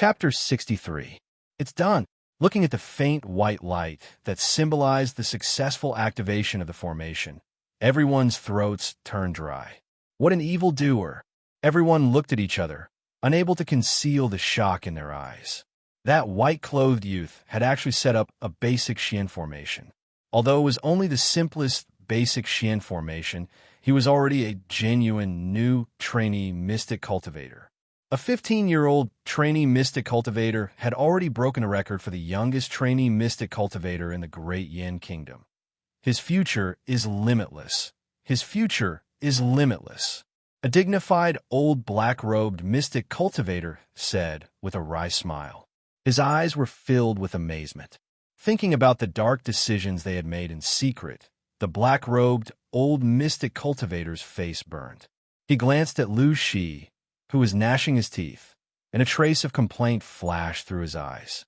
Chapter 63. It's done. Looking at the faint white light that symbolized the successful activation of the formation, everyone's throats turned dry. What an evildoer! Everyone looked at each other, unable to conceal the shock in their eyes. That white-clothed youth had actually set up a basic Xian formation. Although it was only the simplest basic Xian formation, he was already a genuine new trainee mystic cultivator. A 15-year-old trainee mystic cultivator had already broken a record for the youngest trainee mystic cultivator in the Great Yin Kingdom. His future is limitless. His future is limitless. A dignified old black-robed mystic cultivator said with a wry smile. His eyes were filled with amazement. Thinking about the dark decisions they had made in secret, the black-robed old mystic cultivator's face burned. He glanced at Lu Shi, who was gnashing his teeth, and a trace of complaint flashed through his eyes.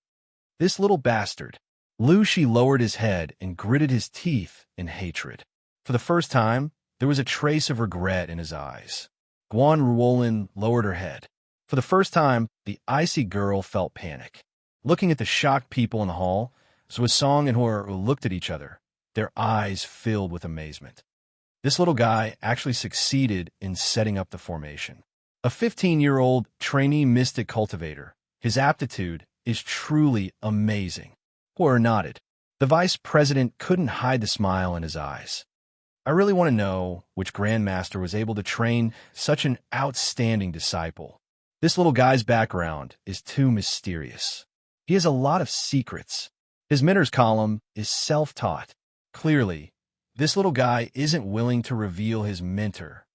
This little bastard. Lu Shi lowered his head and gritted his teeth in hatred. For the first time, there was a trace of regret in his eyes. Guan Ruolin lowered her head. For the first time, the icy girl felt panic. Looking at the shocked people in the hall, Zuosong and Hor looked at each other, their eyes filled with amazement. This little guy actually succeeded in setting up the formation. A 15-year-old trainee mystic cultivator. His aptitude is truly amazing. Hor nodded. The vice president couldn't hide the smile in his eyes. I really want to know which grandmaster was able to train such an outstanding disciple. This little guy's background is too mysterious. He has a lot of secrets. His mentor's column is self-taught. Clearly, this little guy isn't willing to reveal his mentor.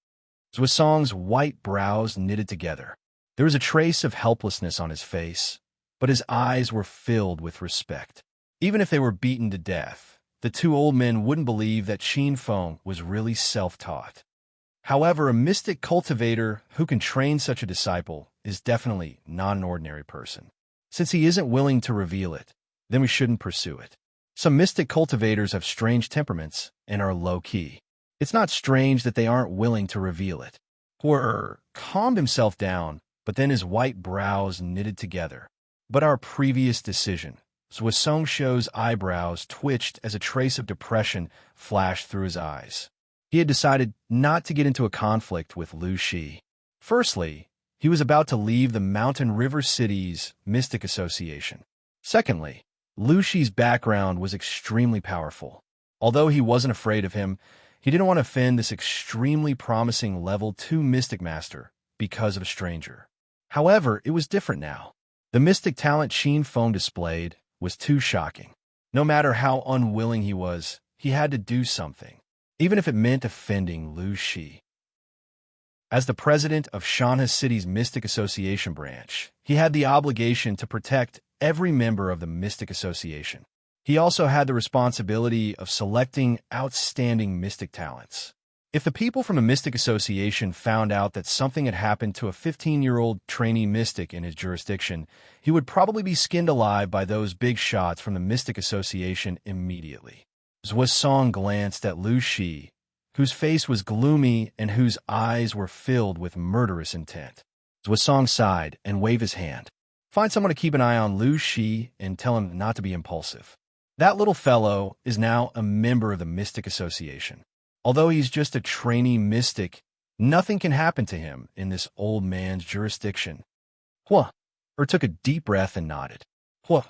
Zuosong's white brows knitted together. There was a trace of helplessness on his face, but his eyes were filled with respect. Even if they were beaten to death, the two old men wouldn't believe that Qin Feng was really self-taught. However, a mystic cultivator who can train such a disciple is definitely not an ordinary person. Since he isn't willing to reveal it, then we shouldn't pursue it. Some mystic cultivators have strange temperaments and are low-key. It's not strange that they aren't willing to reveal it. Hor calmed himself down, but then his white brows knitted together. But our previous decision. Zuosong Shou's eyebrows twitched as a trace of depression flashed through his eyes. He had decided not to get into a conflict with Lu Shi. Firstly, he was about to leave the Mountain River City's Mystic Association. Secondly, Lu Shi's background was extremely powerful. Although he wasn't afraid of him, he didn't want to offend this extremely promising Level 2 Mystic Master because of a stranger. However, it was different now. The mystic talent Qin Feng displayed was too shocking. No matter how unwilling he was, he had to do something, even if it meant offending Lu Shi. As the president of Shanha City's Mystic Association branch, he had the obligation to protect every member of the Mystic Association. He also had the responsibility of selecting outstanding mystic talents. If the people from the Mystic Association found out that something had happened to a 15-year-old trainee mystic in his jurisdiction, he would probably be skinned alive by those big shots from the Mystic Association immediately. Zuosong glanced at Lu Shi, whose face was gloomy and whose eyes were filled with murderous intent. Zuosong sighed and waved his hand. Find someone to keep an eye on Lu Shi and tell him not to be impulsive. That little fellow is now a member of the Mystic Association. Although he's just a trainee mystic, nothing can happen to him in this old man's jurisdiction. Hua took a deep breath and nodded. Hua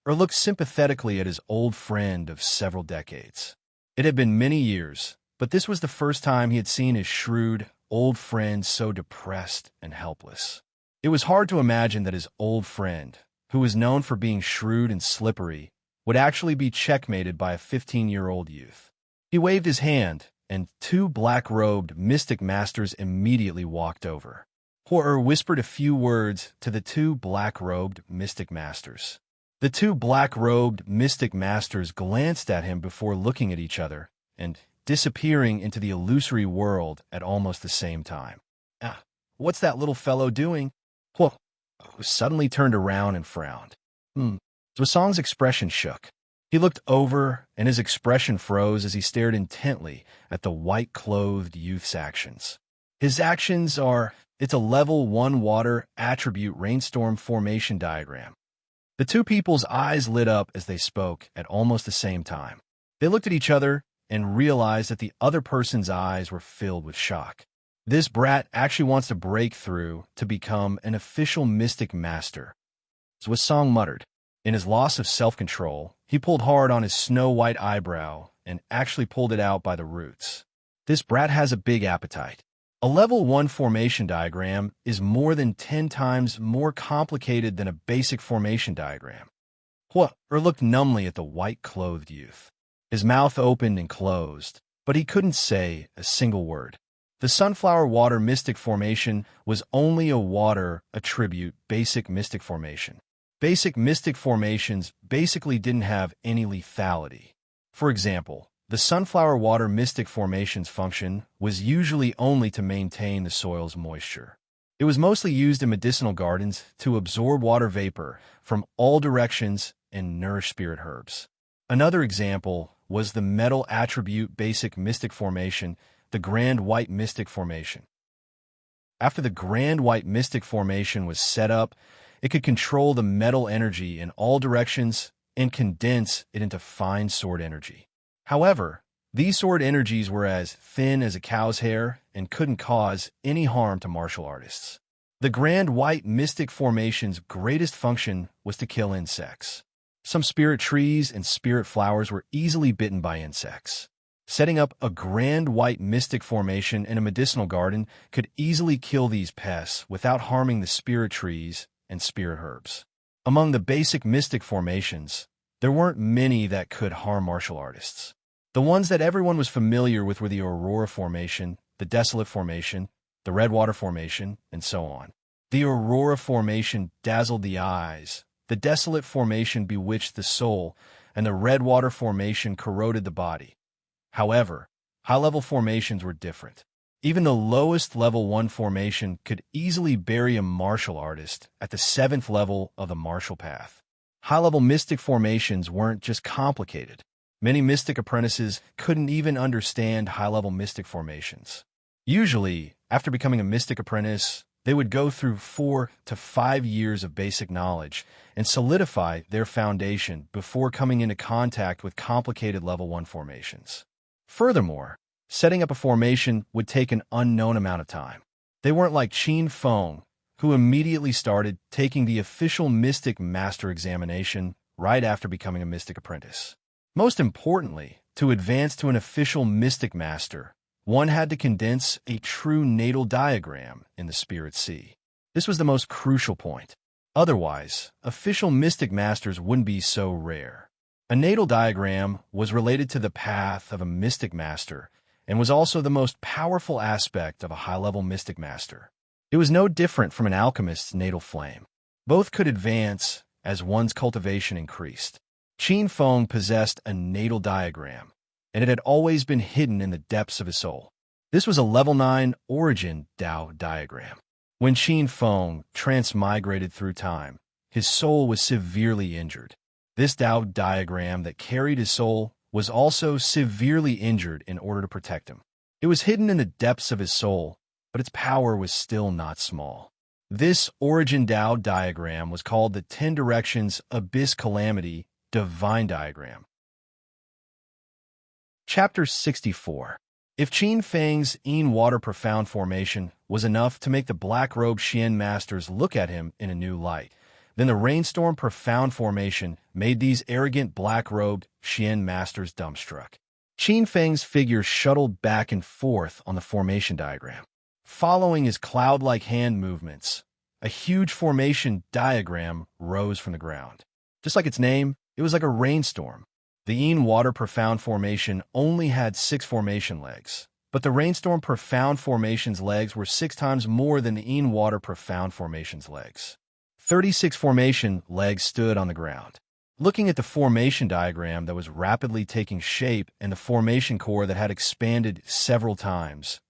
looked sympathetically at his old friend of several decades. It had been many years, but this was the first time he had seen his shrewd, old friend so depressed and helpless. It was hard to imagine that his old friend, who was known for being shrewd and slippery, would actually be checkmated by a 15-year-old youth. He waved his hand, and two black-robed mystic masters immediately walked over. Hor whispered a few words to the two black-robed mystic masters. The two black-robed mystic masters glanced at him before looking at each other and disappearing into the illusory world at almost the same time. What's that little fellow doing? Hor suddenly turned around and frowned. Zuosong's expression shook. He looked over, and his expression froze as he stared intently at the white-clothed youth's actions. His actions are It's a level 1 water attribute rainstorm formation diagram. The two people's eyes lit up as they spoke at almost the same time. They looked at each other and realized that the other person's eyes were filled with shock. This brat actually wants to break through to become an official mystic master, was Song muttered. In his loss of self-control, he pulled hard on his snow-white eyebrow and actually pulled it out by the roots. This brat has a big appetite. A level 1 formation diagram is more than 10 times more complicated than a basic formation diagram. Or looked numbly at the white-clothed youth. His mouth opened and closed, but he couldn't say a single word. The sunflower water mystic formation was only a water attribute basic mystic formation. Basic mystic formations basically didn't have any lethality. For example, the sunflower water mystic formation's function was usually only to maintain the soil's moisture. It was mostly used in medicinal gardens to absorb water vapor from all directions and nourish spirit herbs. Another example was the metal attribute basic mystic formation, the Grand White Mystic Formation. After the Grand White Mystic Formation was set up, it could control the metal energy in all directions and condense it into fine sword energy. However, these sword energies were as thin as a cow's hair and couldn't cause any harm to martial artists. The Grand White Mystic Formation's greatest function was to kill insects. Some spirit trees and spirit flowers were easily bitten by insects. Setting up a Grand White Mystic Formation in a medicinal garden could easily kill these pests without harming the spirit trees and spirit herbs. Among the basic mystic formations, there weren't many that could harm martial artists. The ones that everyone was familiar with were the Aurora Formation, the Desolate Formation, the Redwater Formation, and so on. The Aurora Formation dazzled the eyes, the Desolate Formation bewitched the soul, and the Redwater Formation corroded the body. However, high-level formations were different. Even the lowest level 1 formation could easily bury a martial artist at the 7th level of the martial path. High-level mystic formations weren't just complicated. Many mystic apprentices couldn't even understand high-level mystic formations. Usually, after becoming a mystic apprentice, they would go through 4 to 5 years of basic knowledge and solidify their foundation before coming into contact with complicated level 1 formations. Furthermore, setting up a formation would take an unknown amount of time. They weren't like Qin Feng, who immediately started taking the official Mystic Master examination right after becoming a Mystic Apprentice. Most importantly, to advance to an official Mystic Master, one had to condense a true natal diagram in the Spirit Sea. This was the most crucial point. Otherwise, official Mystic Masters wouldn't be so rare. A natal diagram was related to the path of a Mystic Master and was also the most powerful aspect of a high-level Mystic Master. It was no different from an alchemist's natal flame. Both could advance as one's cultivation increased. Qin Feng possessed a natal diagram, and it had always been hidden in the depths of his soul. This was a level 9 origin Dao diagram. When Qin Feng transmigrated through time, his soul was severely injured. This Dao diagram that carried his soul was also severely injured in order to protect him. It was hidden in the depths of his soul, but its power was still not small. This origin Dao diagram was called the 10 Directions Abyss Calamity Divine Diagram. Chapter 64. If Qin Feng's Yin Water Profound Formation was enough to make the black-robed Xian Masters look at him in a new light, then the Rainstorm Profound Formation made these arrogant black-robed Xian Masters dumbstruck. Qin Feng's figure shuttled back and forth on the formation diagram. Following his cloud-like hand movements, a huge formation diagram rose from the ground. Just like its name, it was like a rainstorm. The Yin Water Profound Formation only had 6 formation legs, but the Rainstorm Profound Formation's legs were 6 times more than the Yin Water Profound Formation's legs. 36 formation legs stood on the ground. Looking at the formation diagram that was rapidly taking shape and the formation core that had expanded several times,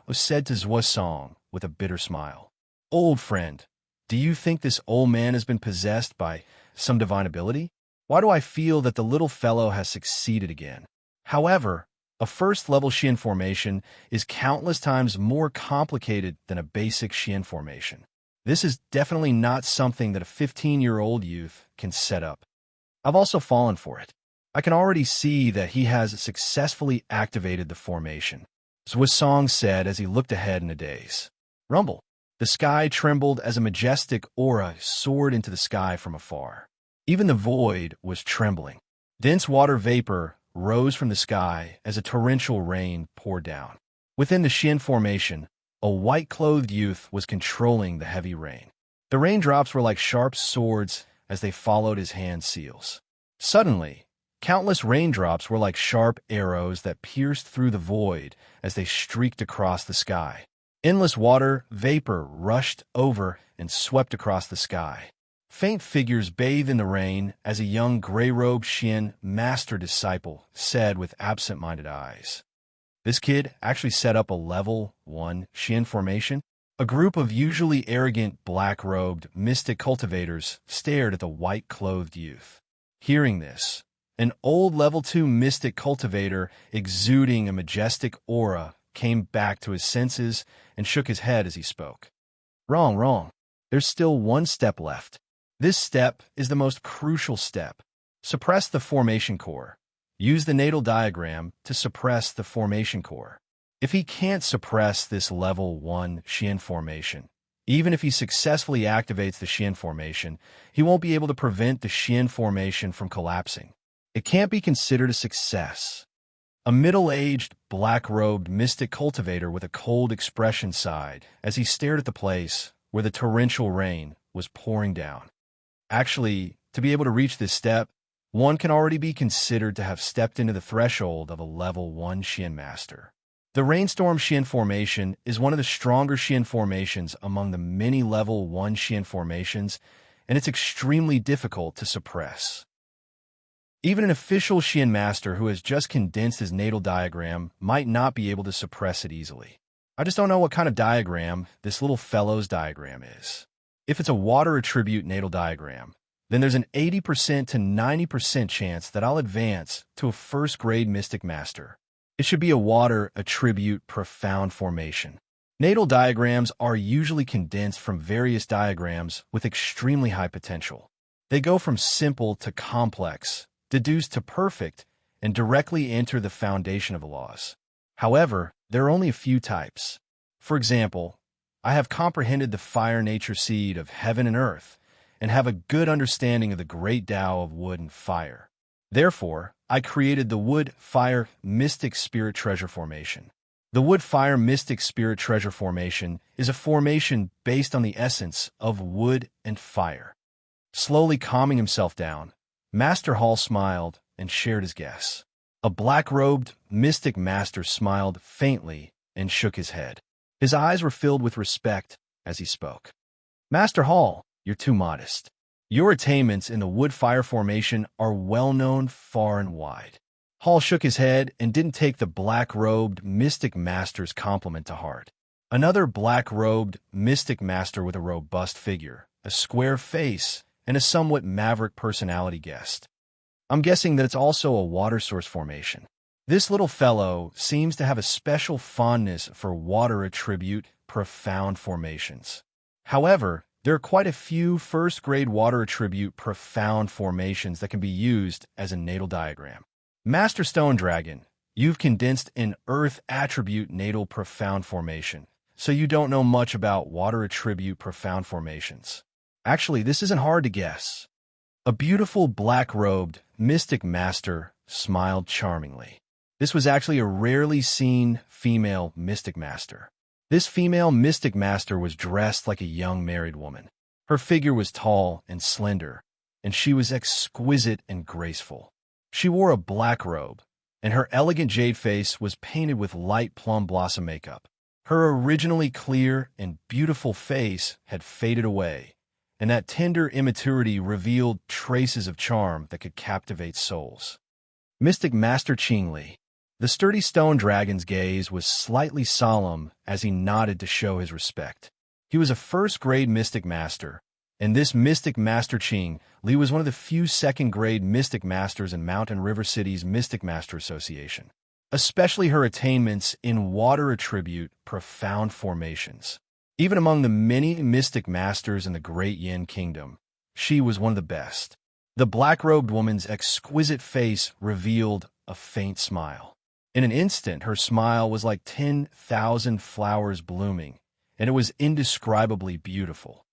was said to Zhuo Song with a bitter smile. "Old friend, do you think this old man has been possessed by some divine ability? Why do I feel that the little fellow has succeeded again?" However, A first-level Xian formation is countless times more complicated than a basic Xian formation. This is definitely not something that a 15-year-old youth can set up. I've also fallen for it. I can already see that he has successfully activated the formation. Song said as he looked ahead in a daze. Rumble. The sky trembled as a majestic aura soared into the sky from afar. Even the void was trembling. Dense water vapor rose from the sky as a torrential rain poured down. Within the Xian formation, a white-clothed youth was controlling the heavy rain. The raindrops were like sharp swords as they followed his hand seals. Suddenly, countless raindrops were like sharp arrows that pierced through the void as they streaked across the sky. Endless water vapor rushed over and swept across the sky. Faint figures bathed in the rain as a young gray-robed Xian master disciple said with absent-minded eyes. This kid actually set up a level 1 Xian formation. A group of usually arrogant black-robed mystic cultivators stared at the white-clothed youth. Hearing this, an old level 2 mystic cultivator exuding a majestic aura came back to his senses and shook his head as he spoke. Wrong. There's still one step left. This step is the most crucial step. Suppress the formation core. Use the natal diagram to suppress the formation core. If he can't suppress this level 1 Xian formation, even if he successfully activates the Xian formation, he won't be able to prevent the Xian formation from collapsing. It can't be considered a success. A middle-aged, black-robed mystic cultivator with a cold expression sighed as he stared at the place where the torrential rain was pouring down. Actually, to be able to reach this step, one can already be considered to have stepped into the threshold of a level 1 Xian master. The Rainstorm Xian formation is one of the stronger Xian formations among the many level 1 Xian formations, and it's extremely difficult to suppress. Even an official Xian master who has just condensed his natal diagram might not be able to suppress it easily. I just don't know what kind of diagram this little fellow's diagram is. If it's a water attribute natal diagram, then there's an 80% to 90% chance that I'll advance to a first-grade Mystic Master. It should be a water attribute profound formation. Natal diagrams are usually condensed from various diagrams with extremely high potential. They go from simple to complex, deduced to perfect, and directly enter the foundation of the laws. However, there are only a few types. For example, I have comprehended the fire nature seed of heaven and earth, and have a good understanding of the great Tao of wood and fire. Therefore, I created the Wood-Fire Mystic Spirit Treasure Formation. The Wood-Fire Mystic Spirit Treasure Formation is a formation based on the essence of wood and fire. Slowly calming himself down, Master Hall smiled and shared his guess. A black-robed mystic master smiled faintly and shook his head. His eyes were filled with respect as he spoke. Master Hall, you're too modest. Your attainments in the wood-fire formation are well known far and wide. Hall shook his head and didn't take the black-robed mystic master's compliment to heart. Another black-robed mystic master with a robust figure, a square face, and a somewhat maverick personality guessed. I'm guessing that it's also a water source formation. This little fellow seems to have a special fondness for water attribute profound formations. However, there are quite a few first-grade water attribute profound formations that can be used as a natal diagram. Master Stone Dragon, you've condensed an earth attribute natal profound formation, so you don't know much about water attribute profound formations. Actually, this isn't hard to guess. A beautiful black-robed mystic master smiled charmingly. This was actually a rarely seen female mystic master. This female mystic master was dressed like a young married woman. Her figure was tall and slender, and she was exquisite and graceful. She wore a black robe, and her elegant jade face was painted with light plum blossom makeup. Her originally clear and beautiful face had faded away, and that tender immaturity revealed traces of charm that could captivate souls. Mystic Master Qingli. The sturdy stone dragon's gaze was slightly solemn as he nodded to show his respect. He was a first-grade Mystic Master, and this Mystic Master Qing Li was one of the few second-grade Mystic Masters in Mountain River City's Mystic Master Association. especially her attainments in water attribute profound formations. Even among the many mystic masters in the Great Yin Kingdom, she was one of the best. The black-robed woman's exquisite face revealed a faint smile. In an instant, her smile was like 10,000 flowers blooming, and it was indescribably beautiful.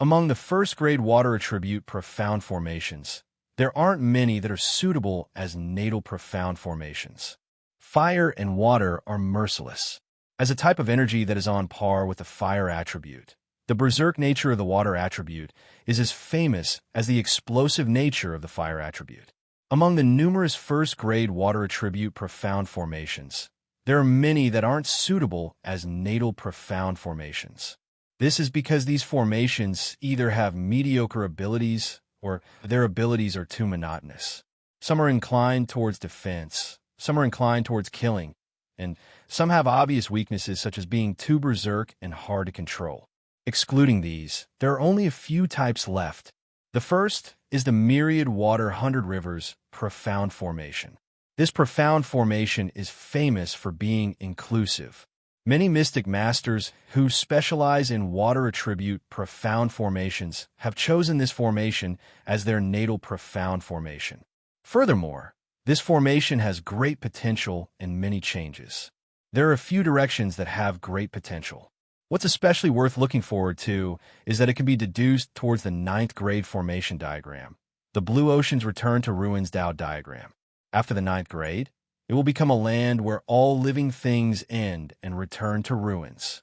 Among the first-grade water attribute profound formations, there aren't many that are suitable as natal profound formations. Fire and water are merciless. As a type of energy that is on par with the fire attribute, the berserk nature of the water attribute is as famous as the explosive nature of the fire attribute. Among the numerous first-grade water attribute profound formations, there are many that aren't suitable as natal profound formations. This is because these formations either have mediocre abilities or their abilities are too monotonous. Some are inclined towards defense, some are inclined towards killing, and some have obvious weaknesses such as being too berserk and hard to control. Excluding these, there are only a few types left. The first is the myriad water 100 rivers profound formation. This profound formation is famous for being inclusive. Many mystic masters who specialize in water attribute profound formations have chosen this formation as their natal profound formation. Furthermore, this formation has great potential and many changes. There are a few directions that have great potential. What's especially worth looking forward to is that it can be deduced towards the 9th grade formation diagram, the Blue Ocean's Return to Ruins Tao diagram. After the 9th grade, it will become a land where all living things end and return to ruins.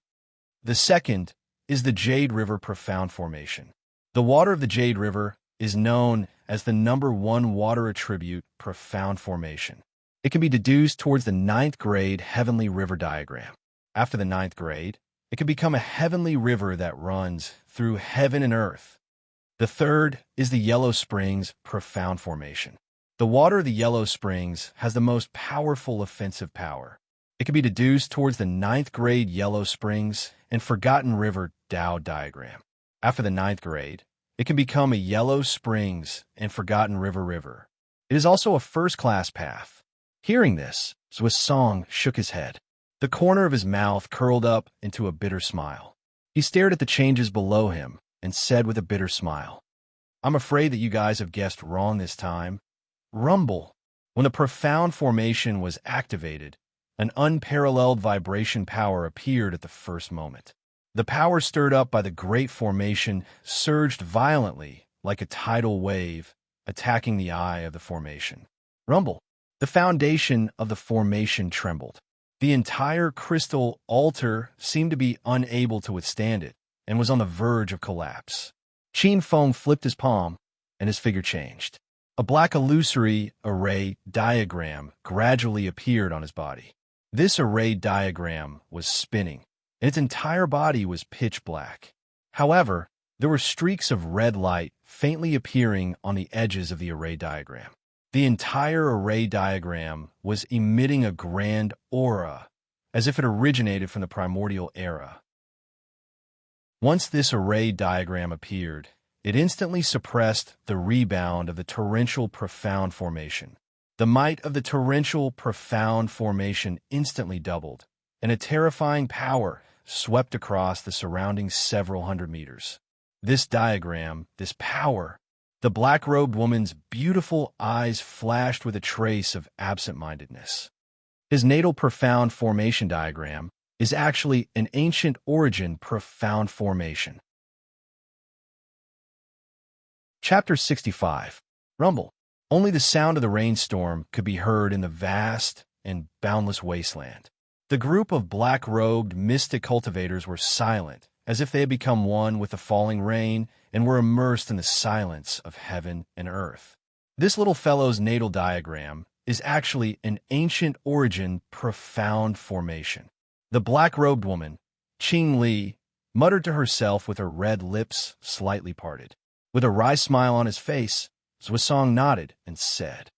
The second is the Jade River Profound Formation. The water of the Jade River is known as the number 1 water attribute profound formation. It can be deduced towards the 9th grade Heavenly River diagram. After the 9th grade, it can become a heavenly river that runs through heaven and earth. The third is the Yellow Springs Profound Formation. The water of the Yellow Springs has the most powerful offensive power. It can be deduced towards the 9th grade Yellow Springs and Forgotten River Tao diagram. After the 9th grade, it can become a Yellow Springs and Forgotten River. It is also a first-class path. Hearing this, Song shook his head. The corner of his mouth curled up into a bitter smile. He stared at the changes below him and said with a bitter smile, "I'm afraid that you guys have guessed wrong this time." Rumble. When the profound formation was activated, an unparalleled vibration power appeared at the first moment. The power stirred up by the great formation surged violently like a tidal wave, attacking the eye of the formation. Rumble. The foundation of the formation trembled. The entire crystal altar seemed to be unable to withstand it and was on the verge of collapse. Qin Feng flipped his palm, and his figure changed. A black illusory array diagram gradually appeared on his body. This array diagram was spinning, and its entire body was pitch black. However, there were streaks of red light faintly appearing on the edges of the array diagram. The entire array diagram was emitting a grand aura, as if it originated from the primordial era. Once this array diagram appeared, it instantly suppressed the rebound of the torrential profound formation. The might of the torrential profound formation instantly doubled, and a terrifying power swept across the surrounding several hundred meters. This diagram, this power, the black-robed woman's beautiful eyes flashed with a trace of absent-mindedness. His natal profound formation diagram is actually an ancient origin profound formation. Chapter 65. Rumble. Only the sound of the rainstorm could be heard in the vast and boundless wasteland. The group of black-robed mystic cultivators were silent, as if they had become one with the falling rain and were immersed in the silence of heaven and earth. This little fellow's natal diagram is actually an ancient origin profound formation. The black-robed woman, Qing Li, muttered to herself with her red lips slightly parted. With a wry smile on his face, Song nodded and said,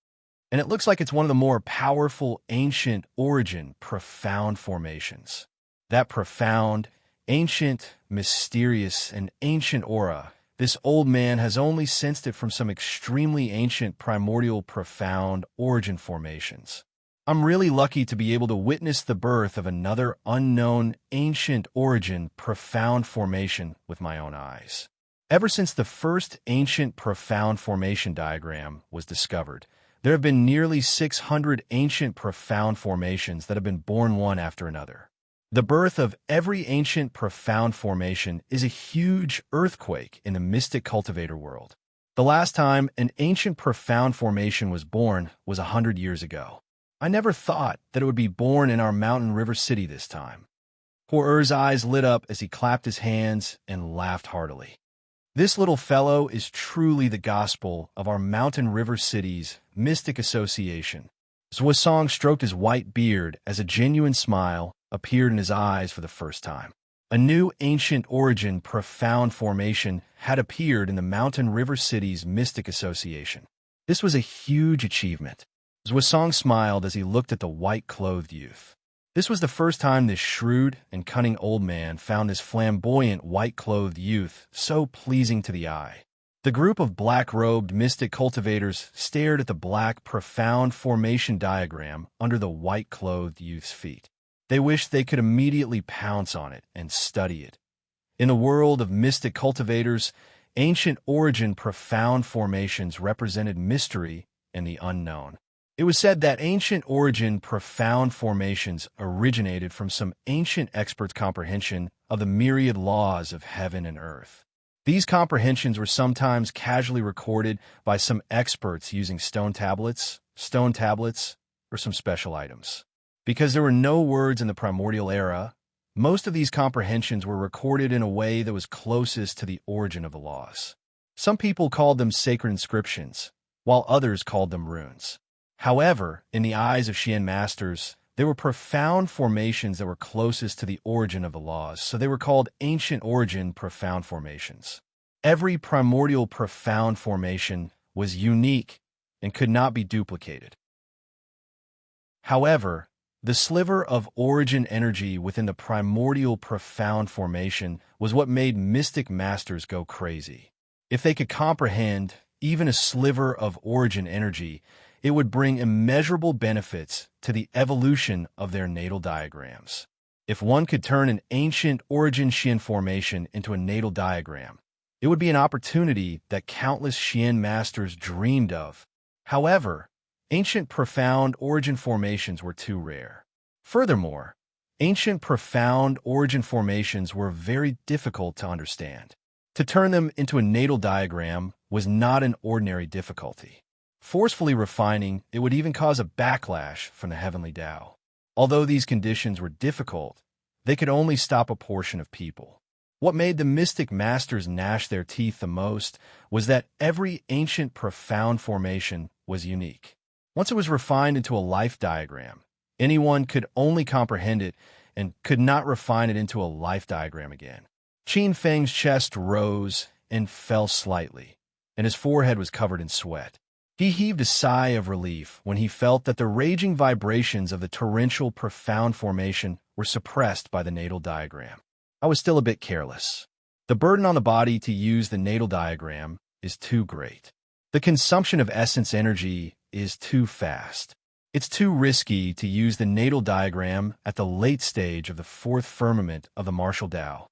"And it looks like it's one of the more powerful ancient origin profound formations. That profound, ancient, mysterious, and ancient aura, this old man has only sensed it from some extremely ancient primordial profound origin formations. I'm really lucky to be able to witness the birth of another unknown, ancient origin, profound formation with my own eyes. Ever since the first ancient profound formation diagram was discovered, there have been nearly 600 ancient profound formations that have been born one after another. The birth of every ancient profound formation is a huge earthquake in the mystic cultivator world. The last time an ancient profound formation was born was 100 years ago. I never thought that it would be born in our mountain river city this time. Poor Er's eyes lit up as he clapped his hands and laughed heartily. This little fellow is truly the gospel of our mountain river city's mystic association. Zhuosong stroked his white beard as a genuine smile appeared in his eyes for the first time. A new ancient origin profound formation had appeared in the mountain river city's mystic association. This was a huge achievement. Zhuosong smiled as he looked at the white-clothed youth. This was the first time this shrewd and cunning old man found this flamboyant white-clothed youth so pleasing to the eye. The group of black-robed mystic cultivators stared at the black, profound formation diagram under the white-clothed youth's feet. They wished they could immediately pounce on it and study it. In the world of mystic cultivators, ancient origin profound formations represented mystery and the unknown. It was said that ancient origin profound formations originated from some ancient experts' comprehension of the myriad laws of heaven and earth. These comprehensions were sometimes casually recorded by some experts using stone tablets, or some special items. Because there were no words in the primordial era, most of these comprehensions were recorded in a way that was closest to the origin of the laws. Some people called them sacred inscriptions, while others called them runes. However, in the eyes of Xian masters, they were profound formations that were closest to the origin of the laws, so they were called ancient origin profound formations. Every primordial profound formation was unique and could not be duplicated. However, the sliver of origin energy within the primordial profound formation was what made mystic masters go crazy. If they could comprehend even a sliver of origin energy, it would bring immeasurable benefits to the evolution of their natal diagrams. If one could turn an ancient origin Xian formation into a natal diagram, it would be an opportunity that countless Xian masters dreamed of. However, ancient profound origin formations were too rare. Furthermore, ancient profound origin formations were very difficult to understand. To turn them into a natal diagram was not an ordinary difficulty. Forcefully refining, it would even cause a backlash from the heavenly Tao. Although these conditions were difficult, they could only stop a portion of people. What made the mystic masters gnash their teeth the most was that every ancient profound formation was unique. Once it was refined into a life diagram, anyone could only comprehend it and could not refine it into a life diagram again. Qin Feng's chest rose and fell slightly, and his forehead was covered in sweat. He heaved a sigh of relief when he felt that the raging vibrations of the torrential profound formation were suppressed by the natal diagram. I was still a bit careless. The burden on the body to use the natal diagram is too great. The consumption of essence energy is too fast. It's too risky to use the natal diagram at the late stage of the fourth firmament of the martial Tao.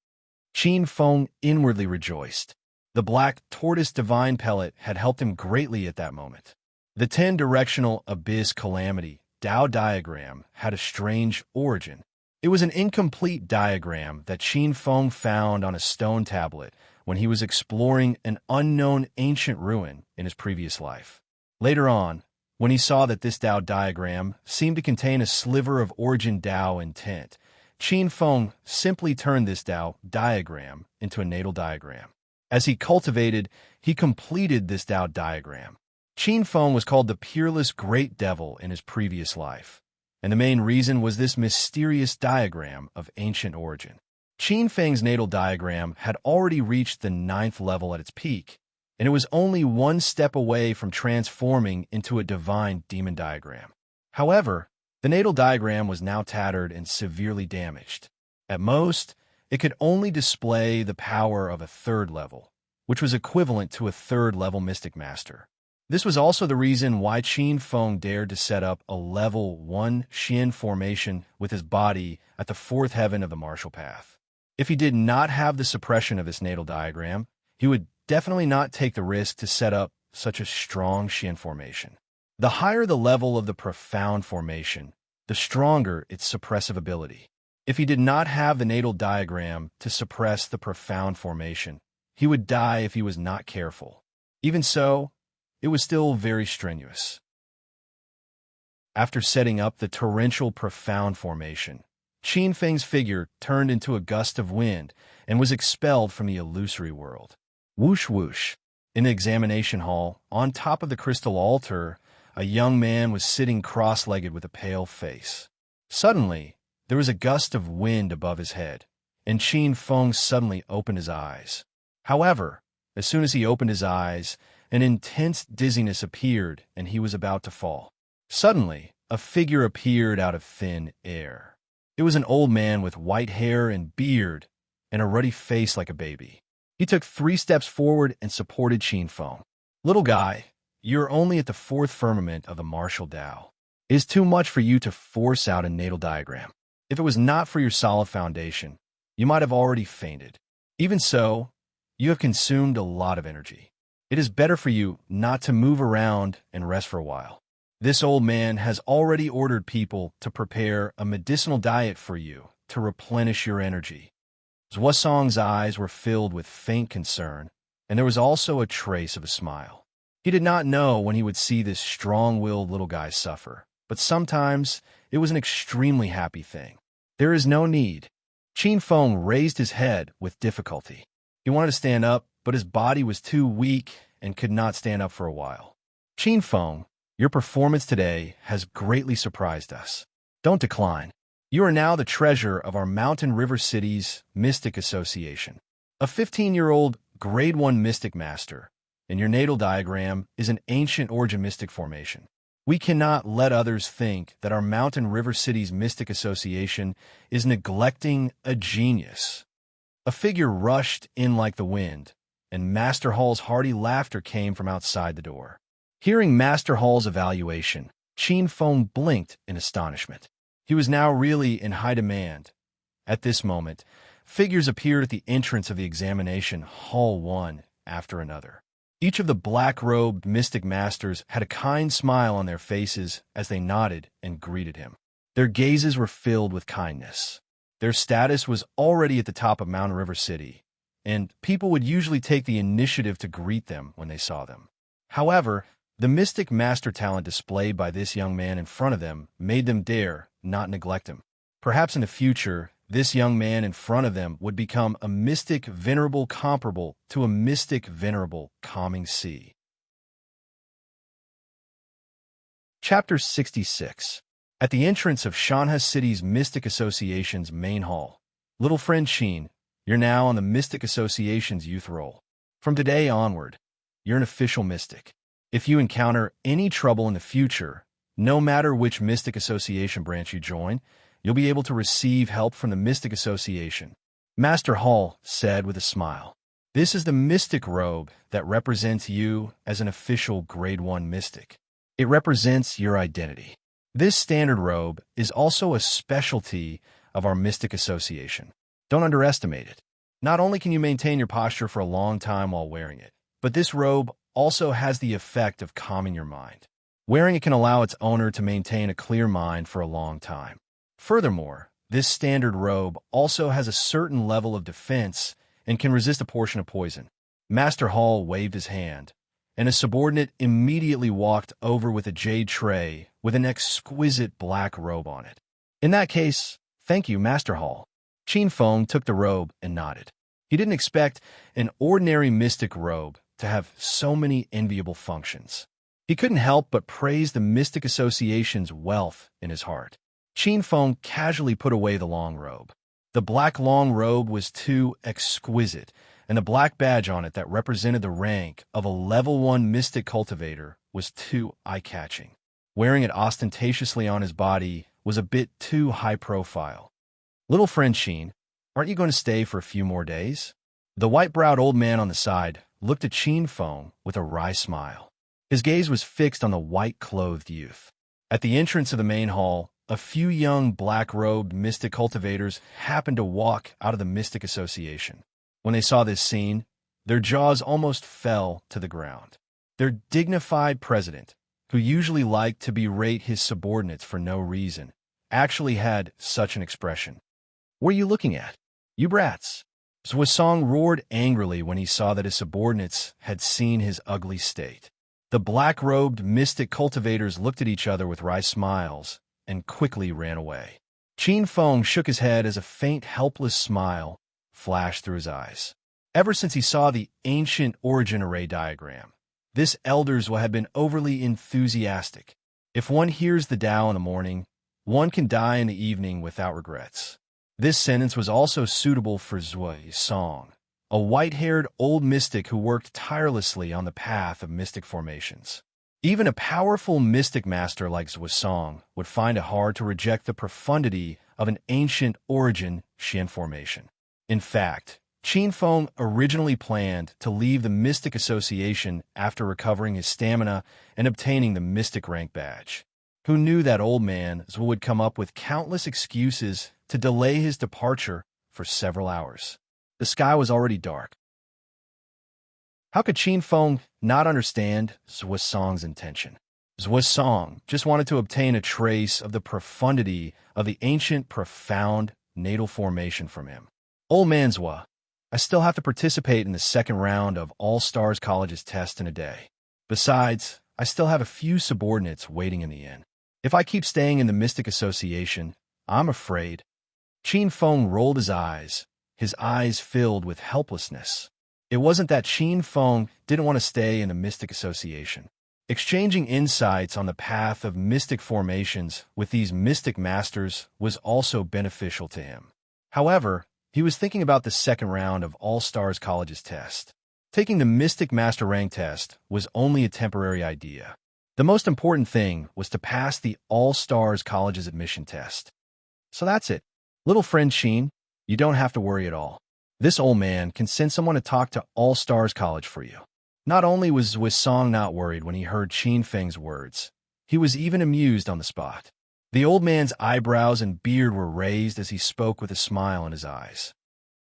Qin Feng inwardly rejoiced. The black tortoise divine pellet had helped him greatly at that moment. The 10-directional abyss calamity Tao diagram had a strange origin. It was an incomplete diagram that Qin Feng found on a stone tablet when he was exploring an unknown ancient ruin in his previous life. Later on, when he saw that this Tao diagram seemed to contain a sliver of origin Tao intent, Qin Feng simply turned this Tao diagram into a natal diagram. As he cultivated, he completed this Tao diagram. Qin Feng was called the peerless great devil in his previous life, and the main reason was this mysterious diagram of ancient origin. Qin Feng's natal diagram had already reached the 9th level at its peak, and it was only one step away from transforming into a divine demon diagram. However, the natal diagram was now tattered and severely damaged. At most, it could only display the power of a 3rd level, which was equivalent to a 3rd level mystic master. This was also the reason why Qin Feng dared to set up a level 1 Xian formation with his body at the fourth heaven of the martial path. If he did not have the suppression of his natal diagram, he would definitely not take the risk to set up such a strong Xian formation. The higher the level of the profound formation, the stronger its suppressive ability. If he did not have the natal diagram to suppress the profound formation, he would die if he was not careful. Even so, it was still very strenuous. After setting up the torrential profound formation, Qin Feng's figure turned into a gust of wind and was expelled from the illusory world. Whoosh whoosh. In the examination hall, on top of the crystal altar, a young man was sitting cross-legged with a pale face. Suddenly, there was a gust of wind above his head, and Qin Feng suddenly opened his eyes. However, as soon as he opened his eyes, an intense dizziness appeared and he was about to fall. Suddenly, a figure appeared out of thin air. It was an old man with white hair and beard and a ruddy face like a baby. He took 3 steps forward and supported Qin Feng. "Little guy, you're only at the 4th firmament of the martial Tao. It is too much for you to force out a natal diagram. If it was not for your solid foundation, you might have already fainted. Even so, you have consumed a lot of energy. It is better for you not to move around and rest for a while. This old man has already ordered people to prepare a medicinal diet for you to replenish your energy." Zhuosong's eyes were filled with faint concern, and there was also a trace of a smile. He did not know when he would see this strong-willed little guy suffer, but sometimes it was an extremely happy thing. "There is no need." Qin Feng raised his head with difficulty. He wanted to stand up, but his body was too weak and could not stand up for a while. "Qin Feng, your performance today has greatly surprised us. Don't decline. You are now the treasure of our Mountain River City's Mystic Association. A 15-year-old Grade 1 Mystic Master, and your natal diagram is an ancient origin mystic formation. We cannot let others think that our Mountain River City's Mystic Association is neglecting a genius." A figure rushed in like the wind, and Master Hall's hearty laughter came from outside the door. Hearing Master Hall's evaluation, Qin Feng blinked in astonishment. He was now really in high demand. At this moment, figures appeared at the entrance of the examination hall one after another. Each of the black-robed mystic masters had a kind smile on their faces as they nodded and greeted him. Their gazes were filled with kindness. Their status was already at the top of Mountain River City, and people would usually take the initiative to greet them when they saw them. However, the mystic master talent displayed by this young man in front of them made them dare not neglect him. Perhaps in the future, this young man in front of them would become a mystic venerable comparable to a mystic venerable calming sea. Chapter 66. At the entrance of Shanha City's Mystic Association's main hall, little friend Qin, you're now on the Mystic Association's youth roll. From today onward, you're an official mystic. If you encounter any trouble in the future, no matter which Mystic Association branch you join, you'll be able to receive help from the Mystic Association. Master Hall said with a smile. This is the mystic robe that represents you as an official Grade 1 mystic. It represents your identity. This standard robe is also a specialty of our Mystic Association. Don't underestimate it. Not only can you maintain your posture for a long time while wearing it, but this robe also has the effect of calming your mind. Wearing it can allow its owner to maintain a clear mind for a long time. Furthermore, this standard robe also has a certain level of defense and can resist a portion of poison. Master Hall waved his hand, and a subordinate immediately walked over with a jade tray with an exquisite black robe on it. In that case, thank you, Master Hall. Qin Feng took the robe and nodded. He didn't expect an ordinary mystic robe to have so many enviable functions. He couldn't help but praise the Mystic Association's wealth in his heart. Qin Feng casually put away the long robe. The black long robe was too exquisite, and the black badge on it that represented the rank of a level 1 mystic cultivator was too eye-catching. Wearing it ostentatiously on his body was a bit too high profile. Little friend Qin, aren't you going to stay for a few more days? The white-browed old man on the side looked at Qin Feng with a wry smile. His gaze was fixed on the white-clothed youth. At the entrance of the main hall, a few young black-robed mystic cultivators happened to walk out of the Mystic Association. When they saw this scene, their jaws almost fell to the ground. Their dignified president, who usually liked to berate his subordinates for no reason, actually had such an expression. "What are you looking at? You brats!" Zhuosong roared angrily when he saw that his subordinates had seen his ugly state. The black-robed mystic cultivators looked at each other with wry smiles and quickly ran away. Qin Feng shook his head as a faint, helpless smile flashed through his eyes. Ever since he saw the ancient origin array diagram, this elders had been overly enthusiastic. If one hears the Tao in the morning, one can die in the evening without regrets. This sentence was also suitable for Zhuosong, a white-haired old mystic who worked tirelessly on the path of mystic formations. Even a powerful mystic master like Zhuosong would find it hard to reject the profundity of an ancient origin Xian formation. In fact, Qin Feng originally planned to leave the Mystic Association after recovering his stamina and obtaining the Mystic Rank badge. Who knew that old man would come up with countless excuses to delay his departure for several hours? The sky was already dark. How could Qin Feng not understand Zhuosong's intention? Zhuosong just wanted to obtain a trace of the profundity of the ancient, profound natal formation from him. Old man Zhua, I still have to participate in the second round of All Stars College's test in a day. Besides, I still have a few subordinates waiting in the inn. If I keep staying in the Mystic Association, I'm afraid. Qin Feng rolled his eyes filled with helplessness. It wasn't that Qin Feng didn't want to stay in the Mystic Association. Exchanging insights on the path of mystic formations with these mystic masters was also beneficial to him. However, he was thinking about the second round of All Stars College's test. Taking the Mystic Master Rank test was only a temporary idea. The most important thing was to pass the All Stars College's admission test. So that's it. Little friend Qin, you don't have to worry at all. This old man can send someone to talk to All Stars College for you. Not only was Zhuosong not worried when he heard Qin Feng's words, he was even amused on the spot. The old man's eyebrows and beard were raised as he spoke with a smile in his eyes.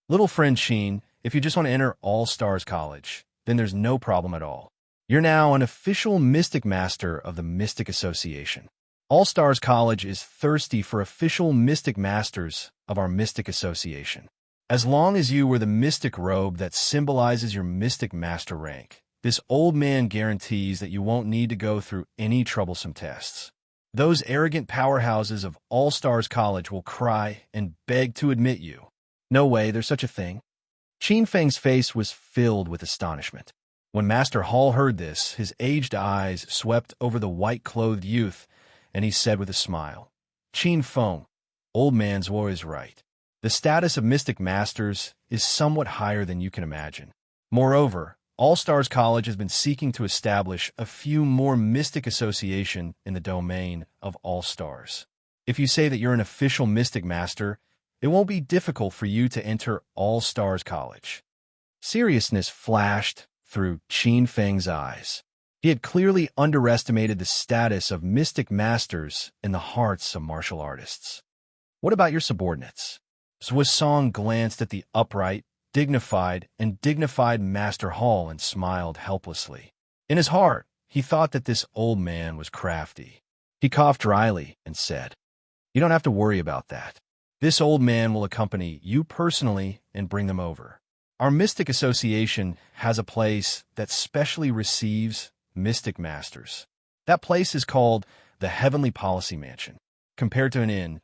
Little friend Qin, if you just want to enter All Stars College, then there's no problem at all. You're now an official Mystic Master of the Mystic Association. All Stars College is thirsty for official Mystic Masters of our Mystic Association. As long as you wear the mystic robe that symbolizes your Mystic Master rank, this old man guarantees that you won't need to go through any troublesome tests. Those arrogant powerhouses of All Stars College will cry and beg to admit you. No way, there's such a thing. Qin Feng's face was filled with astonishment. When Master Hall heard this, his aged eyes swept over the white-clothed youth, and he said with a smile, Qin Feng, old man Zhuo is right. The status of Mystic Masters is somewhat higher than you can imagine. Moreover, All Stars College has been seeking to establish a few more Mystic Association in the domain of All Stars. If you say that you're an official Mystic Master, it won't be difficult for you to enter All Stars College. Seriousness flashed through Qin Feng's eyes. He had clearly underestimated the status of Mystic Masters in the hearts of martial artists. What about your subordinates? Zhuosong glanced at the upright, dignified Master Hall and smiled helplessly. In his heart, he thought that this old man was crafty. He coughed dryly and said, You don't have to worry about that. This old man will accompany you personally and bring them over. Our Mystic Association has a place that specially receives Mystic Masters. That place is called the Heavenly Policy Mansion. Compared to an inn,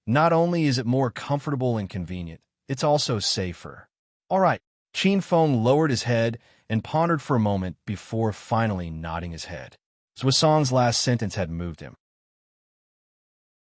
not only is it more comfortable and convenient, it's also safer. All right, Qin Feng lowered his head and pondered for a moment before finally nodding his head. Zhuosong's last sentence had moved him.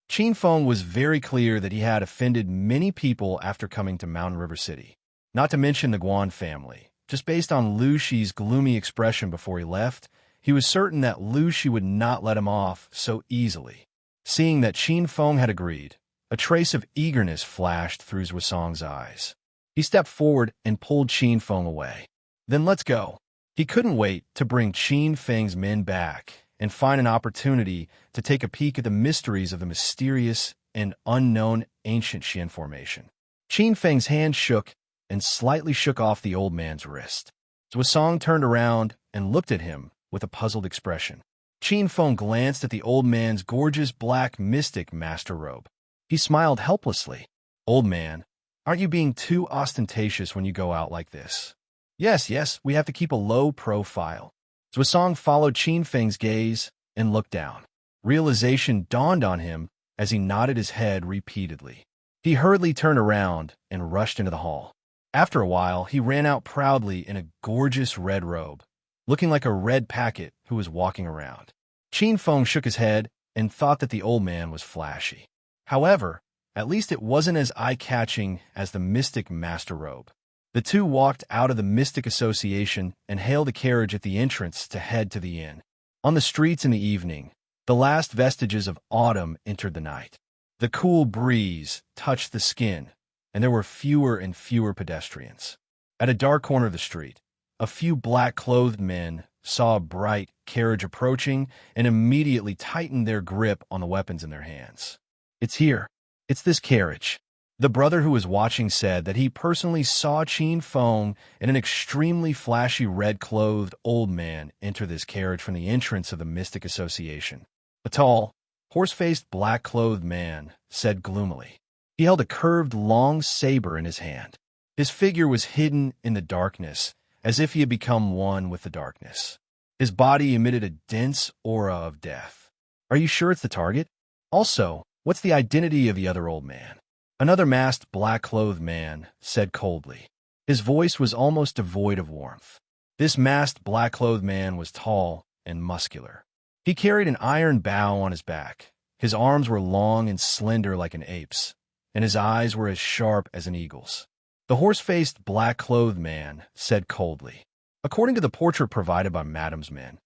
Qin Feng was very clear that he had offended many people after coming to Mountain River City. Not to mention the Guan family. Just based on Lu Shi's gloomy expression before he left, he was certain that Lu Shi would not let him off so easily. Seeing that Qin Feng had agreed, a trace of eagerness flashed through Zhuosong's eyes. He stepped forward and pulled Qin Feng away. Then let's go. He couldn't wait to bring Qin Feng's men back and find an opportunity to take a peek at the mysteries of the mysterious and unknown ancient Xian formation. Qin Feng's hand shook and slightly shook off the old man's wrist. Zhuosong turned around and looked at him with a puzzled expression. Qin Feng glanced at the old man's gorgeous black mystic master robe. He smiled helplessly. "Old man, aren't you being too ostentatious when you go out like this?" Yes, we have to keep a low profile." Zhuosong followed Qin Feng's gaze and looked down. Realization dawned on him as he nodded his head repeatedly. He hurriedly turned around and rushed into the hall. After a while, he ran out proudly in a gorgeous red robe, looking like a red packet who was walking around. Qin Feng shook his head and thought that the old man was flashy. However, at least it wasn't as eye-catching as the mystic master robe. The two walked out of the Mystic Association and hailed a carriage at the entrance to head to the inn. On the streets in the evening, the last vestiges of autumn entered the night. The cool breeze touched the skin, and there were fewer and fewer pedestrians. At a dark corner of the street, a few black-clothed men saw a bright carriage approaching and immediately tightened their grip on the weapons in their hands. "It's here. It's this carriage." The brother who was watching said that he personally saw Qin Feng and an extremely flashy red-clothed old man enter this carriage from the entrance of the Mystic Association. A tall, horse-faced black-clothed man said gloomily. He held a curved long saber in his hand. His figure was hidden in the darkness, as if he had become one with the darkness. His body emitted a dense aura of death. "Are you sure it's the target? Also, what's the identity of the other old man?" Another masked black-clothed man said coldly. His voice was almost devoid of warmth. This masked black-clothed man was tall and muscular. He carried an iron bow on his back. His arms were long and slender like an ape's, and his eyes were as sharp as an eagle's. The horse-faced black-clothed man said coldly, "According to the portrait provided by Madame's men,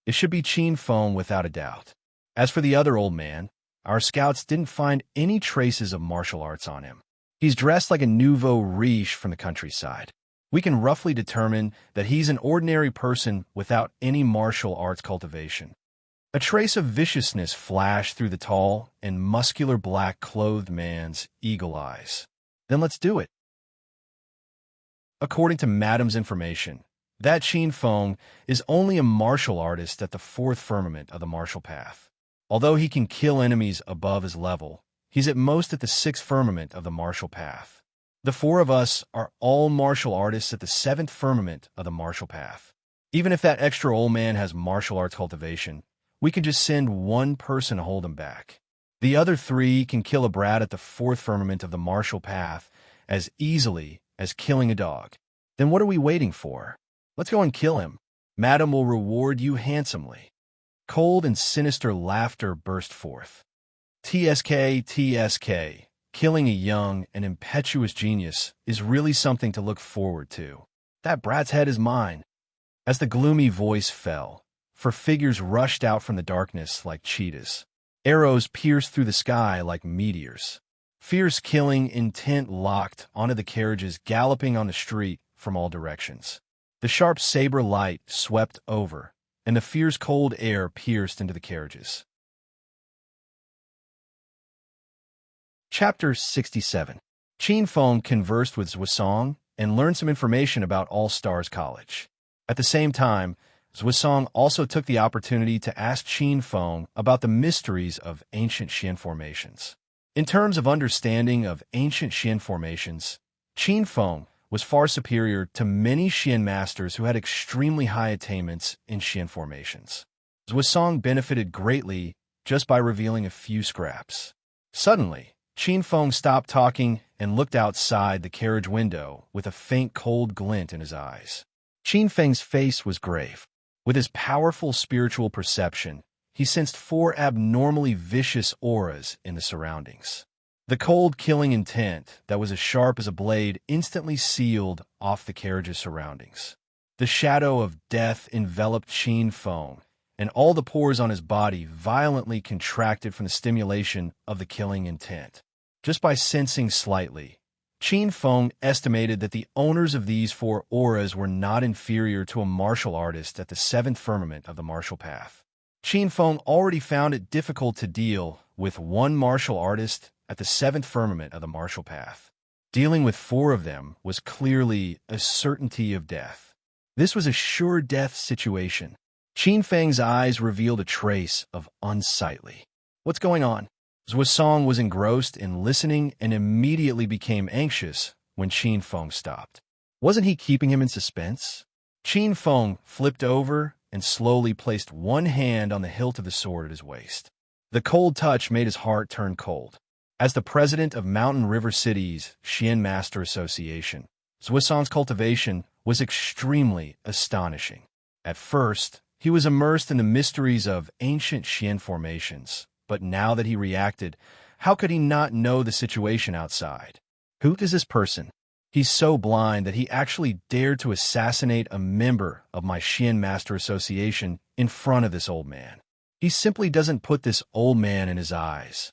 it should be Qin Feng without a doubt. As for the other old man, our scouts didn't find any traces of martial arts on him. He's dressed like a nouveau riche from the countryside. We can roughly determine that he's an ordinary person without any martial arts cultivation." A trace of viciousness flashed through the tall and muscular black-clothed man's eagle eyes. "Then let's do it." According to Madame's information, that Qin Feng is only a martial artist at the fourth firmament of the martial path. Although he can kill enemies above his level, he's at most at the sixth firmament of the martial path. The four of us are all martial artists at the seventh firmament of the martial path. Even if that extra old man has martial arts cultivation, we can just send one person to hold him back. The other three can kill a brat at the fourth firmament of the martial path as easily as killing a dog. Then what are we waiting for? Let's go and kill him. Madame will reward you handsomely. Cold and sinister laughter burst forth. TSK, killing a young and impetuous genius is really something to look forward to. That brat's head is mine. As the gloomy voice fell, for figures rushed out from the darkness like cheetahs. Arrows pierced through the sky like meteors. Fierce killing intent locked onto the carriages galloping on the street from all directions. The sharp saber light swept over, and the fierce cold air pierced into the carriages. Chapter 67. Qin Feng conversed with Zhuosong and learned some information about All Stars College. At the same time, Zhuosong also took the opportunity to ask Qin Feng about the mysteries of ancient Xian formations. In terms of understanding of ancient Xian formations, Qin Feng was far superior to many Xian masters who had extremely high attainments in Xian formations. Zhuosong benefited greatly just by revealing a few scraps. Suddenly, Qin Feng stopped talking and looked outside the carriage window with a faint cold glint in his eyes. Qin Feng's face was grave. With his powerful spiritual perception, he sensed four abnormally vicious auras in the surroundings. The cold killing intent that was as sharp as a blade instantly sealed off the carriage's surroundings. The shadow of death enveloped Qin Feng, and all the pores on his body violently contracted from the stimulation of the killing intent. Just by sensing slightly, Qin Feng estimated that the owners of these four auras were not inferior to a martial artist at the seventh firmament of the martial path. Qin Feng already found it difficult to deal with one martial artist at the seventh firmament of the martial path. Dealing with four of them was clearly a certainty of death. This was a sure death situation. Qin Feng's eyes revealed a trace of unsightly. What's going on? Zhuosong was engrossed in listening and immediately became anxious when Qin Feng stopped. Wasn't he keeping him in suspense? Qin Feng flipped over and slowly placed one hand on the hilt of the sword at his waist. The cold touch made his heart turn cold. As the president of Mountain River City's Xian Master Association, Zhuosong's cultivation was extremely astonishing. At first, he was immersed in the mysteries of ancient Xian formations, but now that he reacted, how could he not know the situation outside? Who is this person? He's so blind that he actually dared to assassinate a member of my Xian Master Association in front of this old man. He simply doesn't put this old man in his eyes.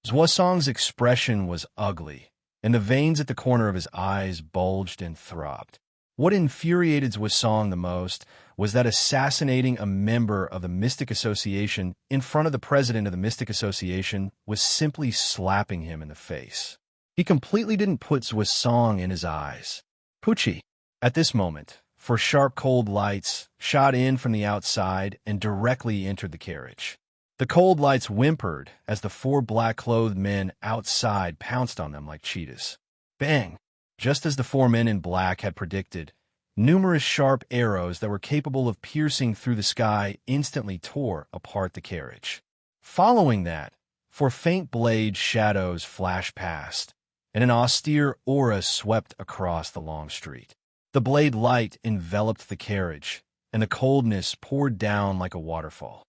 Zhuosong's expression was ugly, and the veins at the corner of his eyes bulged and throbbed. What infuriated Zhuosong the most was that assassinating a member of the Mystic Association in front of the president of the Mystic Association was simply slapping him in the face. He completely didn't put Zhuosong in his eyes. Pucci. At this moment, four sharp cold lights shot in from the outside and directly entered the carriage. The cold lights whimpered as the four black-clothed men outside pounced on them like cheetahs. Bang! Just as the four men in black had predicted, numerous sharp arrows that were capable of piercing through the sky instantly tore apart the carriage. Following that, four faint blade shadows flashed past, and an austere aura swept across the long street. The blade light enveloped the carriage, and the coldness poured down like a waterfall.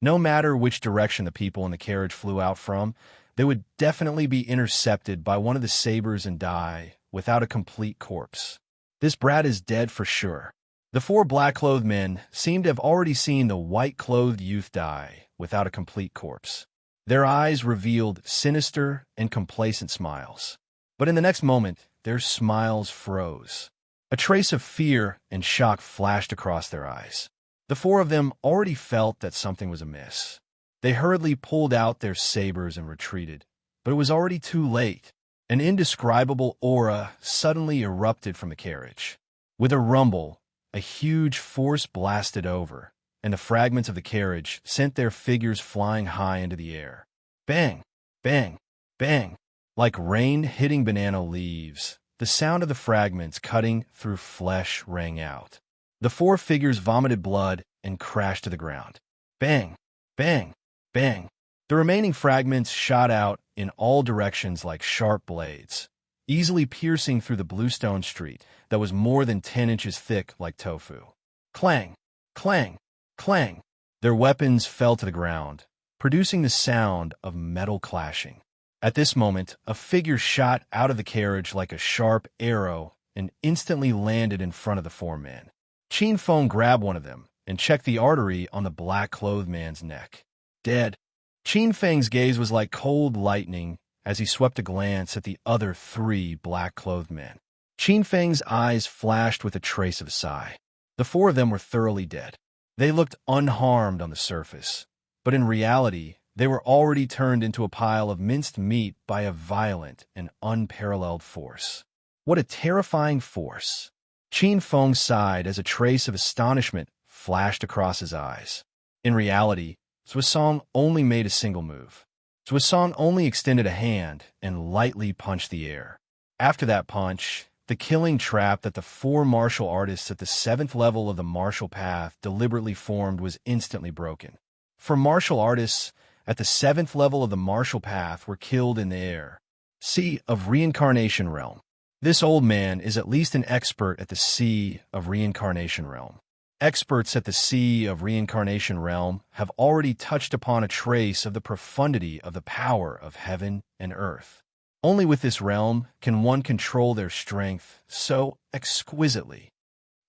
No matter which direction the people in the carriage flew out from, they would definitely be intercepted by one of the sabers and die without a complete corpse. This brat is dead for sure. The four black-clothed men seemed to have already seen the white-clothed youth die without a complete corpse. Their eyes revealed sinister and complacent smiles. But in the next moment, their smiles froze. A trace of fear and shock flashed across their eyes. The four of them already felt that something was amiss. They hurriedly pulled out their sabers and retreated, but it was already too late. An indescribable aura suddenly erupted from the carriage. With a rumble, a huge force blasted over, and the fragments of the carriage sent their figures flying high into the air. Bang! Bang! Bang! Like rain hitting banana leaves, the sound of the fragments cutting through flesh rang out. The four figures vomited blood and crashed to the ground. Bang! Bang! Bang! The remaining fragments shot out in all directions like sharp blades, easily piercing through the bluestone street that was more than 10 inches thick like tofu. Clang! Clang! Clang! Their weapons fell to the ground, producing the sound of metal clashing. At this moment, a figure shot out of the carriage like a sharp arrow and instantly landed in front of the four men. Qin Feng grabbed one of them and checked the artery on the black-clothed man's neck. Dead. Qin Feng's gaze was like cold lightning as he swept a glance at the other three black-clothed men. Qin Feng's eyes flashed with a trace of a sigh. The four of them were thoroughly dead. They looked unharmed on the surface, but in reality, they were already turned into a pile of minced meat by a violent and unparalleled force. What a terrifying force! Qin Feng sighed as a trace of astonishment flashed across his eyes. In reality, Zhuosong only made a single move. Zhuosong only extended a hand and lightly punched the air. After that punch, the killing trap that the four martial artists at the 7th level of the martial path deliberately formed was instantly broken. For martial artists at the 7th level of the martial path were killed in the air. Sea of Reincarnation Realm. This old man is at least an expert at the Sea of Reincarnation Realm. Experts at the Sea of Reincarnation Realm have already touched upon a trace of the profundity of the power of heaven and earth. Only with this realm can one control their strength so exquisitely.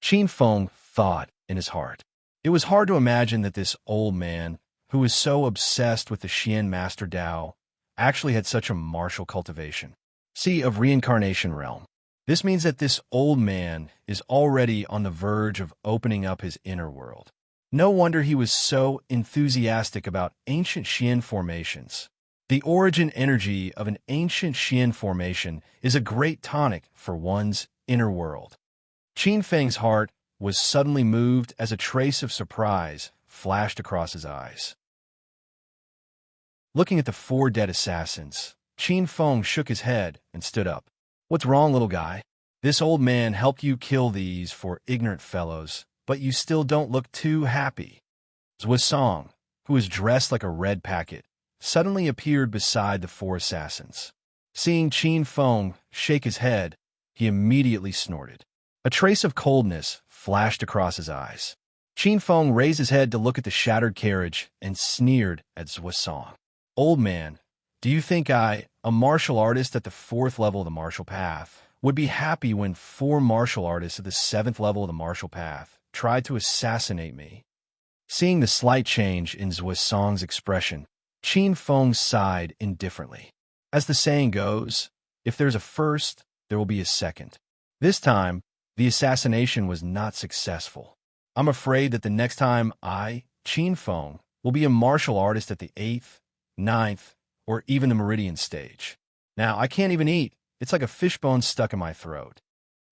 Qin Feng thought in his heart. It was hard to imagine that this old man, who was so obsessed with the Xian Master Dao, actually had such a martial cultivation. Sea of Reincarnation Realm. This means that this old man is already on the verge of opening up his inner world. No wonder he was so enthusiastic about ancient Xian formations. The origin energy of an ancient Xian formation is a great tonic for one's inner world. Qin Feng's heart was suddenly moved as a trace of surprise flashed across his eyes. Looking at the four dead assassins, Qin Feng shook his head and stood up. "What's wrong, little guy? This old man helped you kill these four ignorant fellows, but you still don't look too happy." Zhuo Song, who was dressed like a red packet, suddenly appeared beside the four assassins. Seeing Qin Feng shake his head, he immediately snorted. A trace of coldness flashed across his eyes. Qin Feng raised his head to look at the shattered carriage and sneered at Zhuo Song. "Old man, do you think I, a martial artist at the 4th level of the martial path, would be happy when 4 martial artists at the 7th level of the martial path tried to assassinate me?" Seeing the slight change in Zhuo Song's expression, Qin Feng sighed indifferently. As the saying goes, if there's a first, there will be a second. This time, the assassination was not successful. I'm afraid that the next time I, Qin Feng, will be a martial artist at the 8th, 9th, or even the meridian stage. Now, I can't even eat. It's like a fishbone stuck in my throat.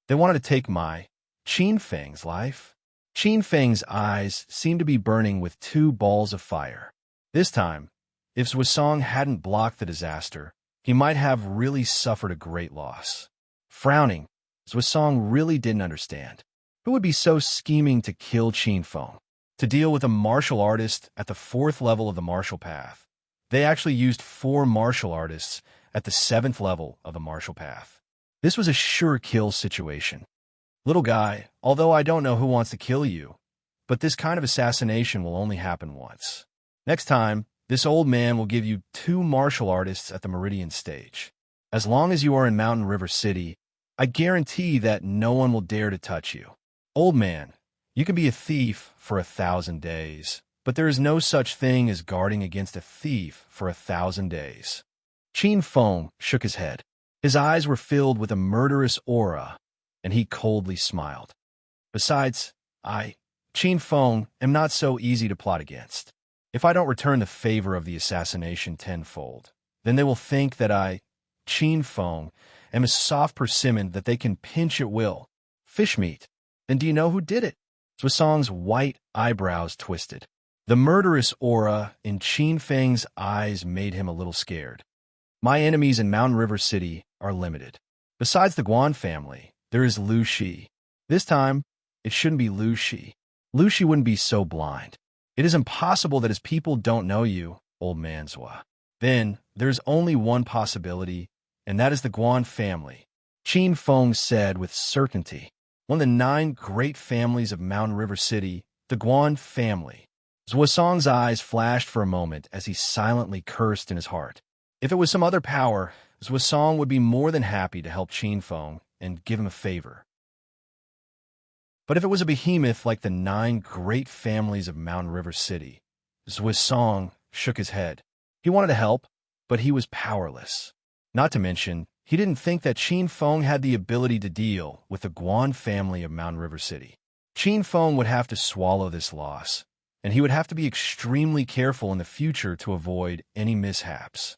They wanted to take my Qin Feng's life. Qin Feng's eyes seemed to be burning with 2 balls of fire. This time, if Zhuo Song hadn't blocked the disaster, he might have really suffered a great loss. Frowning, Zhuo Song really didn't understand. Who would be so scheming to kill Qin Feng? To deal with a martial artist at the 4th level of the martial path, they actually used 4 martial artists at the 7th level of the martial path. This was a sure kill situation. "Little guy, although I don't know who wants to kill you, but this kind of assassination will only happen once. Next time, this old man will give you 2 martial artists at the meridian stage. As long as you are in Mountain River City, I guarantee that no one will dare to touch you. Old man, you can be a thief for 1,000 days, but there is no such thing as guarding against a thief for 1,000 days." Qin Feng shook his head. His eyes were filled with a murderous aura, and he coldly smiled. "Besides, I, Qin Feng, am not so easy to plot against. If I don't return the favor of the assassination tenfold, then they will think that I, Qin Feng, am a soft persimmon that they can pinch at will. Fish meat. Then do you know who did it?" Zhuo Song's white eyebrows twisted. The murderous aura in Qin Feng's eyes made him a little scared. "My enemies in Mountain River City are limited. Besides the Guan family, there is Lu Shi. This time, it shouldn't be Lu Shi. Lu Shi wouldn't be so blind. It is impossible that his people don't know you, old man Zhuo. Then, there's only one possibility, and that is the Guan family," Qin Feng said with certainty. "One of the 9 great families of Mountain River City, the Guan family." Zhuo Song's eyes flashed for a moment as he silently cursed in his heart. If it was some other power, Zhuo Song would be more than happy to help Qin Feng and give him a favor. But if it was a behemoth like the 9 great families of Mountain River City, Zhuo Song shook his head. He wanted to help, but he was powerless. Not to mention, he didn't think that Qin Feng had the ability to deal with the Guan family of Mountain River City. Qin Feng would have to swallow this loss, and he would have to be extremely careful in the future to avoid any mishaps.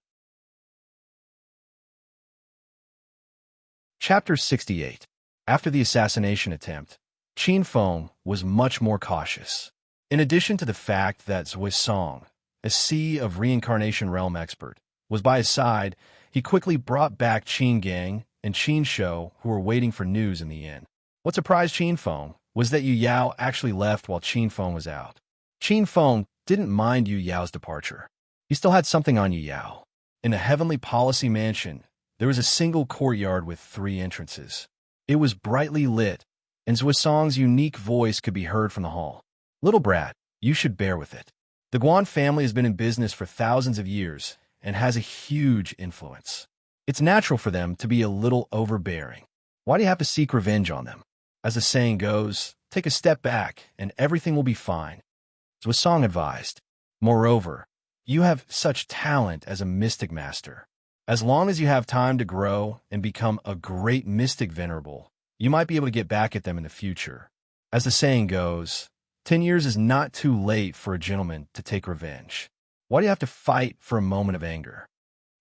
Chapter 68. After the assassination attempt, Qin Feng was much more cautious. In addition to the fact that Zhuo Song, a Sea of Reincarnation Realm expert, was by his side, he quickly brought back Qin Gang and Qin Shou, who were waiting for news in the inn. What surprised Qin Feng was that Yu Yao actually left while Qin Feng was out. Qin Feng didn't mind Yu Yao's departure. He still had something on Yu Yao. In the Heavenly Policy Mansion, there was a single courtyard with 3 entrances. It was brightly lit, and Zhuo Song's unique voice could be heard from the hall. "Little brat, you should bear with it. The Guan family has been in business for thousands of years and has a huge influence. It's natural for them to be a little overbearing. Why do you have to seek revenge on them? As the saying goes, take a step back and everything will be fine," Zhuo Song advised. "Moreover, you have such talent as a mystic master. As long as you have time to grow and become a great mystic venerable, you might be able to get back at them in the future. As the saying goes, 10 years is not too late for a gentleman to take revenge. Why do you have to fight for a moment of anger?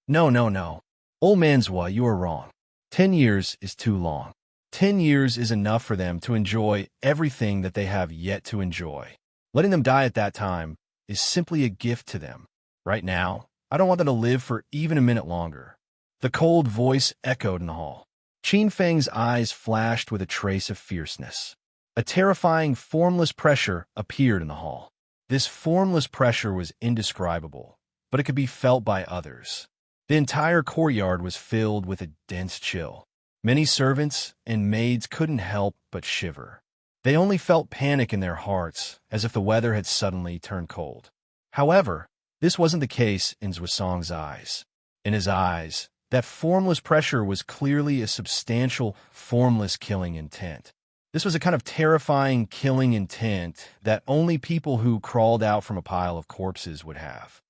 No, no, no. Old Manzwa, you are wrong. 10 years is too long. 10 years is enough for them to enjoy everything that they have yet to enjoy. Letting them die at that time is simply a gift to them. Right now, I don't want them to live for even a minute longer. The cold voice echoed in the hall. Qin Feng's eyes flashed with a trace of fierceness. A terrifying, formless pressure appeared in the hall. This formless pressure was indescribable, but it could be felt by others. The entire courtyard was filled with a dense chill. Many servants and maids couldn't help but shiver. They only felt panic in their hearts, as if the weather had suddenly turned cold. However, this wasn't the case in Zhuosong's eyes. In his eyes, that formless pressure was clearly a substantial, formless killing intent. This was a kind of terrifying killing intent that only people who crawled out from a pile of corpses would have.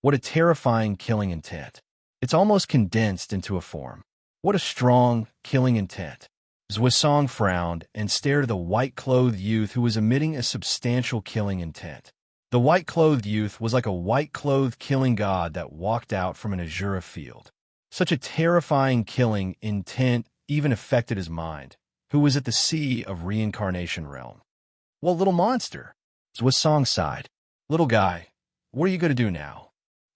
What a terrifying killing intent. It's almost condensed into a form. What a strong, killing intent. Zhuosong frowned and stared at the white-clothed youth who was emitting a substantial killing intent. The white-clothed youth was like a white-clothed killing god that walked out from an azure field. Such a terrifying killing intent even affected his mind, who was at the sea of reincarnation realm. Well, little monster, Zhuosong sighed. Little guy, what are you going to do now?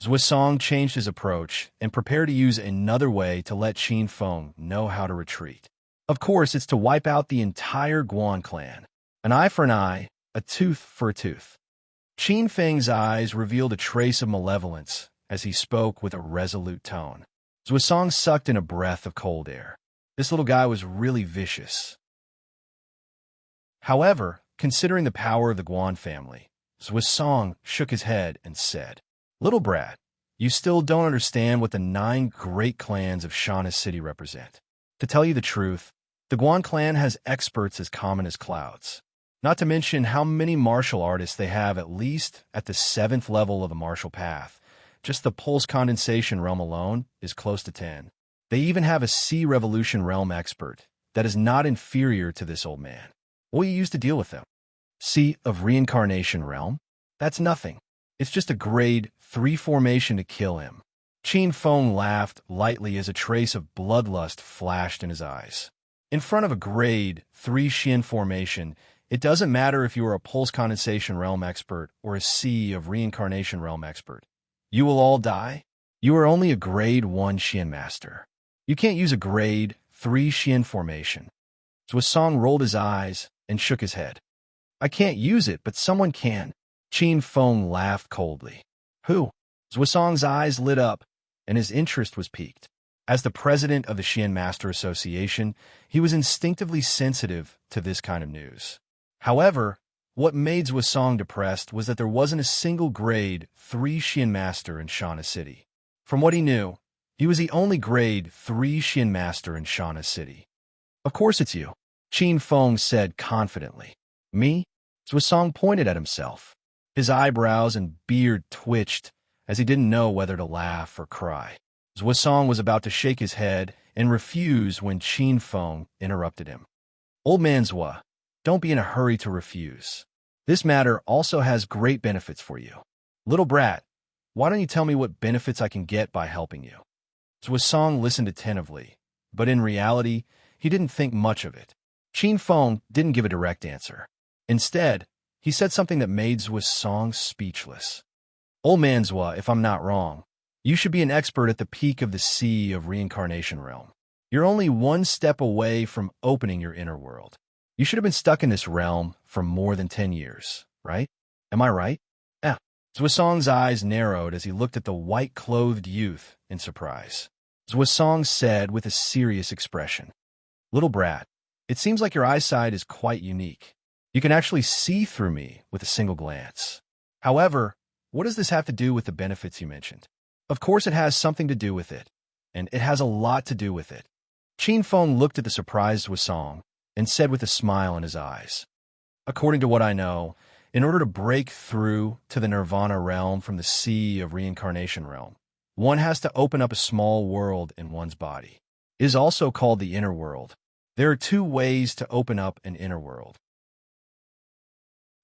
Zhuosong changed his approach and prepared to use another way to let Qin Feng know how to retreat. Of course, it's to wipe out the entire Guan clan. An eye for an eye, a tooth for a tooth. Qin Feng's eyes revealed a trace of malevolence as he spoke with a resolute tone. Zhuosong sucked in a breath of cold air. This little guy was really vicious. However, considering the power of the Guan family, Zhuosong shook his head and said, Little brat, you still don't understand what the 9 great clans of Shana City represent. To tell you the truth, the Guan clan has experts as common as clouds. Not to mention how many martial artists they have, at least at the 7th level of the martial path. Just the pulse condensation realm alone is close to 10. They even have a sea revolution realm expert that is not inferior to this old man. What will you use to deal with them? Sea of reincarnation realm? That's nothing. It's just a grade 3 formation to kill him. Qin Feng laughed lightly as a trace of bloodlust flashed in his eyes. In front of a grade 3 Xian formation, it doesn't matter if you are a pulse condensation realm expert or a sea of reincarnation realm expert. You will all die. You are only a grade 1 Xian master. You can't use a grade 3 Xian formation. Zhuosong rolled his eyes and shook his head. I can't use it, but someone can. Qin Feng laughed coldly. Who? Zhuosong's eyes lit up, and his interest was piqued. As the president of the Xian Master Association, he was instinctively sensitive to this kind of news. However, what made Zhuosong depressed was that there wasn't a single grade 3 Xian Master in Shana City. From what he knew, he was the only grade 3 Xian Master in Shana City. Of course it's you, Qin Feng said confidently. Me? Zhuosong pointed at himself. His eyebrows and beard twitched as he didn't know whether to laugh or cry. Zhuosong was about to shake his head and refuse when Qin Feng interrupted him. Old Manzwa, don't be in a hurry to refuse. This matter also has great benefits for you. Little brat, why don't you tell me what benefits I can get by helping you? Zhuosong listened attentively, but in reality, he didn't think much of it. Qin Feng didn't give a direct answer. Instead, he said something that made Zhuosong speechless. Old Manzwa, if I'm not wrong, you should be an expert at the peak of the sea of reincarnation realm. You're only one step away from opening your inner world. You should have been stuck in this realm for more than 10 years, right? Am I right? Zhuosong's eyes narrowed as he looked at the white-clothed youth in surprise. Zhuosong said with a serious expression, Little brat, it seems like your eyesight is quite unique. You can actually see through me with a single glance. However, what does this have to do with the benefits you mentioned? Of course it has something to do with it, and it has a lot to do with it. Qin Feng looked at the surprised Zhuosong and said with a smile in his eyes, According to what I know, in order to break through to the nirvana realm from the sea of reincarnation realm, one has to open up a small world in one's body. It is also called the inner world. There are two ways to open up an inner world.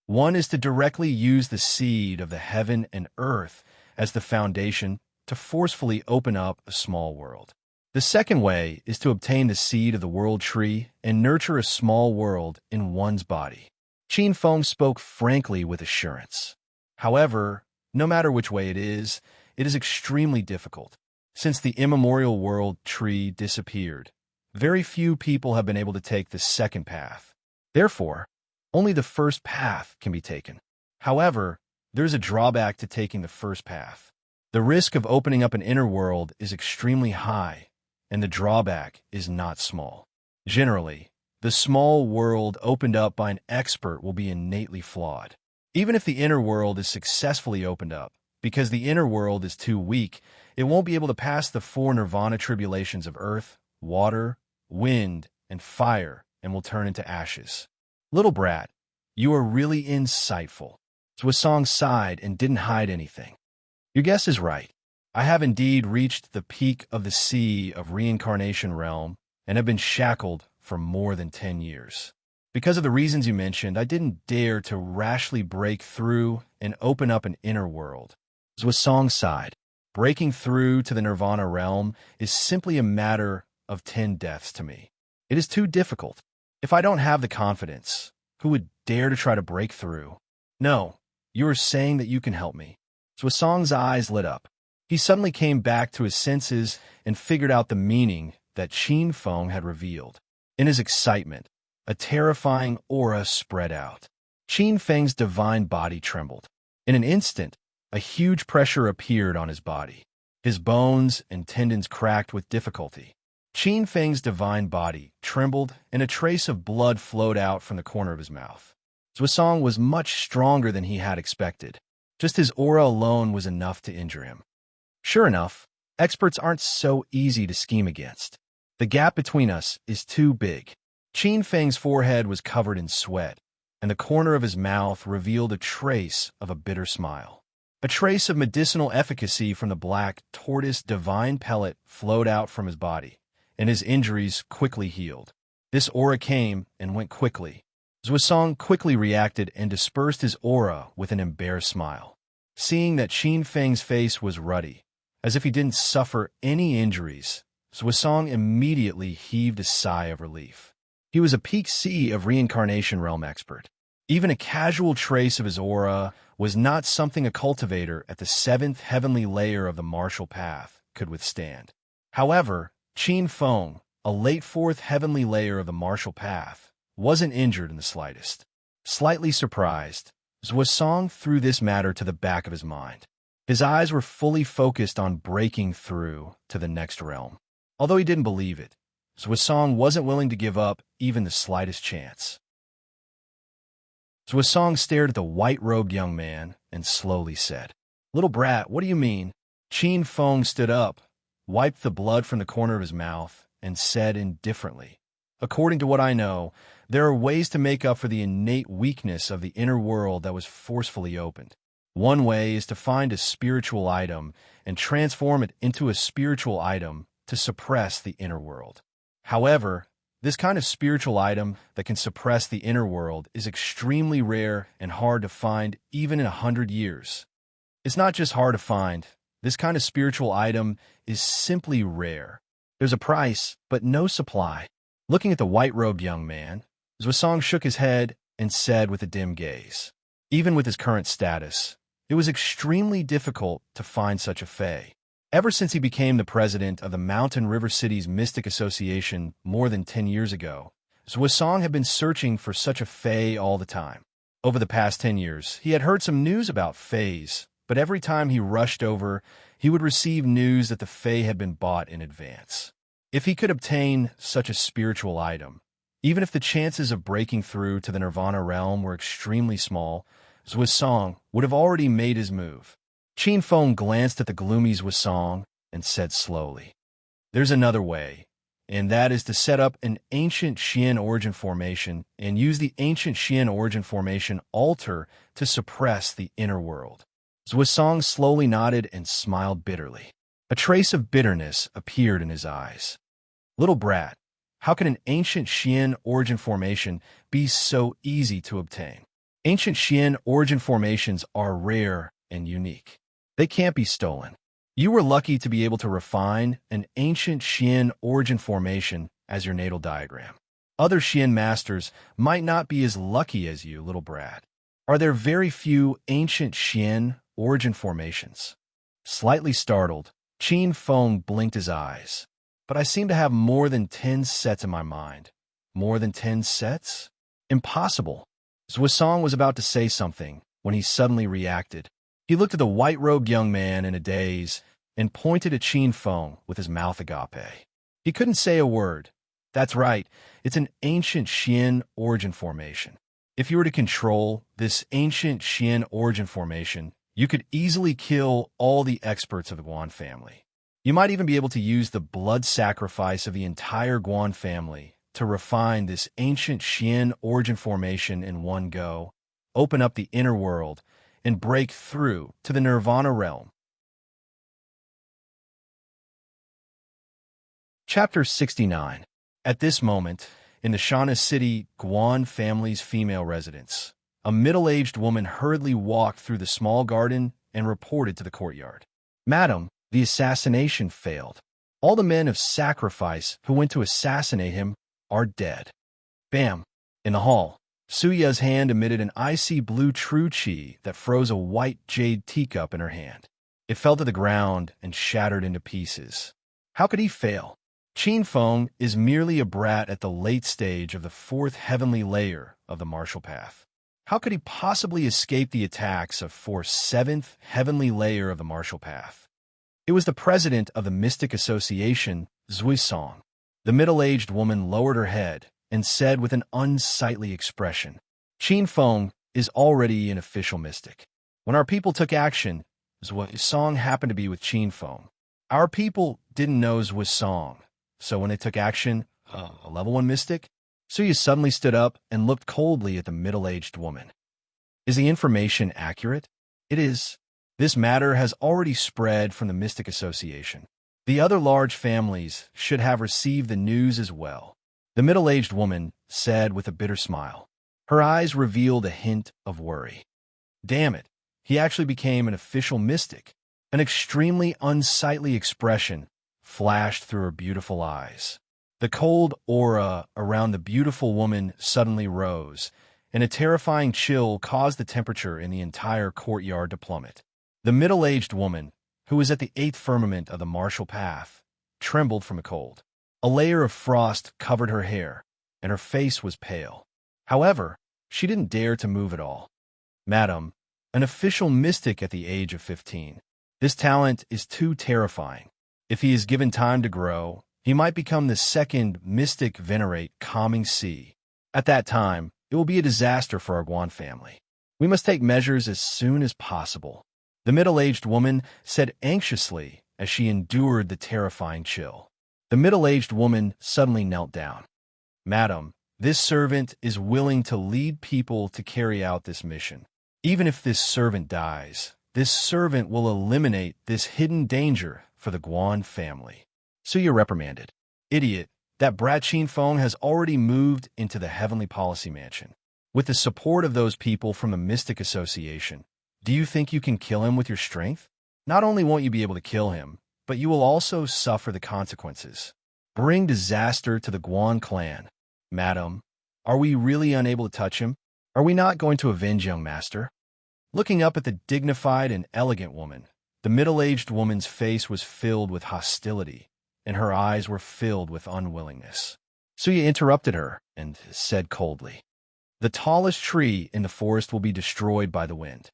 One is to directly use the seed of the heaven and earth as the foundation to forcefully open up a small world. The second way is to obtain the seed of the world tree and nurture a small world in one's body. Qin Feng spoke frankly with assurance. However, no matter which way it is extremely difficult. Since the immemorial world tree disappeared, very few people have been able to take the second path. Therefore, only the first path can be taken. However, there's a drawback to taking the first path. The risk of opening up an inner world is extremely high, and the drawback is not small. Generally, the small world opened up by an expert will be innately flawed. Even if the inner world is successfully opened up, because the inner world is too weak, it won't be able to pass the four nirvana tribulations of earth, water, wind, and fire, and will turn into ashes. Little brat, you are really insightful. Zhuosong sighed and didn't hide anything. Your guess is right. I have indeed reached the peak of the sea of reincarnation realm and have been shackled for more than 10 years. Because of the reasons you mentioned, I didn't dare to rashly break through and open up an inner world. Zhuosong sighed. Breaking through to the nirvana realm is simply a matter of 10 deaths to me. It is too difficult. If I don't have the confidence, who would dare to try to break through? No, you are saying that you can help me. Zhuosong's eyes lit up. He suddenly came back to his senses and figured out the meaning that Qin Feng had revealed. In his excitement, a terrifying aura spread out. Qin Feng's divine body trembled. In an instant, a huge pressure appeared on his body. His bones and tendons cracked with difficulty. Qin Feng's divine body trembled, and a trace of blood flowed out from the corner of his mouth. Zhuosong was much stronger than he had expected. Just his aura alone was enough to injure him. Sure enough, experts aren't so easy to scheme against. The gap between us is too big. Qin Feng's forehead was covered in sweat, and the corner of his mouth revealed a trace of a bitter smile. A trace of medicinal efficacy from the black tortoise divine pellet flowed out from his body, and his injuries quickly healed. This aura came and went quickly. Zhuosong quickly reacted and dispersed his aura with an embarrassed smile. Seeing that Qin Feng's face was ruddy, as if he didn't suffer any injuries, Zhuosong immediately heaved a sigh of relief. He was a peak C of reincarnation realm expert. Even a casual trace of his aura was not something a cultivator at the 7th heavenly layer of the martial path could withstand. However, Qin Feng, a late 4th heavenly layer of the martial path, wasn't injured in the slightest. Slightly surprised, Zhuosong threw this matter to the back of his mind. His eyes were fully focused on breaking through to the next realm. Although he didn't believe it, Zhuosong wasn't willing to give up even the slightest chance. Zhuosong stared at the white-robed young man and slowly said, "Little brat, what do you mean?" Qin Feng stood up, wiped the blood from the corner of his mouth, and said indifferently, "According to what I know, there are ways to make up for the innate weakness of the inner world that was forcefully opened. One way is to find a spiritual item and transform it into a spiritual item to suppress the inner world. However, this kind of spiritual item that can suppress the inner world is extremely rare and hard to find even in 100 years. It's not just hard to find. This kind of spiritual item is simply rare. There's a price, but no supply." Looking at the white-robed young man, Zhuosong shook his head and said with a dim gaze, "Even with his current status, it was extremely difficult to find such a fae. Ever since he became the president of the Mountain River Cities Mystic Association more than 10 years ago, Zhuosong had been searching for such a fae all the time. Over the past 10 years, he had heard some news about faes, but every time he rushed over, he would receive news that the fae had been bought in advance. If he could obtain such a spiritual item, even if the chances of breaking through to the Nirvana realm were extremely small, Zhuosong would have already made his move. Qin Feng glanced at the gloomy Zhuosong and said slowly, "There's another way, and that is to set up an ancient Xian origin formation and use the ancient Xian origin formation altar to suppress the inner world." Zhuosong slowly nodded and smiled bitterly. A trace of bitterness appeared in his eyes. Little brat, how can an ancient Xian origin formation be so easy to obtain? Ancient Xian origin formations are rare and unique. They can't be stolen. You were lucky to be able to refine an ancient Xian origin formation as your natal diagram. Other Xian masters might not be as lucky as you, little brat. Are there very few ancient Xian origin formations? Slightly startled, Qin Feng blinked his eyes. But I seem to have more than 10 sets in my mind. More than 10 sets? Impossible. Zhuisong was about to say something when he suddenly reacted. He looked at the white-robed young man in a daze and pointed at Qin Feng with his mouth agape. He couldn't say a word. That's right, it's an ancient Xian origin formation. If you were to control this ancient Xian origin formation, you could easily kill all the experts of the Guan family. You might even be able to use the blood sacrifice of the entire Guan family to refine this ancient Xian origin formation in one go, open up the inner world, and break through to the Nirvana realm. Chapter 69. At this moment, in the Shana City Guan family's female residence, a middle-aged woman hurriedly walked through the small garden and reported to the courtyard. Madam, the assassination failed. All the men of sacrifice who went to assassinate him are dead. Bam! In the hall, Suya's hand emitted an icy blue true chi that froze a white jade teacup in her hand. It fell to the ground and shattered into pieces. How could he fail? Qin Feng is merely a brat at the late stage of the 4th heavenly layer of the martial path. How could he possibly escape the attacks of 7th heavenly layer of the martial path? It was the president of the Mystic Association, Zhuisong. The middle-aged woman lowered her head and said with an unsightly expression, Qin Feng is already an official mystic. When our people took action, Zhuisong happened to be with Qin Feng. Our people didn't know Zhuisong, so when they took action, a level 1 mystic, Suya suddenly stood up and looked coldly at the middle-aged woman. Is the information accurate? It is. This matter has already spread from the Mystic Association. The other large families should have received the news as well. The middle-aged woman said with a bitter smile. Her eyes revealed a hint of worry. Damn it, he actually became an official mystic. An extremely unsightly expression flashed through her beautiful eyes. The cold aura around the beautiful woman suddenly rose, and a terrifying chill caused the temperature in the entire courtyard to plummet. The middle-aged woman, who was at the 8th firmament of the martial path, trembled from a cold. A layer of frost covered her hair, and her face was pale. However, she didn't dare to move at all. Madam, an official mystic at the age of 15. This talent is too terrifying. If he is given time to grow, he might become the 2nd mystic venerate calming sea. At that time, it will be a disaster for our Guan family. We must take measures as soon as possible. The middle-aged woman said anxiously as she endured the terrifying chill. The middle-aged woman suddenly knelt down. Madam, this servant is willing to lead people to carry out this mission. Even if this servant dies, this servant will eliminate this hidden danger for the Guan family. Suya reprimanded. Idiot, that brat Qin Feng has already moved into the Heavenly Policy Mansion. With the support of those people from the Mystic Association, do you think you can kill him with your strength? Not only won't you be able to kill him, but you will also suffer the consequences. Bring disaster to the Guan clan. Madam, are we really unable to touch him? Are we not going to avenge young master? Looking up at the dignified and elegant woman, the middle-aged woman's face was filled with hostility, and her eyes were filled with unwillingness. Suya interrupted her and said coldly, The tallest tree in the forest will be destroyed by the wind.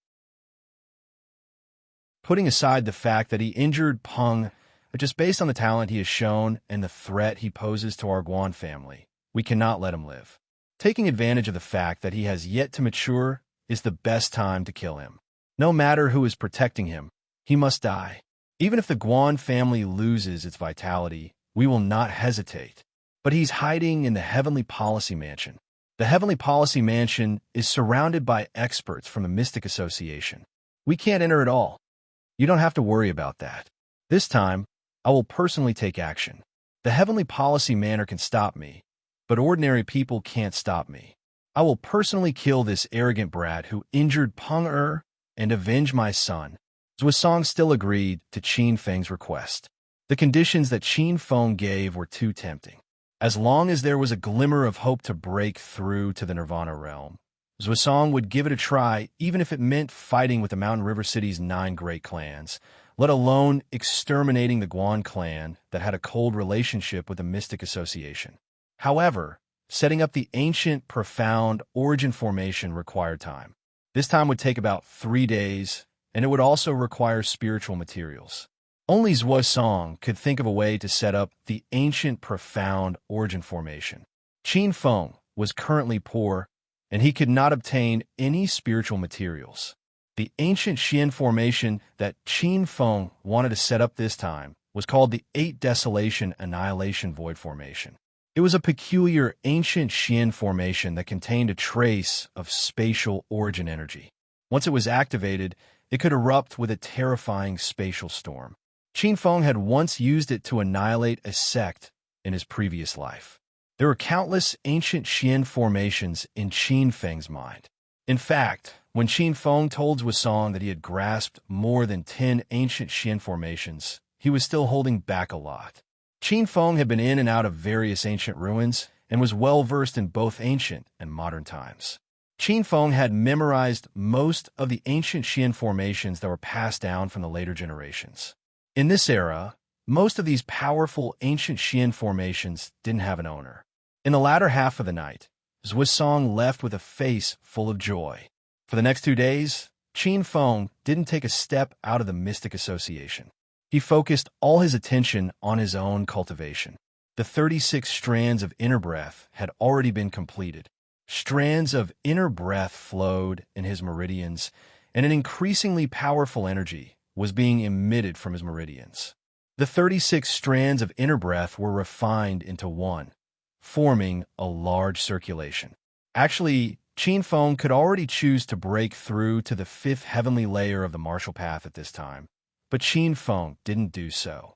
Putting aside the fact that he injured Peng, just based on the talent he has shown and the threat he poses to our Guan family, we cannot let him live. Taking advantage of the fact that he has yet to mature is the best time to kill him. No matter who is protecting him, he must die. Even if the Guan family loses its vitality, we will not hesitate. But he's hiding in the Heavenly Policy Mansion. The Heavenly Policy Mansion is surrounded by experts from the Mystic Association. We can't enter at all. You don't have to worry about that. This time, I will personally take action. The heavenly policy manner can stop me, but ordinary people can't stop me. I will personally kill this arrogant brat who injured Peng and avenge my son. Zhuosong still agreed to Qin Feng's request. The conditions that Qin Feng gave were too tempting. As long as there was a glimmer of hope to break through to the Nirvana realm, Zhuosong would give it a try, even if it meant fighting with the Mountain River City's 9 great clans, let alone exterminating the Guan clan that had a cold relationship with the Mystic Association. However, setting up the ancient, profound origin formation required time. This time would take about 3 days, and it would also require spiritual materials. Only Zhuosong could think of a way to set up the ancient, profound origin formation. Qin Feng was currently poor, and he could not obtain any spiritual materials. The ancient Xian formation that Qin Feng wanted to set up this time was called the 8 Desolation Annihilation Void Formation. It was a peculiar ancient Xian formation that contained a trace of spatial origin energy. Once it was activated, it could erupt with a terrifying spatial storm. Qin Feng had once used it to annihilate a sect in his previous life. There were countless ancient Xian formations in Qin Feng's mind. In fact, when Qin Feng told Zhuosong that he had grasped more than 10 ancient Xian formations, he was still holding back a lot. Qin Feng had been in and out of various ancient ruins and was well versed in both ancient and modern times. Qin Feng had memorized most of the ancient Xian formations that were passed down from the later generations. In this era, most of these powerful ancient Xian formations didn't have an owner. In the latter half of the night, Zhuosong left with a face full of joy. For the next 2 days, Qin Feng didn't take a step out of the Mystic Association. He focused all his attention on his own cultivation. The 36 strands of inner breath had already been completed. Strands of inner breath flowed in his meridians, and an increasingly powerful energy was being emitted from his meridians. The 36 strands of inner breath were refined into one, forming a large circulation. Actually, Qin Feng could already choose to break through to the 5th heavenly layer of the martial path at this time, but Qin Feng didn't do so.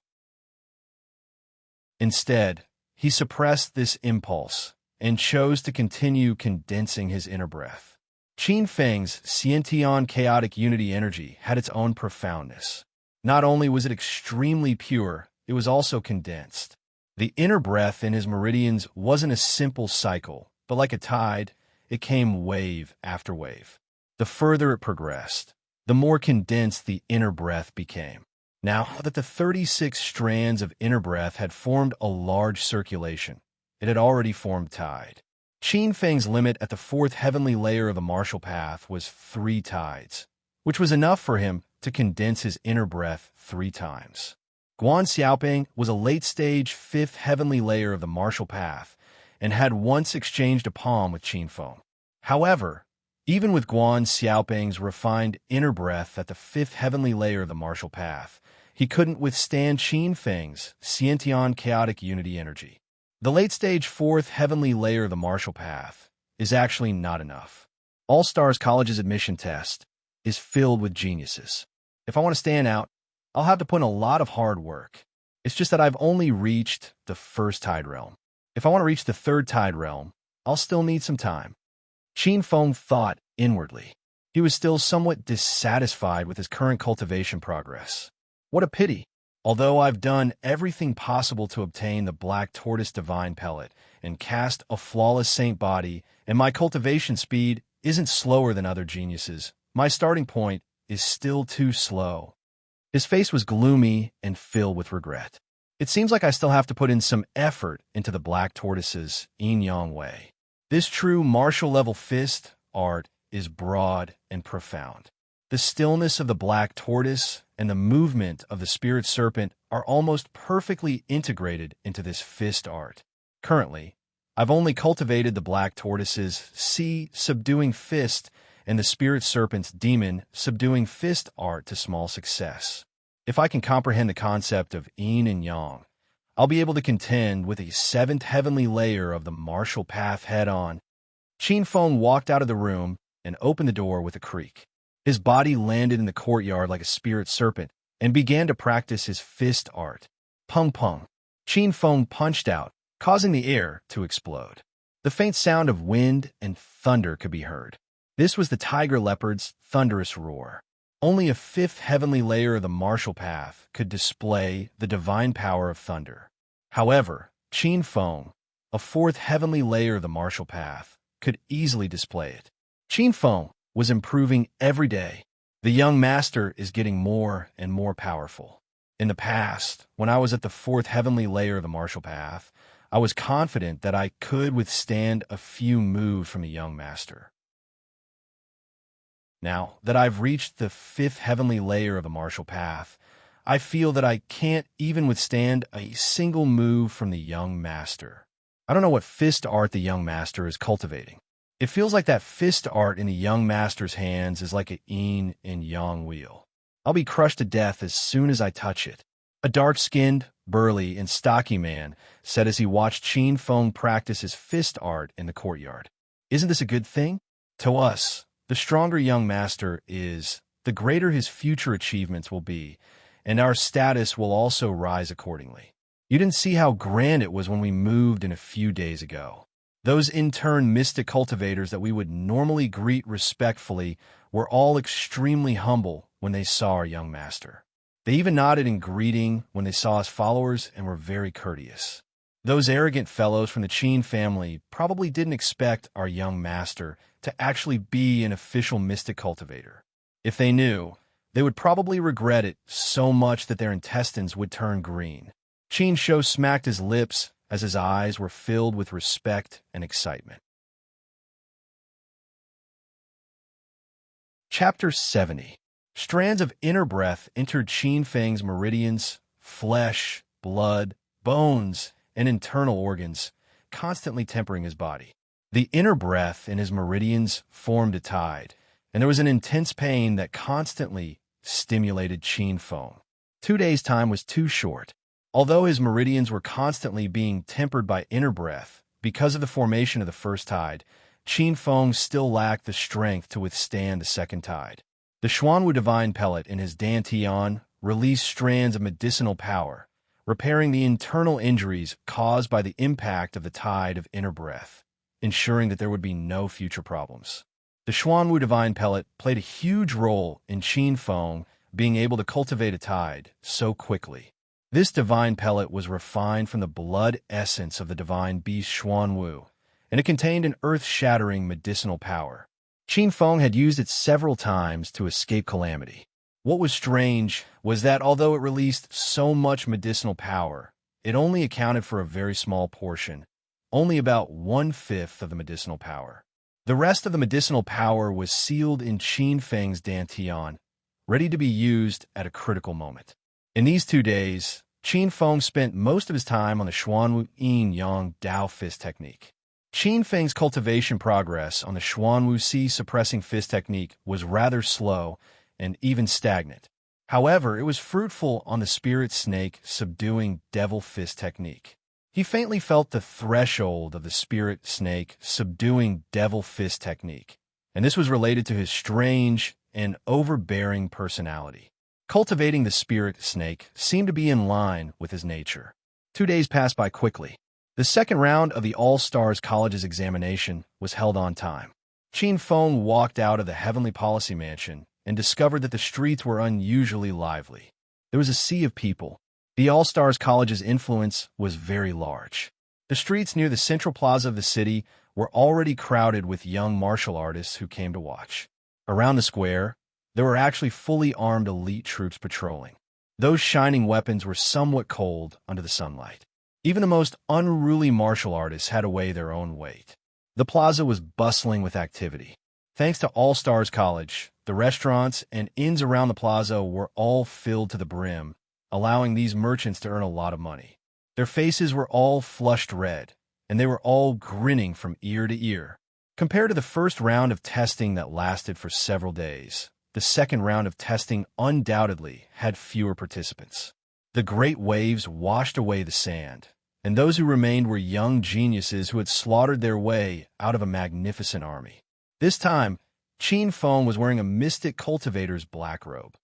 Instead, he suppressed this impulse and chose to continue condensing his inner breath. Qin Feng's Xiantian chaotic unity energy had its own profoundness. Not only was it extremely pure, it was also condensed. The inner breath in his meridians wasn't a simple cycle, but like a tide, it came wave after wave. The further it progressed, the more condensed the inner breath became. Now that the 36 strands of inner breath had formed a large circulation, it had already formed tide. Qin Feng's limit at the 4th heavenly layer of the martial path was 3 tides, which was enough for him to condense his inner breath 3 times. Guan Xiaoping was a late-stage 5th heavenly layer of the martial path and had once exchanged a palm with Qin Feng. However, even with Guan Xiaoping's refined inner breath at the 5th heavenly layer of the martial path, he couldn't withstand Qin Feng's Xiantian chaotic unity energy. The late-stage 4th heavenly layer of the martial path is actually not enough. All Stars College's admission test is filled with geniuses. If I want to stand out, I'll have to put in a lot of hard work. It's just that I've only reached the 1st tide realm. If I want to reach the 3rd tide realm, I'll still need some time. Qin Feng thought inwardly. He was still somewhat dissatisfied with his current cultivation progress. What a pity. Although I've done everything possible to obtain the Black Tortoise Divine Pellet and cast a flawless saint body, and my cultivation speed isn't slower than other geniuses, my starting point is still too slow. His face was gloomy and filled with regret. It seems like I still have to put in some effort into the Black Tortoise's yin-yang way. This true martial-level fist art is broad and profound. The stillness of the Black Tortoise and the movement of the Spirit Serpent are almost perfectly integrated into this fist art. Currently, I've only cultivated the Black Tortoise's Sea Subduing Fist and the Spirit Serpent's Demon Subduing Fist art to small success. If I can comprehend the concept of yin and yang, I'll be able to contend with a 7th heavenly layer of the martial path head-on. Qin Feng walked out of the room and opened the door with a creak. His body landed in the courtyard like a spirit serpent, and began to practice his fist art. Pung pung. Qin Feng punched out, causing the air to explode. The faint sound of wind and thunder could be heard. This was the tiger leopard's thunderous roar. Only a fifth heavenly layer of the martial path could display the divine power of thunder. However, Qin Feng, a fourth heavenly layer of the martial path, could easily display it. Qin Feng was improving every day. The young master is getting more and more powerful. In the past, when I was at the fourth heavenly layer of the martial path, I was confident that I could withstand a few moves from the young master. Now that I've reached the fifth heavenly layer of the martial path, I feel that I can't even withstand a single move from the young master. I don't know what fist art the young master is cultivating. It feels like that fist art in the young master's hands is like a yin and yang wheel. I'll be crushed to death as soon as I touch it. A dark-skinned, burly, and stocky man said as he watched Qin Feng practice his fist art in the courtyard. Isn't this a good thing? To us, the stronger young master is, the greater his future achievements will be, and our status will also rise accordingly. You didn't see how grand it was when we moved in a few days ago. Those intern mystic cultivators that we would normally greet respectfully were all extremely humble when they saw our young master. They even nodded in greeting when they saw us followers and were very courteous. Those arrogant fellows from the Qin family probably didn't expect our young master to actually be an official mystic cultivator. If they knew, they would probably regret it so much that their intestines would turn green. Qin Shou smacked his lips as his eyes were filled with respect and excitement. Chapter 70. Strands of inner breath entered Qin Feng's meridians, flesh, blood, bones, and internal organs, constantly tempering his body. The inner breath in his meridians formed a tide, and there was an intense pain that constantly stimulated Qin Feng. 2 days' time was too short. Although his meridians were constantly being tempered by inner breath, because of the formation of the first tide, Qin Feng still lacked the strength to withstand the second tide. The Xuanwu divine pellet in his dantian released strands of medicinal power, repairing the internal injuries caused by the impact of the tide of inner breath, ensuring that there would be no future problems. The Xuanwu divine pellet played a huge role in Qin Feng being able to cultivate a tide so quickly. This divine pellet was refined from the blood essence of the divine beast Xuanwu, and it contained an earth-shattering medicinal power. Qin Feng had used it several times to escape calamity. What was strange was that although it released so much medicinal power, it only accounted for a very small portion, only about 1/5 of the medicinal power. The rest of the medicinal power was sealed in Qin Feng's dantian, ready to be used at a critical moment. In these 2 days, Qin Feng spent most of his time on the Xuanwu Yin Yang Dao Fist technique. Qin Feng's cultivation progress on the Xuanwu Si suppressing fist technique was rather slow and even stagnant. However, it was fruitful on the spirit snake subduing devil fist technique. He faintly felt the threshold of the spirit snake subduing devil fist technique, and this was related to his strange and overbearing personality. Cultivating the spirit snake seemed to be in line with his nature. 2 days passed by quickly. The second round of the All-Stars College's examination was held on time. Qin Feng walked out of the Heavenly Policy Mansion and discovered that the streets were unusually lively. There was a sea of people. The All-Stars College's influence was very large. The streets near the central plaza of the city were already crowded with young martial artists who came to watch. Around the square, there were actually fully armed elite troops patrolling. Those shining weapons were somewhat cold under the sunlight. Even the most unruly martial artists had to weigh their own weight. The plaza was bustling with activity. Thanks to All Stars College, the restaurants and inns around the plaza were all filled to the brim, allowing these merchants to earn a lot of money. Their faces were all flushed red, and they were all grinning from ear to ear. Compared to the first round of testing that lasted for several days, the second round of testing undoubtedly had fewer participants. The great waves washed away the sand, and those who remained were young geniuses who had slaughtered their way out of a magnificent army. This time, Qin Feng was wearing a mystic cultivator's black robe.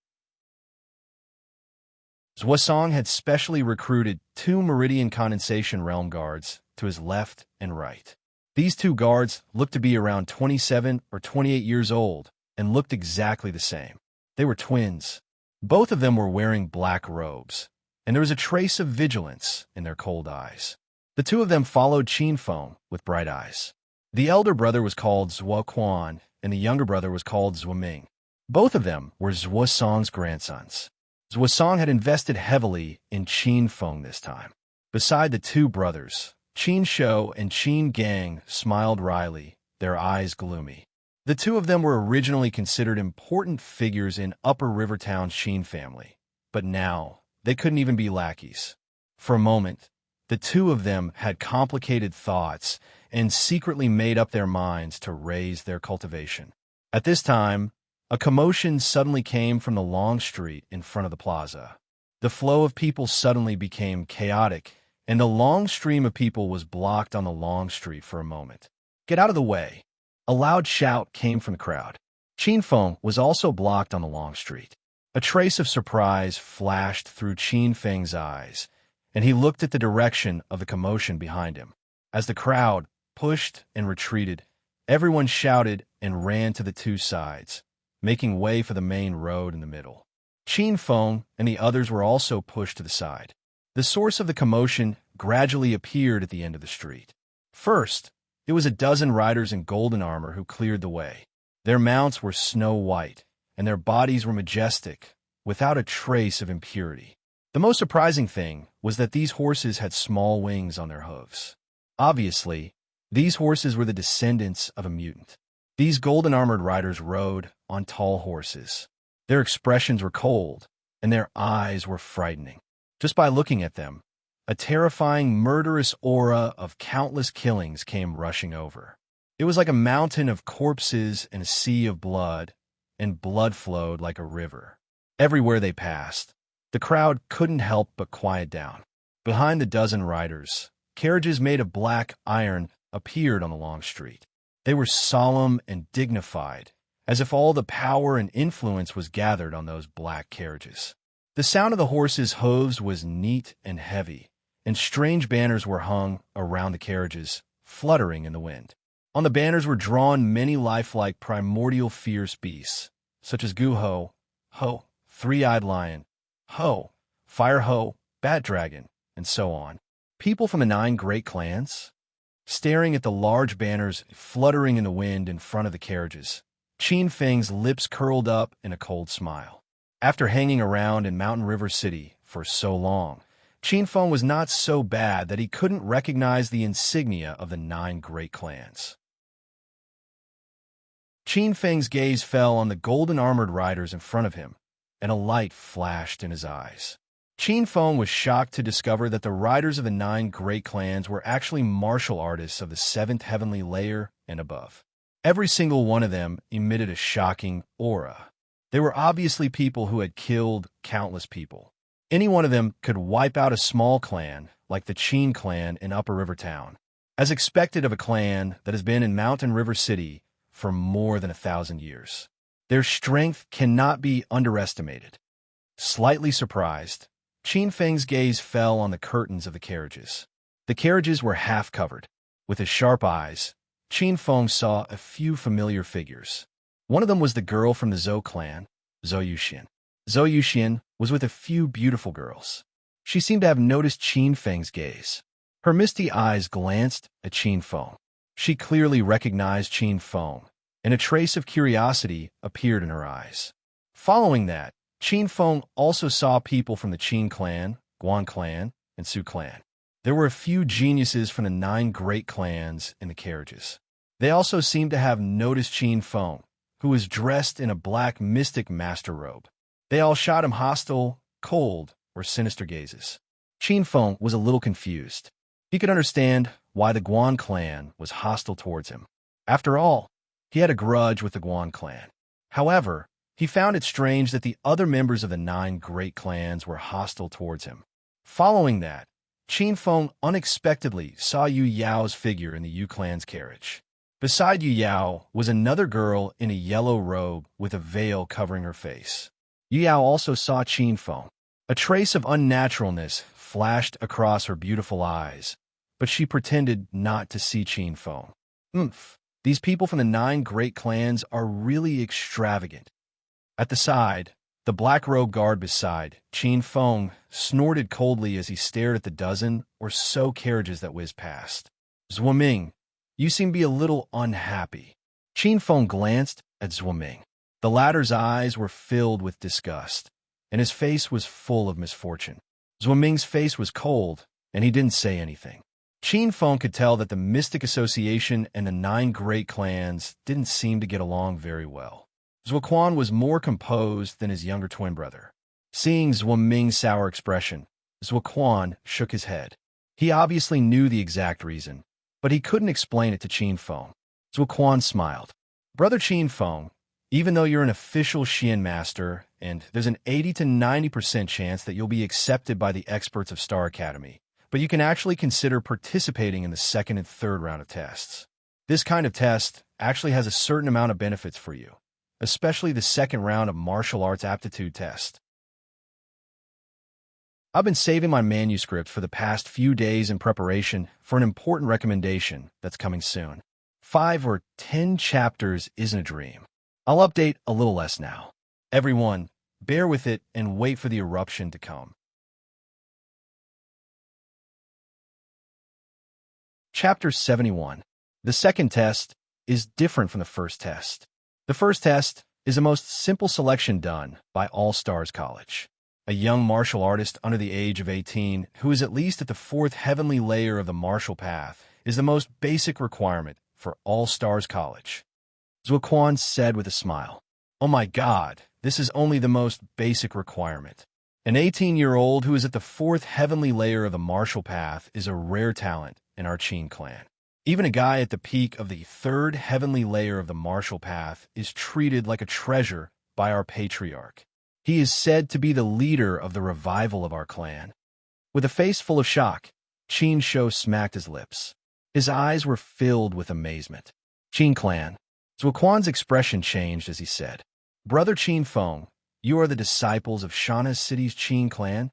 Zhuosong had specially recruited 2 Meridian Condensation Realm guards to his left and right. These 2 guards looked to be around 27 or 28 years old and looked exactly the same. They were twins. Both of them were wearing black robes, and there was a trace of vigilance in their cold eyes. The 2 of them followed Qin Feng with bright eyes. The elder brother was called Zhuo Quan, and the younger brother was called Zhuo Ming. Both of them were Zhuosong's grandsons. Zhuosong had invested heavily in Qin Feng this time. Beside the 2 brothers, Qin Shou and Qin Gang smiled wryly, their eyes gloomy. The 2 of them were originally considered important figures in Upper Rivertown's Qin family, but now they couldn't even be lackeys. For a moment, the 2 of them had complicated thoughts and secretly made up their minds to raise their cultivation. At this time, a commotion suddenly came from the long street in front of the plaza. The flow of people suddenly became chaotic, and the long stream of people was blocked on the long street for a moment. "Get out of the way!" A loud shout came from the crowd. Qin Feng was also blocked on the long street. A trace of surprise flashed through Qin Feng's eyes, and he looked at the direction of the commotion behind him. As the crowd pushed and retreated, everyone shouted and ran to the 2 sides, making way for the main road in the middle. Qin Feng and the others were also pushed to the side. The source of the commotion gradually appeared at the end of the street. First, it was a dozen riders in golden armor who cleared the way. Their mounts were snow white, and their bodies were majestic, without a trace of impurity. The most surprising thing was that these horses had small wings on their hooves. Obviously, these horses were the descendants of a mutant. These golden-armored riders rode on tall horses. Their expressions were cold, and their eyes were frightening. Just by looking at them, a terrifying, murderous aura of countless killings came rushing over. It was like a mountain of corpses and a sea of blood, and blood flowed like a river. Everywhere they passed, the crowd couldn't help but quiet down. Behind the dozen riders, carriages made of black iron appeared on the long street. They were solemn and dignified, as if all the power and influence was gathered on those black carriages. The sound of the horses' hooves was neat and heavy, and strange banners were hung around the carriages, fluttering in the wind. On the banners were drawn many lifelike primordial fierce beasts, such as Gu Ho, Three-Eyed Lion, Ho, Fire Ho, Bat Dragon, and so on. People from the 9 great clans? Staring at the large banners fluttering in the wind in front of the carriages, Qin Feng's lips curled up in a cold smile. After hanging around in Mountain River City for so long, Qin Feng was not so bad that he couldn't recognize the insignia of the 9 great clans. Qin Feng's gaze fell on the golden-armored riders in front of him, and a light flashed in his eyes. Qin Feng was shocked to discover that the riders of the 9 great clans were actually martial artists of the 7th heavenly layer and above. Every single one of them emitted a shocking aura. They were obviously people who had killed countless people. Any one of them could wipe out a small clan, like the Qin clan in Upper River Town, as expected of a clan that has been in Mountain River City for more than 1,000 years. Their strength cannot be underestimated. Slightly surprised, Qin Feng's gaze fell on the curtains of the carriages. The carriages were half covered. With his sharp eyes, Qin Feng saw a few familiar figures. One of them was the girl from the Zhou clan, Zhou Yuxian. Zhou Yuxian was with a few beautiful girls. She seemed to have noticed Qin Feng's gaze. Her misty eyes glanced at Qin Feng. She clearly recognized Qin Feng, and a trace of curiosity appeared in her eyes. Following that, Qin Feng also saw people from the Qin clan, Guan clan, and Su clan. There were a few geniuses from the 9 great clans in the carriages. They also seemed to have noticed Qin Feng, who was dressed in a black mystic master robe. They all shot him hostile, cold, or sinister gazes. Qin Feng was a little confused. He could understand why the Guan clan was hostile towards him. After all, he had a grudge with the Guan clan. However, he found it strange that the other members of the 9 great clans were hostile towards him. Following that, Qin Feng unexpectedly saw Yu Yao's figure in the Yu clan's carriage. Beside Yu Yao was another girl in a yellow robe with a veil covering her face. Yu Yao also saw Qin Feng. A trace of unnaturalness flashed across her beautiful eyes, but she pretended not to see Qin Feng. These people from the 9 great clans are really extravagant. At the side, the black-robed guard beside, Qin Feng snorted coldly as he stared at the dozen or so carriages that whizzed past. Zhuoming, you seem to be a little unhappy. Qin Feng glanced at Zhuoming. The latter's eyes were filled with disgust, and his face was full of misfortune. Zhuoming's face was cold, and he didn't say anything. Qin Feng could tell that the Mystic Association and the 9 great clans didn't seem to get along very well. Zhuoquan was more composed than his younger twin brother. Seeing Zhuoming's sour expression, Zhuoquan shook his head. He obviously knew the exact reason, but he couldn't explain it to Qin Feng. Zhuoquan smiled. Brother Qin Feng, even though you're an official Xian master, and there's an 80 to 90% chance that you'll be accepted by the experts of Star Academy, but you can actually consider participating in the 2nd and 3rd round of tests. This kind of test actually has a certain amount of benefits for you, especially the 2nd round of martial arts aptitude test. I've been saving my manuscript for the past few days in preparation for an important recommendation that's coming soon. 5 or 10 chapters isn't a dream. I'll update a little less now. Everyone, bear with it and wait for the eruption to come. Chapter 71. The 2nd test is different from the 1st test. The 1st test is the most simple selection done by All Stars College. A young martial artist under the age of 18 who is at least at the 4th heavenly layer of the martial path is the most basic requirement for All Stars College. Zhuoquan said with a smile, "Oh my God, this is only the most basic requirement. An 18-year-old who is at the 4th heavenly layer of the martial path is a rare talent in our Qin clan. Even a guy at the peak of the 3rd heavenly layer of the martial path is treated like a treasure by our Patriarch. He is said to be the leader of the revival of our clan." With a face full of shock, Qin Shou smacked his lips. His eyes were filled with amazement. "Qin clan." Zhuoquan's expression changed as he said, "Brother Qin Feng, you are the disciples of Shana City's Qin clan?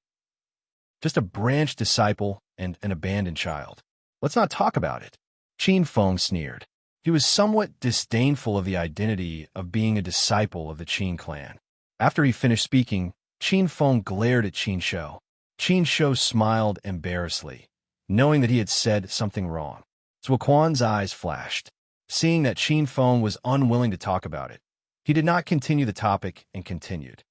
Just a branch disciple and an abandoned child. Let's not talk about it." Qin Feng sneered. He was somewhat disdainful of the identity of being a disciple of the Qin clan. After he finished speaking, Qin Feng glared at Qin Shou. Qin Shou smiled embarrassedly, knowing that he had said something wrong. Zhuoquan's eyes flashed. Seeing that Qin Feng was unwilling to talk about it, he did not continue the topic and continued.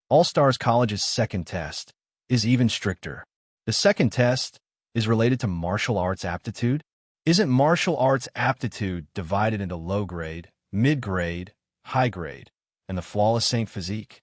All Stars College's 2nd test is even stricter. The 2nd test is related to martial arts aptitude. Isn't martial arts aptitude divided into low grade, mid grade, high grade, and the flawless saint physique?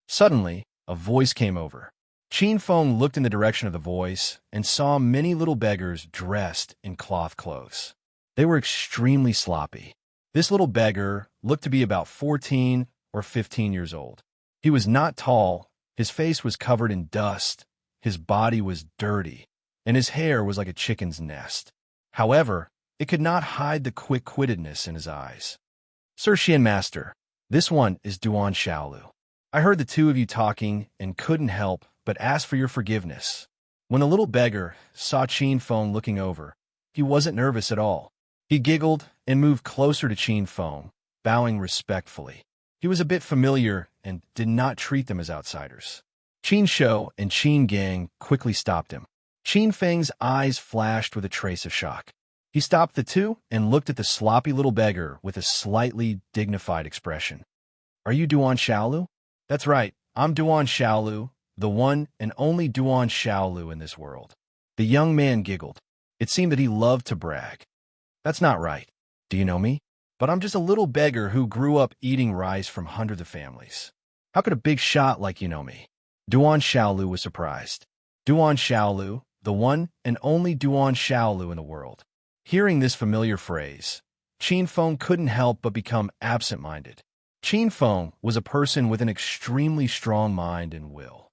Suddenly, a voice came over. Qin Feng looked in the direction of the voice and saw many little beggars dressed in cloth clothes. They were extremely sloppy. This little beggar looked to be about 14 or 15 years old. He was not tall, his face was covered in dust, his body was dirty, and his hair was like a chicken's nest. However, it could not hide the quick-wittedness in his eyes. "Sir Xian Master, this one is Duan Xiaolu. I heard the 2 of you talking and couldn't help but ask for your forgiveness." When the little beggar saw Qin Feng looking over, he wasn't nervous at all. He giggled and moved closer to Qin Feng, bowing respectfully. He was a bit familiar and did not treat them as outsiders. Qin Shou and Qin Gang quickly stopped him. Qin Feng's eyes flashed with a trace of shock. He stopped the 2 and looked at the sloppy little beggar with a slightly dignified expression. "Are you Duan Xiaolu?" "That's right, I'm Duan Xiaolu, the one and only Duan Xiaolu in this world." The young man giggled. It seemed that he loved to brag. "That's not right. Do you know me? But I'm just a little beggar who grew up eating rice from hundreds of families. How could a big shot like you know me?" Duan Xiaolu was surprised. Duan Xiaolu, the one and only Duan Xiaolu in the world. Hearing this familiar phrase, Qin Feng couldn't help but become absent-minded. Qin Feng was a person with an extremely strong mind and will.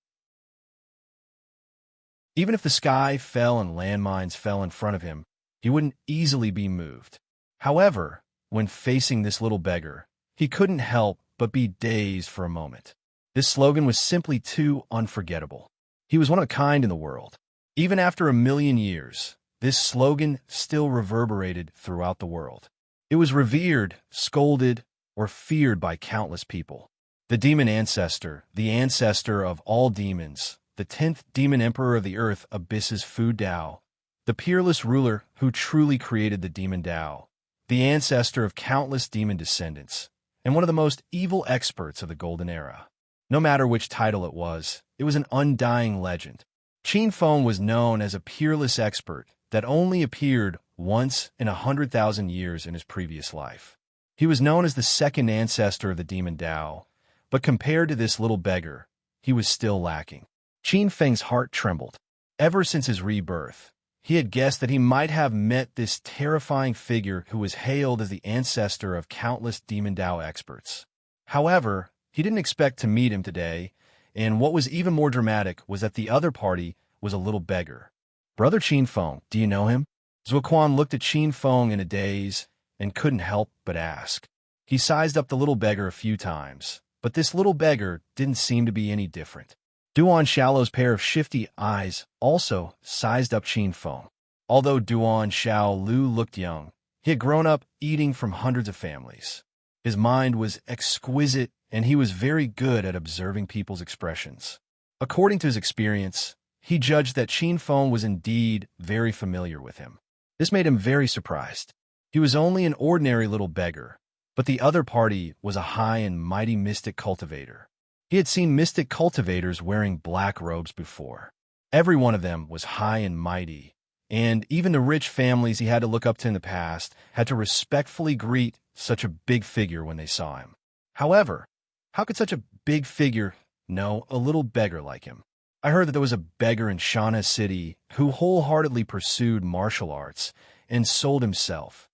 Even if the sky fell and landmines fell in front of him, he wouldn't easily be moved. However, when facing this little beggar, he couldn't help but be dazed for a moment. This slogan was simply too unforgettable. He was one of a kind in the world. Even after 1,000,000 years, this slogan still reverberated throughout the world. It was revered, scolded, or feared by countless people. The demon ancestor, the ancestor of all demons, the 10th demon emperor of the earth abysses Fu Dao, the peerless ruler who truly created the demon Dao, the ancestor of countless demon descendants, and one of the most evil experts of the Golden Era. No matter which title it was an undying legend. Qin Feng was known as a peerless expert that only appeared once in 100,000 years in his previous life. He was known as the second ancestor of the demon Dao, but compared to this little beggar, he was still lacking. Qin Feng's heart trembled. Ever since his rebirth, he had guessed that he might have met this terrifying figure who was hailed as the ancestor of countless demon Dao experts. However, he didn't expect to meet him today, and what was even more dramatic was that the other party was a little beggar. "Brother Qin Feng, do you know him?" Zuoquan looked at Qin Feng in a daze and couldn't help but ask. He sized up the little beggar a few times, but this little beggar didn't seem to be any different. Duan Xiaolu's pair of shifty eyes also sized up Qin Feng. Although Duan Xiaolu looked young, he had grown up eating from hundreds of families. His mind was exquisite, and he was very good at observing people's expressions. According to his experience, he judged that Qin Feng was indeed very familiar with him. This made him very surprised. He was only an ordinary little beggar, but the other party was a high and mighty mystic cultivator. He had seen mystic cultivators wearing black robes before. Every one of them was high and mighty, and even the rich families he had to look up to in the past had to respectfully greet such a big figure when they saw him. However, how could such a big figure know a little beggar like him? I heard that there was a beggar in Shana City who wholeheartedly pursued martial arts and sold himself.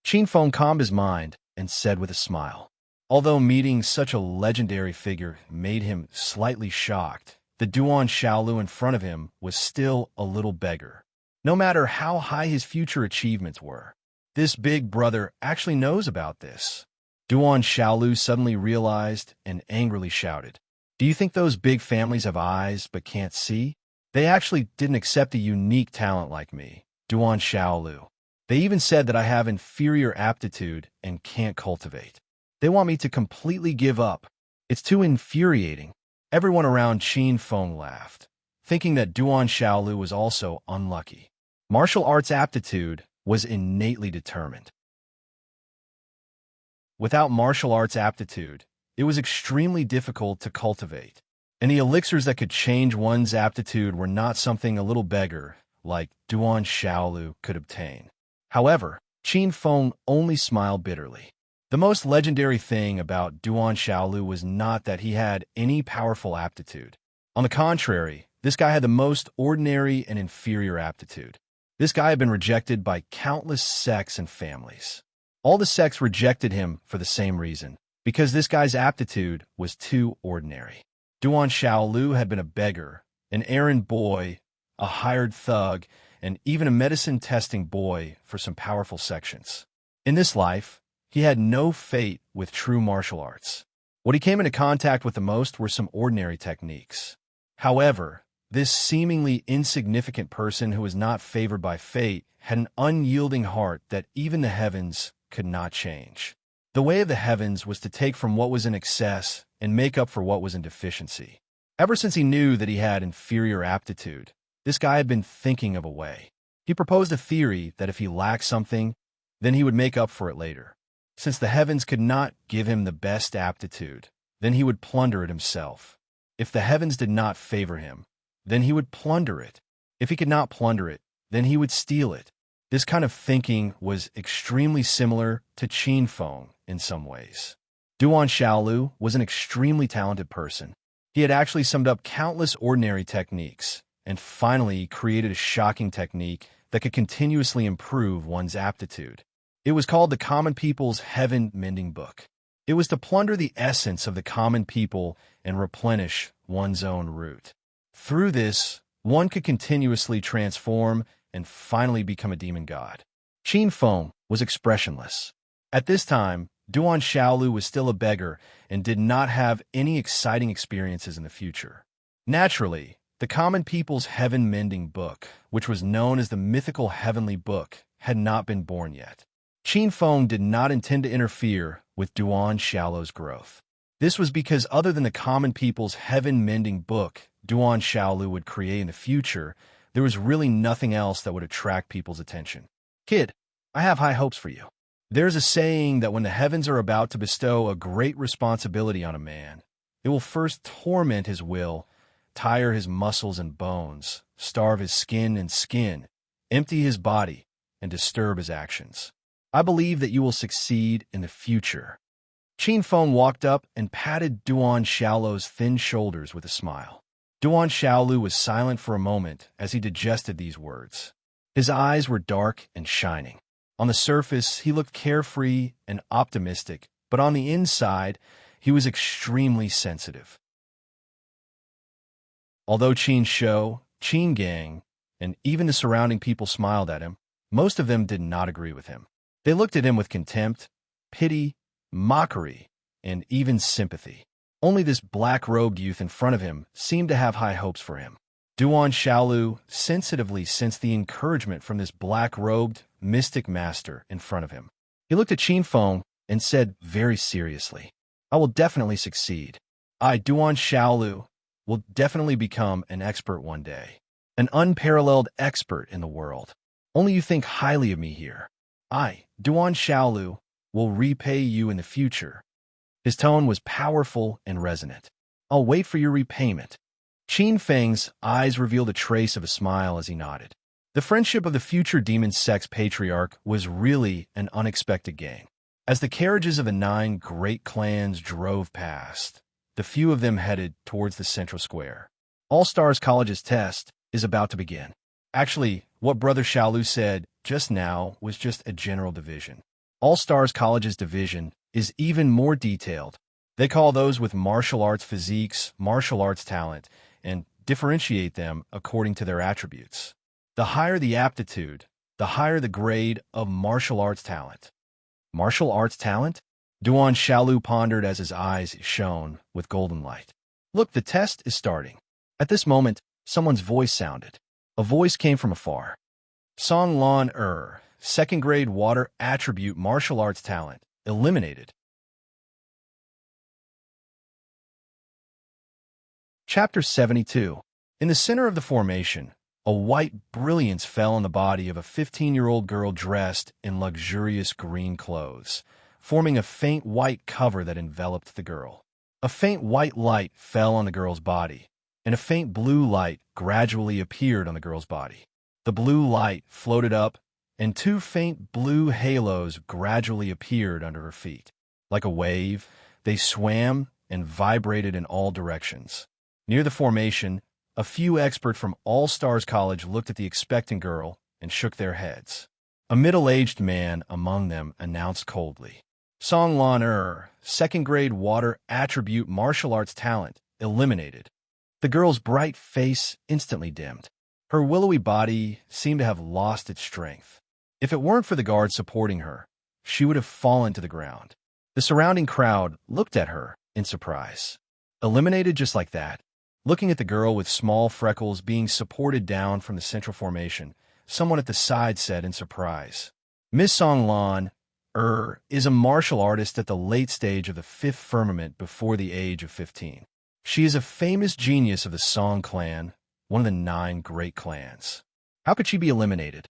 Qin Feng calmed his mind and said with a smile. Although meeting such a legendary figure made him slightly shocked, the Duan Xiaolu in front of him was still a little beggar. No matter how high his future achievements were, this big brother actually knows about this. Duan Xiaolu suddenly realized and angrily shouted, "Do you think those big families have eyes but can't see? They actually didn't accept a unique talent like me, Duan Xiaolu. They even said that I have inferior aptitude and can't cultivate. They want me to completely give up. It's too infuriating." Everyone around Qin Feng laughed, thinking that Duan Xiaolu was also unlucky. Martial arts aptitude was innately determined. Without martial arts aptitude, it was extremely difficult to cultivate, and the elixirs that could change one's aptitude were not something a little beggar like Duan Xiaolu could obtain. However, Qin Feng only smiled bitterly. The most legendary thing about Duan Xiaolu was not that he had any powerful aptitude. On the contrary, this guy had the most ordinary and inferior aptitude. This guy had been rejected by countless sects and families. All the sects rejected him for the same reason, because this guy's aptitude was too ordinary. Duan Xiaolu had been a beggar, an errand boy, a hired thug, and even a medicine-testing boy for some powerful sections. In this life, he had no fate with true martial arts. What he came into contact with the most were some ordinary techniques. However, this seemingly insignificant person who was not favored by fate had an unyielding heart that even the heavens could not change. The way of the heavens was to take from what was in excess and make up for what was in deficiency. Ever since he knew that he had inferior aptitude, this guy had been thinking of a way. He proposed a theory that if he lacked something, then he would make up for it later. Since the heavens could not give him the best aptitude, then he would plunder it himself. If the heavens did not favor him, then he would plunder it. If he could not plunder it, then he would steal it. This kind of thinking was extremely similar to Qin Feng in some ways. Duan Xiaolu was an extremely talented person. He had actually summed up countless ordinary techniques, and finally created a shocking technique that could continuously improve one's aptitude. It was called the Common People's Heaven Mending Book. It was to plunder the essence of the common people and replenish one's own root. Through this, one could continuously transform and finally become a demon god. Qin Feng was expressionless. At this time, Duan Xiaolu was still a beggar and did not have any exciting experiences in the future. Naturally, The common people's heaven-mending book, which was known as the mythical heavenly book, had not been born yet. Qin Feng did not intend to interfere with Duan Xiaolu's growth. This was because other than the common people's heaven-mending book Duan Xiaolu would create in the future, there was really nothing else that would attract people's attention. Kid, I have high hopes for you. There's a saying that when the heavens are about to bestow a great responsibility on a man, it will first torment his will, tire his muscles and bones, starve his skin and skin, empty his body, and disturb his actions. I believe that you will succeed in the future. Qin Feng walked up and patted Duan Xiaolu's thin shoulders with a smile. Duan Xiaolu was silent for a moment as he digested these words. His eyes were dark and shining. On the surface, he looked carefree and optimistic, but on the inside, he was extremely sensitive. Although Qin Shou, Qin Gang, and even the surrounding people smiled at him, most of them did not agree with him. They looked at him with contempt, pity, mockery, and even sympathy. Only this black-robed youth in front of him seemed to have high hopes for him. Duan Xiaolu sensitively sensed the encouragement from this black-robed, mystic master in front of him. He looked at Qin Feng and said very seriously, I will definitely succeed. I, Duan Xiaolu, will definitely become an expert one day. An unparalleled expert in the world. Only you think highly of me here. I, Duan Xiaolu, will repay you in the future. His tone was powerful and resonant. I'll wait for your repayment. Qin Feng's eyes revealed a trace of a smile as he nodded. The friendship of the future demon sex patriarch was really an unexpected gain. As the carriages of the 9 great clans drove past, the few of them headed towards the central square. All Stars College's test is about to begin. Actually, what Brother Xiaolu said just now was just a general division. All Stars College's division is even more detailed. They call those with martial arts physiques martial arts talent and differentiate them according to their attributes. The higher the aptitude, the higher the grade of martial arts talent. Martial arts talent? Duan Xiaolu pondered as his eyes shone with golden light. Look, the test is starting. At this moment, someone's voice sounded. A voice came from afar. Song Lan second grade water attribute martial arts talent, eliminated. Chapter 72. In the center of the formation, a white brilliance fell on the body of a 15-year-old girl dressed in luxurious green clothes, forming a faint white cover that enveloped the girl. A faint white light fell on the girl's body, and a faint blue light gradually appeared on the girl's body. The blue light floated up, and 2 faint blue halos gradually appeared under her feet. Like a wave, they swam and vibrated in all directions. Near the formation, a few experts from All Stars College looked at the expectant girl and shook their heads. A middle-aged man among them announced coldly, Song Lan second grade water attribute martial arts talent, eliminated. The girl's bright face instantly dimmed. Her willowy body seemed to have lost its strength. If it weren't for the guard supporting her, she would have fallen to the ground. The surrounding crowd looked at her in surprise. Eliminated just like that. Looking at the girl with small freckles being supported down from the central formation, someone at the side said in surprise, Miss Song Lan is a martial artist at the late stage of the 5th firmament before the age of 15. She is a famous genius of the Song clan, one of the 9 great clans. How could she be eliminated?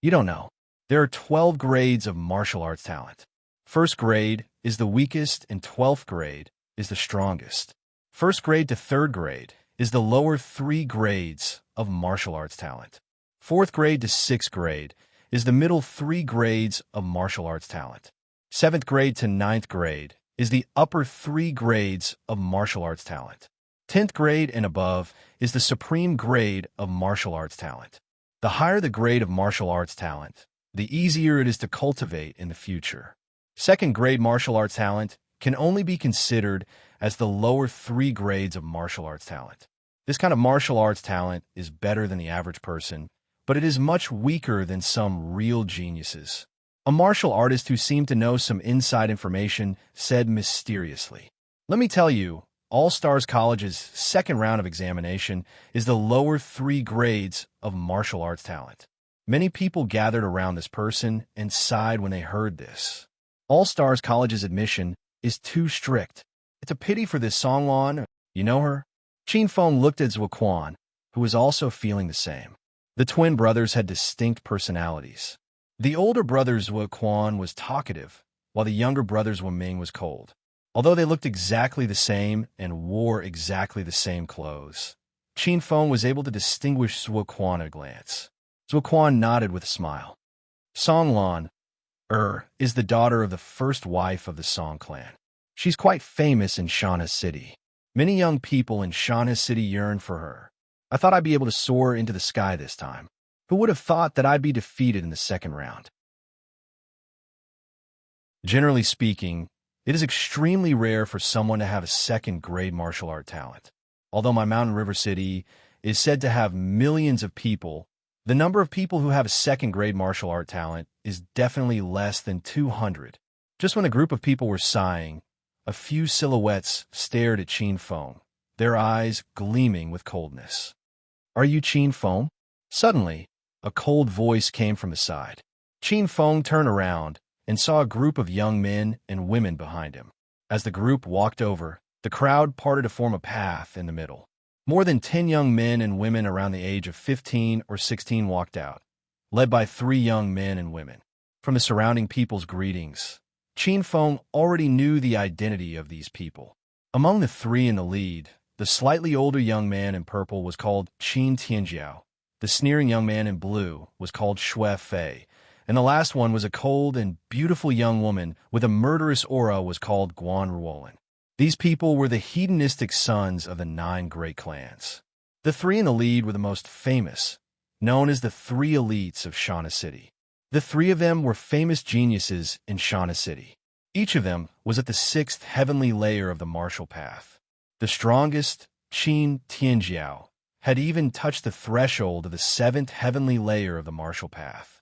You don't know. There are 12 grades of martial arts talent. 1st grade is the weakest and 12th grade is the strongest. 1st grade to 3rd grade is the lower 3 grades of martial arts talent. 4th grade to 6th grade is the middle 3 grades of martial arts talent. 7th grade to 9th grade is the upper 3 grades of martial arts talent. 10th grade and above is the supreme grade of martial arts talent. The higher the grade of martial arts talent, the easier it is to cultivate in the future. 2nd grade martial arts talent can only be considered as the lower 3 grades of martial arts talent. This kind of martial arts talent is better than the average person, but it is much weaker than some real geniuses. A martial artist who seemed to know some inside information said mysteriously, Let me tell you, All-Stars College's second round of examination is the lower 3 grades of martial arts talent. Many people gathered around this person and sighed when they heard this. All-Stars College's admission is too strict. It's a pity for this Songlan. You know her? Qin Feng looked at Zhuo Quan, who was also feeling the same. The twin brothers had distinct personalities. The older brother Zhuo Quan was talkative, while the younger brother Zhuo Ming was cold. Although they looked exactly the same and wore exactly the same clothes, Qin Feng was able to distinguish Zhuo Quan at a glance. Zhuo Quan nodded with a smile. Songlan, is the daughter of the first wife of the Song clan. She's quite famous in Shanha City. Many young people in Shanha City yearn for her. I thought I'd be able to soar into the sky this time. Who would have thought that I'd be defeated in the second round? Generally speaking, it is extremely rare for someone to have a second-grade martial art talent. Although my Mountain River City is said to have millions of people, the number of people who have a second-grade martial art talent is definitely less than 200. Just when a group of people were sighing, a few silhouettes stared at Qin Feng, their eyes gleaming with coldness. Are you Qin Feng? Suddenly, a cold voice came from the side. Qin Feng turned around and saw a group of young men and women behind him. As the group walked over, the crowd parted to form a path in the middle. More than 10 young men and women around the age of 15 or 16 walked out, led by 3 young men and women. From the surrounding people's greetings, Qin Feng already knew the identity of these people. Among the 3 in the lead, the slightly older young man in purple was called Qin Tianjiao, the sneering young man in blue was called Xue Fei, and the last one was a cold and beautiful young woman with a murderous aura was called Guan Ruolin. These people were the hedonistic sons of the 9 great clans. The 3 in the lead were the most famous, known as the 3 elites of Shanha City. The 3 of them were famous geniuses in Shanha City. Each of them was at the 6th heavenly layer of the martial path. The strongest, Qin Tianjiao, had even touched the threshold of the 7th heavenly layer of the martial path.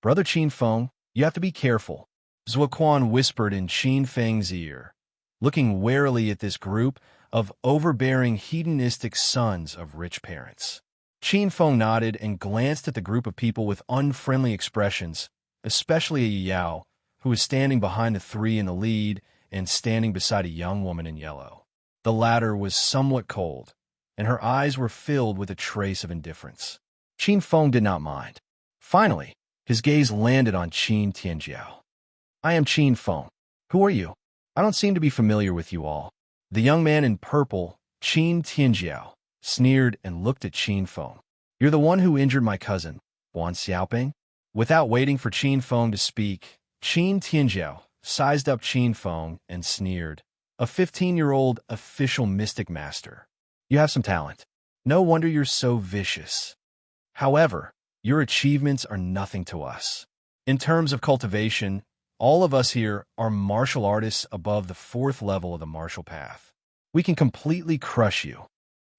Brother Qin Feng, you have to be careful, Zhuo Quan whispered in Qin Feng's ear, looking warily at this group of overbearing hedonistic sons of rich parents. Qin Feng nodded and glanced at the group of people with unfriendly expressions, especially a Yao, who was standing behind the 3 in the lead and standing beside a young woman in yellow. The latter was somewhat cold, and her eyes were filled with a trace of indifference. Qin Feng did not mind. Finally, his gaze landed on Qin Tianjiao. I am Qin Feng. Who are you? I don't seem to be familiar with you all. The young man in purple, Qin Tianjiao, sneered and looked at Qin Feng. You're the one who injured my cousin, Guan Xiaoping? Without waiting for Qin Feng to speak, Qin Tianjiao sized up Qin Feng and sneered. A 15-year-old official mystic master. You have some talent. No wonder you're so vicious. However, your achievements are nothing to us. In terms of cultivation, all of us here are martial artists above the 4th level of the martial path. We can completely crush you.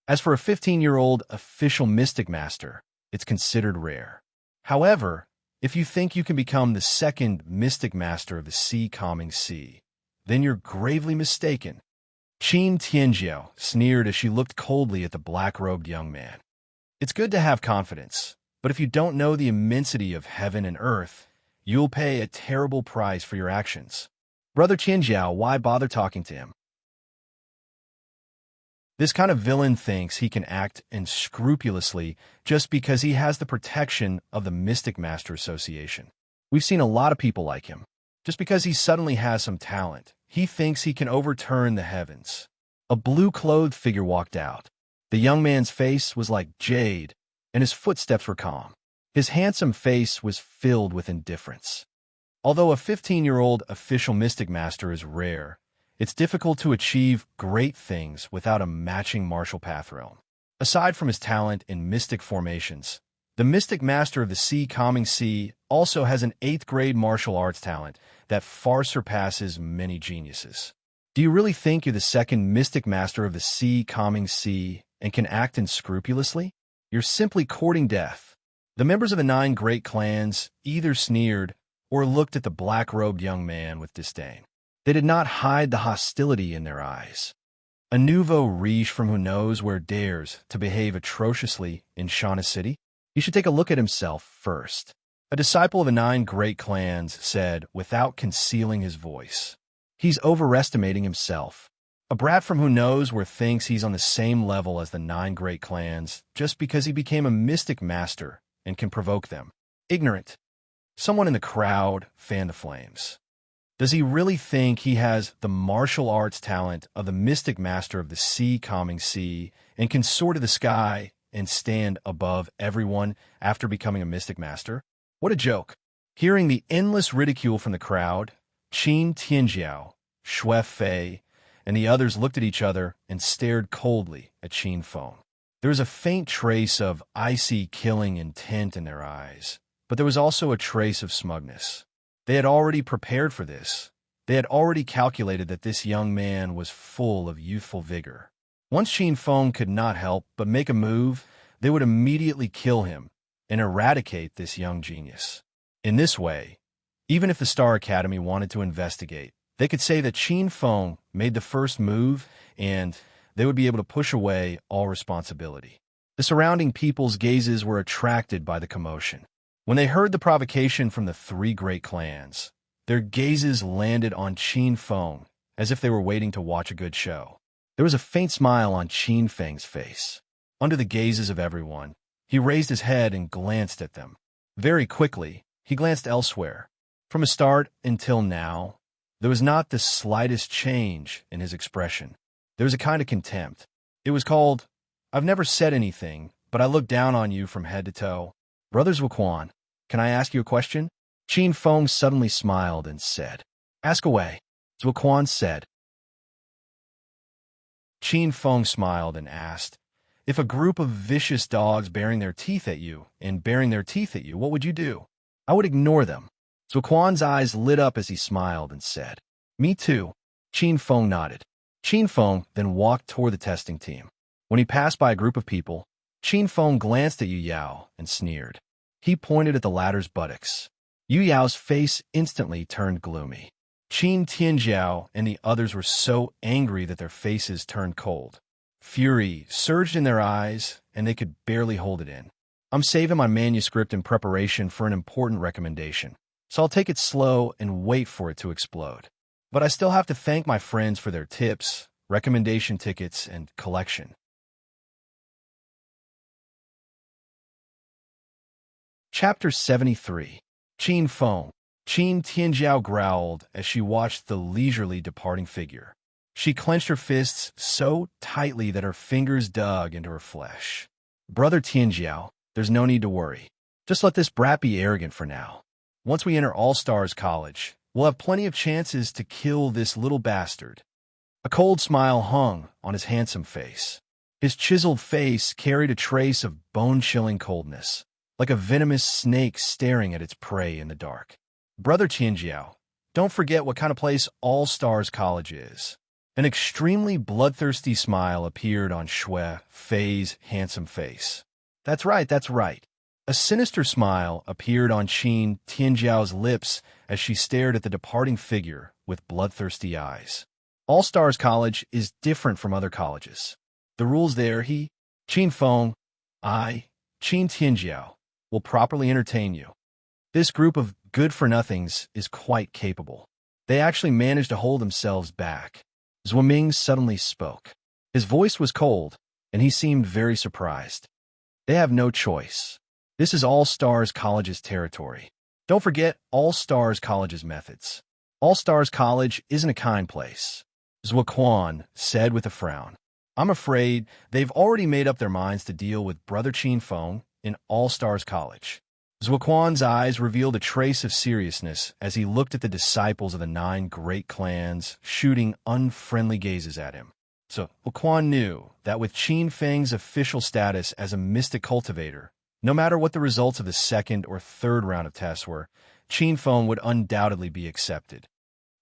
As for a 15-year-old official mystic master, it's considered rare. However, if you think you can become the 2nd mystic master of the Sea Calming Sea, then you're gravely mistaken. Qin Tianjiao sneered as she looked coldly at the black-robed young man. It's good to have confidence, but if you don't know the immensity of heaven and earth, you'll pay a terrible price for your actions. Brother Tianjiao, why bother talking to him? This kind of villain thinks he can act unscrupulously just because he has the protection of the Mystic Master Association. We've seen a lot of people like him. Just because he suddenly has some talent, he thinks he can overturn the heavens. A blue-clothed figure walked out. The young man's face was like jade, and his footsteps were calm. His handsome face was filled with indifference. Although a 15-year-old official mystic master is rare, it's difficult to achieve great things without a matching martial path realm. Aside from his talent in mystic formations, the mystic master of the Sea Calming Sea also has an 8th grade martial arts talent that far surpasses many geniuses. Do you really think you're the 2nd mystic master of the Sea Calming Sea and can act unscrupulously? You're simply courting death. The members of the 9 great clans either sneered or looked at the black-robed young man with disdain. They did not hide the hostility in their eyes. A nouveau riche from who knows where dares to behave atrociously in Shauna City? He should take a look at himself first. A disciple of the 9 great clans said without concealing his voice. He's overestimating himself. A brat from who knows where thinks he's on the same level as the 9 great clans just because he became a mystic master and can provoke them. Ignorant. Someone in the crowd fanned the flames. Does he really think he has the martial arts talent of the mystic master of the sea-calming sea and can soar to the sky and stand above everyone after becoming a mystic master? What a joke. Hearing the endless ridicule from the crowd, Qin Tianjiao, Shui Fei, and the others looked at each other and stared coldly at Qin Feng. There was a faint trace of icy killing intent in their eyes, but there was also a trace of smugness. They had already prepared for this. They had already calculated that this young man was full of youthful vigor. Once Qin Feng could not help but make a move, they would immediately kill him and eradicate this young genius. In this way, even if the Star Academy wanted to investigate, they could say that Qin Feng made the first move and they would be able to push away all responsibility. The surrounding people's gazes were attracted by the commotion. When they heard the provocation from the 3 great clans, their gazes landed on Qin Feng as if they were waiting to watch a good show. There was a faint smile on Qin Feng's face. Under the gazes of everyone, he raised his head and glanced at them. Very quickly, he glanced elsewhere. From the start until now, there was not the slightest change in his expression. There was a kind of contempt. It was called, "I've never said anything, but I look down on you from head to toe." "Brothers Waquan, can I ask you a question?" Qin Feng suddenly smiled and said, "Ask away." Zhuquan said. Qin Feng smiled and asked, "If a group of vicious dogs baring their teeth at you, what would you do?" "I would ignore them." Zhuquan's eyes lit up as he smiled and said, "Me too." Qin Feng nodded. Qin Feng then walked toward the testing team. When he passed by a group of people, Qin Feng glanced at Yu Yao and sneered. He pointed at the latter's buttocks. Yu Yao's face instantly turned gloomy. Qin Tianjiao and the others were so angry that their faces turned cold. Fury surged in their eyes, and they could barely hold it in. "I'm saving my manuscript in preparation for an important recommendation, so I'll take it slow and wait for it to explode. But I still have to thank my friends for their tips, recommendation tickets, and collection." Chapter 73. Qin Feng. Qin Tianjiao growled as she watched the leisurely departing figure. She clenched her fists so tightly that her fingers dug into her flesh. "Brother Tianjiao, there's no need to worry. Just let this brat be arrogant for now. Once we enter All-Stars College, we'll have plenty of chances to kill this little bastard." A cold smile hung on his handsome face. His chiseled face carried a trace of bone-chilling coldness, like a venomous snake staring at its prey in the dark. "Brother Tianjiao, don't forget what kind of place All-Stars College is." An extremely bloodthirsty smile appeared on Shui Fei's handsome face. That's right. A sinister smile appeared on Qin Tianjiao's lips as she stared at the departing figure with bloodthirsty eyes. All-Stars College is different from other colleges. The rules there, Qin Feng, Qin Tianjiao, will properly entertain you. This group of good-for-nothings is quite capable. They actually managed to hold themselves back. Zhuoming suddenly spoke. His voice was cold, and he seemed very surprised. "They have no choice. This is All-Stars College's territory. Don't forget All-Stars College's methods. All-Stars College isn't a kind place," Zhuquan said with a frown. "I'm afraid they've already made up their minds to deal with Brother Qin Feng in All-Stars College." Zhuquan's eyes revealed a trace of seriousness as he looked at the disciples of the 9 great clans, shooting unfriendly gazes at him. So Zhuquan knew that with Qin Feng's official status as a mystic cultivator, no matter what the results of the 2nd or 3rd round of tests were, Qin Feng would undoubtedly be accepted.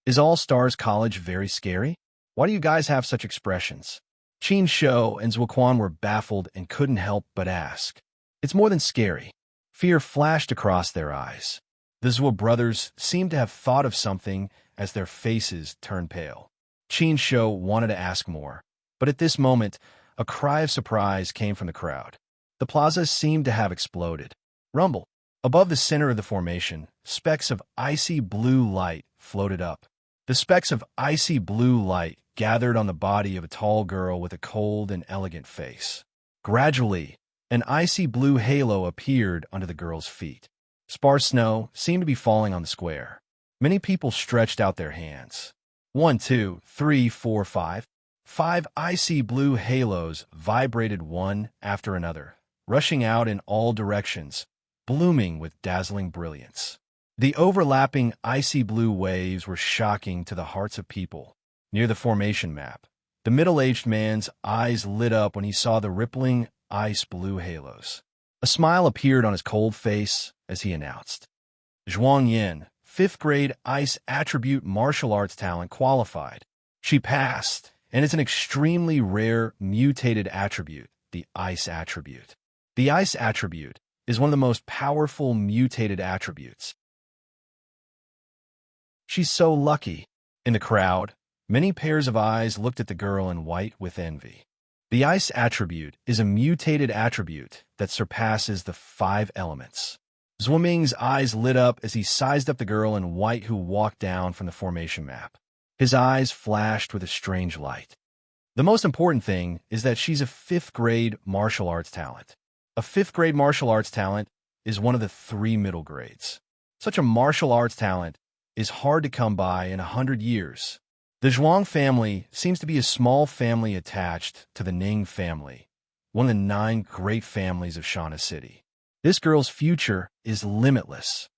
"Is All-Stars College very scary? Why do you guys have such expressions?" Qin Shou and Zhuquan were baffled and couldn't help but ask. "It's more than scary." Fear flashed across their eyes. The Zhuo brothers seemed to have thought of something as their faces turned pale. Qin Shou wanted to ask more, But at this moment, a cry of surprise came from the crowd. The plaza seemed to have exploded. Rumble. Above the center of the formation, specks of icy blue light floated up. The specks of icy blue light gathered on the body of a tall girl with a cold and elegant face. Gradually, an icy blue halo appeared under the girl's feet. Sparse snow seemed to be falling on the square. Many people stretched out their hands. 1, 2, 3, 4, 5. 5 icy blue halos vibrated one after another, rushing out in all directions, blooming with dazzling brilliance. The overlapping icy blue waves were shocking to the hearts of people. Near the formation map, the middle-aged man's eyes lit up when he saw the rippling ice blue halos. A smile appeared on his cold face as he announced, Zhuang Yin, 5th grade ice attribute martial arts talent qualified. She passed, and it's an extremely rare mutated attribute, the ice attribute. The ice attribute is one of the most powerful mutated attributes. She's so lucky. In the crowd, many pairs of eyes looked at the girl in white with envy. The ice attribute is a mutated attribute that surpasses the 5 elements. Zhuoming's eyes lit up as he sized up the girl in white who walked down from the formation map. His eyes flashed with a strange light. The most important thing is that she's a 5th grade martial arts talent. A 5th grade martial arts talent is one of the 3 middle grades. Such a martial arts talent is hard to come by in 100 years. The Zhuang family seems to be a small family attached to the Ning family, one of the 9 great families of Shauna City. This girl's future is limitless.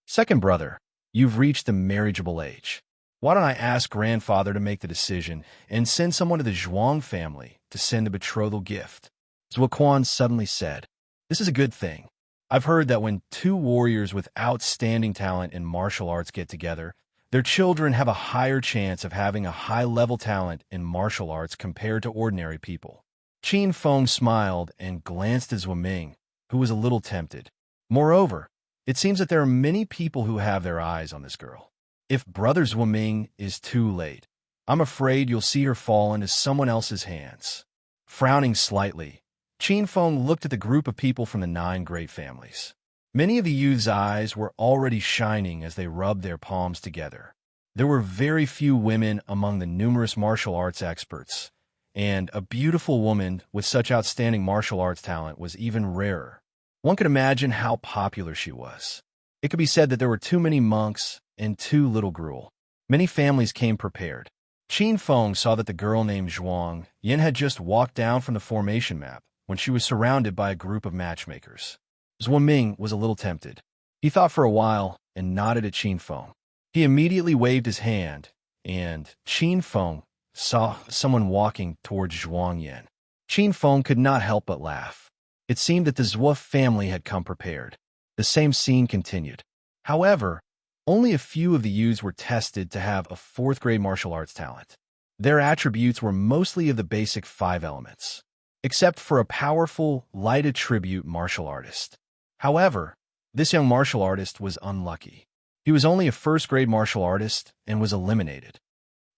Second brother, you've reached the marriageable age. Why don't I ask grandfather to make the decision and send someone to the Zhuang family to send a betrothal gift? Zuoquan suddenly said, This is a good thing. I've heard that when 2 warriors with outstanding talent in martial arts get together, their children have a higher chance of having a high-level talent in martial arts compared to ordinary people. Qin Feng smiled and glanced at Zhuoming, who was a little tempted. Moreover, it seems that there are many people who have their eyes on this girl. If Brother Zhuoming is too late, I'm afraid you'll see her fall into someone else's hands. Frowning slightly, Qin Feng looked at the group of people from the 9 great families. Many of the youth's eyes were already shining as they rubbed their palms together. There were very few women among the numerous martial arts experts, and a beautiful woman with such outstanding martial arts talent was even rarer. One could imagine how popular she was. It could be said that there were too many monks and too little gruel. Many families came prepared. Qin Feng saw that the girl named Zhuang Yin had just walked down from the formation map when she was surrounded by a group of matchmakers. Zhuoming was a little tempted. He thought for a while and nodded at Qin Feng. He immediately waved his hand, and Qin Feng saw someone walking towards Zhuang Yin. Qin Feng could not help but laugh. It seemed that the Zhuo family had come prepared. The same scene continued. However, only a few of the youths were tested to have a 4th grade martial arts talent. Their attributes were mostly of the basic 5 elements, except for a powerful, light attribute martial artist. However, this young martial artist was unlucky. He was only a 1st grade martial artist and was eliminated.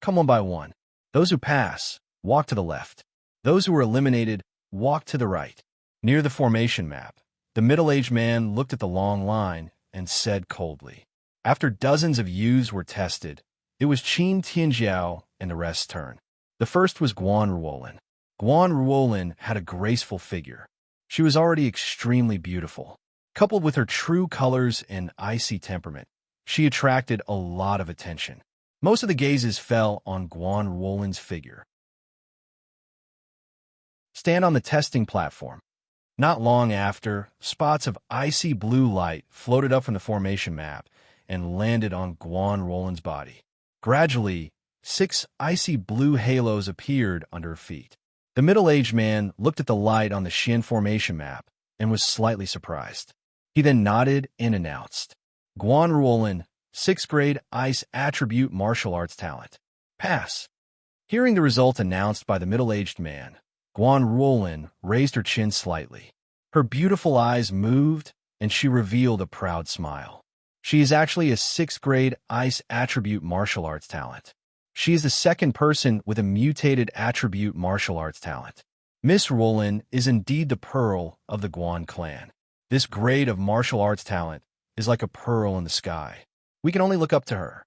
Come one by one. Those who pass, walk to the left. Those who were eliminated, walk to the right. Near the formation map, the middle-aged man looked at the long line and said coldly. After dozens of youths were tested, it was Qin Tianjiao and the rest's turn. The first was Guan Ruolin. Guan Ruolin had a graceful figure. She was already extremely beautiful. Coupled with her true colors and icy temperament, she attracted a lot of attention. Most of the gazes fell on Guan Ruolin's figure. Stand on the testing platform. Not long after, spots of icy blue light floated up from the formation map and landed on Guan Ruolin's body. Gradually, 6 icy blue halos appeared under her feet. The middle-aged man looked at the light on the Xian formation map and was slightly surprised. He then nodded and announced, Guan Ruolin, 6th grade ice attribute martial arts talent. Pass. Hearing the result announced by the middle-aged man, Guan Ruolin raised her chin slightly. Her beautiful eyes moved, and she revealed a proud smile. She is actually a 6th grade ice attribute martial arts talent. She is the second person with a mutated attribute martial arts talent. Miss Roland is indeed the pearl of the Guan clan. This grade of martial arts talent is like a pearl in the sky. We can only look up to her.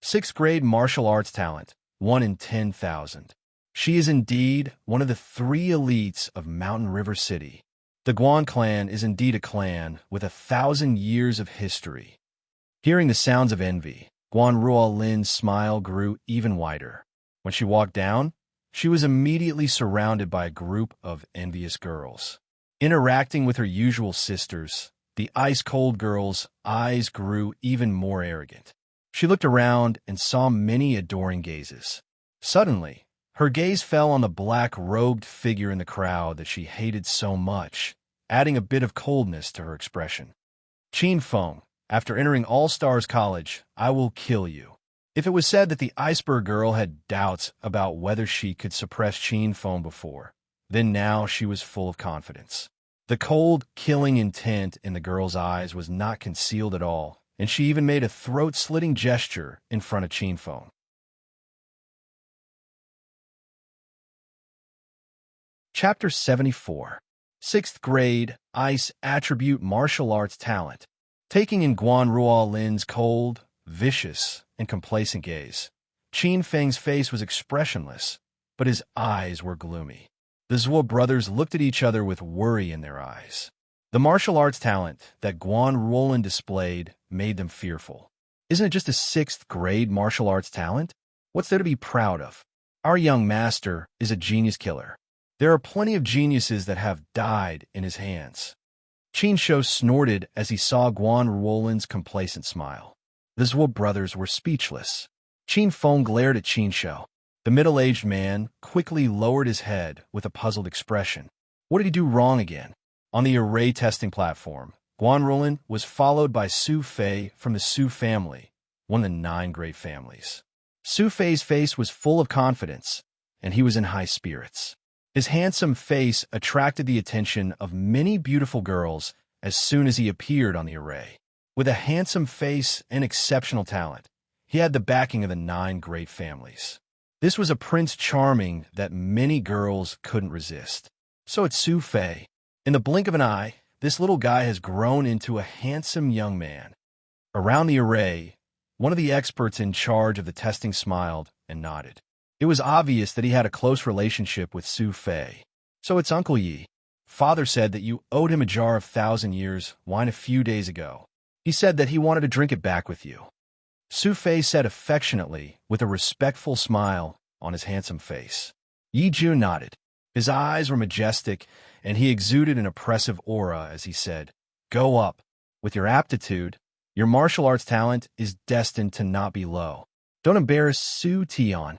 6th grade martial arts talent, 1 in 10,000. She is indeed one of the 3 elites of Mountain River City. The Guan clan is indeed a clan with 1,000 years of history. Hearing the sounds of envy, Guan Ruolin's smile grew even wider. When she walked down, she was immediately surrounded by a group of envious girls. Interacting with her usual sisters, the ice-cold girl's eyes grew even more arrogant. She looked around and saw many adoring gazes. Suddenly, her gaze fell on the black-robed figure in the crowd that she hated so much, adding a bit of coldness to her expression. Qin Feng, after entering All-Stars College, I will kill you. If it was said that the iceberg girl had doubts about whether she could suppress Qin Feng before, then now she was full of confidence. The cold, killing intent in the girl's eyes was not concealed at all, and she even made a throat-slitting gesture in front of Qin Feng. Chapter 74. 6th grade, Ice Attribute Martial Arts Talent. Taking in Guan Ruolin's cold, vicious, and complacent gaze, Qin Feng's face was expressionless, but his eyes were gloomy. The Zhuo brothers looked at each other with worry in their eyes. The martial arts talent that Guan Ruolin displayed made them fearful. Isn't it just a 6th grade martial arts talent? What's there to be proud of? Our young master is a genius killer. There are plenty of geniuses that have died in his hands. Qin Shou snorted as he saw Guan Ruolin's complacent smile. The Zhuo brothers were speechless. Qin Feng glared at Qin Shou. The middle-aged man quickly lowered his head with a puzzled expression. What did he do wrong again? On the array testing platform, Guan Ruolin was followed by Su Fei from the Su family, one of the 9 great families. Su Fei's face was full of confidence, and he was in high spirits. His handsome face attracted the attention of many beautiful girls as soon as he appeared on the array. With a handsome face and exceptional talent, he had the backing of the 9 great families. This was a Prince Charming that many girls couldn't resist. So it's Su Fei. In the blink of an eye, this little guy has grown into a handsome young man. Around the array, one of the experts in charge of the testing smiled and nodded. It was obvious that he had a close relationship with Su Fei. So it's Uncle Yi. Father said that you owed him a jar of 1,000 years wine a few days ago. He said that he wanted to drink it back with you. Su Fei said affectionately, with a respectful smile on his handsome face. Yi Ju nodded. His eyes were majestic, and he exuded an oppressive aura as he said, "Go up. With your aptitude, your martial arts talent is destined to not be low. Don't embarrass Su Tian."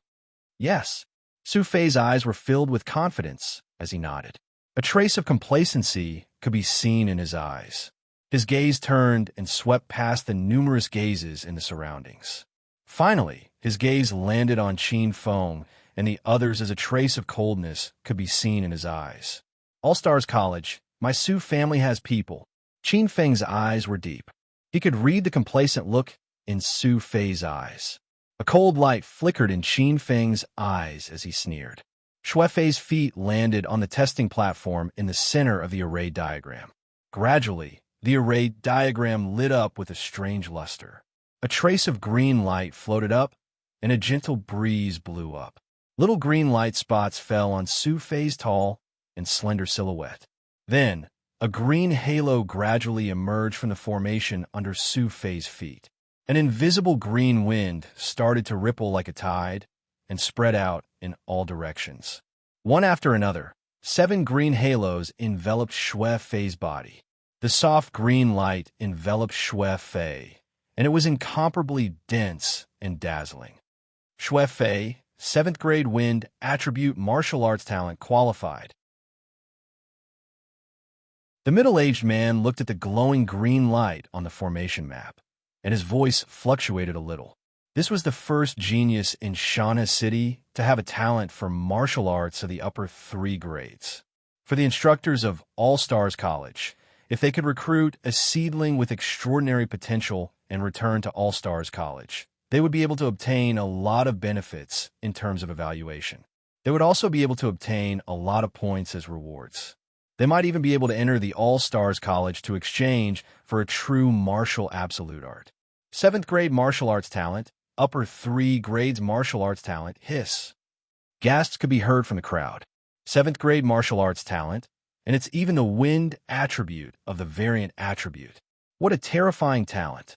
Yes. Su Fei's eyes were filled with confidence as he nodded. A trace of complacency could be seen in his eyes. His gaze turned and swept past the numerous gazes in the surroundings. Finally, his gaze landed on Qin Feng and the others as a trace of coldness could be seen in his eyes. All-Stars College, my Su family has people. Qin Feng's eyes were deep. He could read the complacent look in Su Fei's eyes. A cold light flickered in Qin Feng's eyes as he sneered. Shui Fei's feet landed on the testing platform in the center of the array diagram. Gradually, the array diagram lit up with a strange luster. A trace of green light floated up, and a gentle breeze blew up. Little green light spots fell on Su Fei's tall and slender silhouette. Then, a green halo gradually emerged from the formation under Su Fei's feet. An invisible green wind started to ripple like a tide and spread out in all directions. One after another, 7 green halos enveloped Shui Fei's body. The soft green light enveloped Shui Fei, and it was incomparably dense and dazzling. Shui Fei, 7th grade wind attribute martial arts talent qualified. The middle-aged man looked at the glowing green light on the formation map, and his voice fluctuated a little. This was the first genius in Shanha City to have a talent for martial arts of the upper 3 grades. For the instructors of All-Stars College, if they could recruit a seedling with extraordinary potential and return to All-Stars College, they would be able to obtain a lot of benefits in terms of evaluation. They would also be able to obtain a lot of points as rewards. They might even be able to enter the All-Stars College to exchange for a true martial absolute art. 7th grade martial arts talent, upper 3 grades martial arts talent, hiss. Gasps could be heard from the crowd. 7th grade martial arts talent, and it's even the wind attribute of the variant attribute. What a terrifying talent.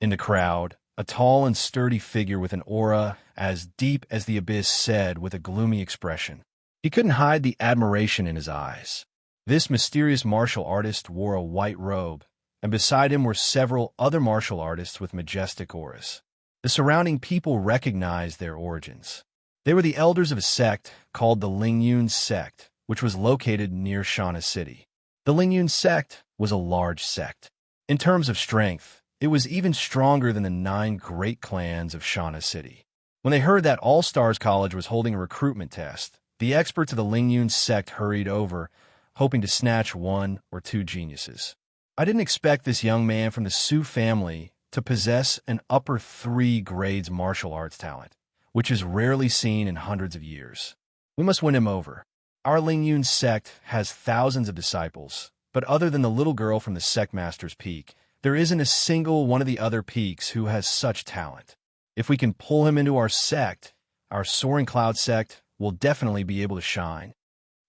In the crowd, a tall and sturdy figure with an aura as deep as the abyss said with a gloomy expression. He couldn't hide the admiration in his eyes. This mysterious martial artist wore a white robe, and beside him were several other martial artists with majestic auras. The surrounding people recognized their origins. They were the elders of a sect called the Lingyun sect, which was located near Shauna City. The Lingyun sect was a large sect. In terms of strength, it was even stronger than the 9 great clans of Shauna City. When they heard that All-Stars College was holding a recruitment test, the experts of the Lingyun sect hurried over, hoping to snatch 1 or 2 geniuses. I didn't expect this young man from the Su family to possess an upper 3 grades martial arts talent, which is rarely seen in hundreds of years. We must win him over. Our Lingyun sect has thousands of disciples, but other than the little girl from the sect master's peak, there isn't a single one of the other peaks who has such talent. If we can pull him into our sect, our Soaring Cloud sect will definitely be able to shine.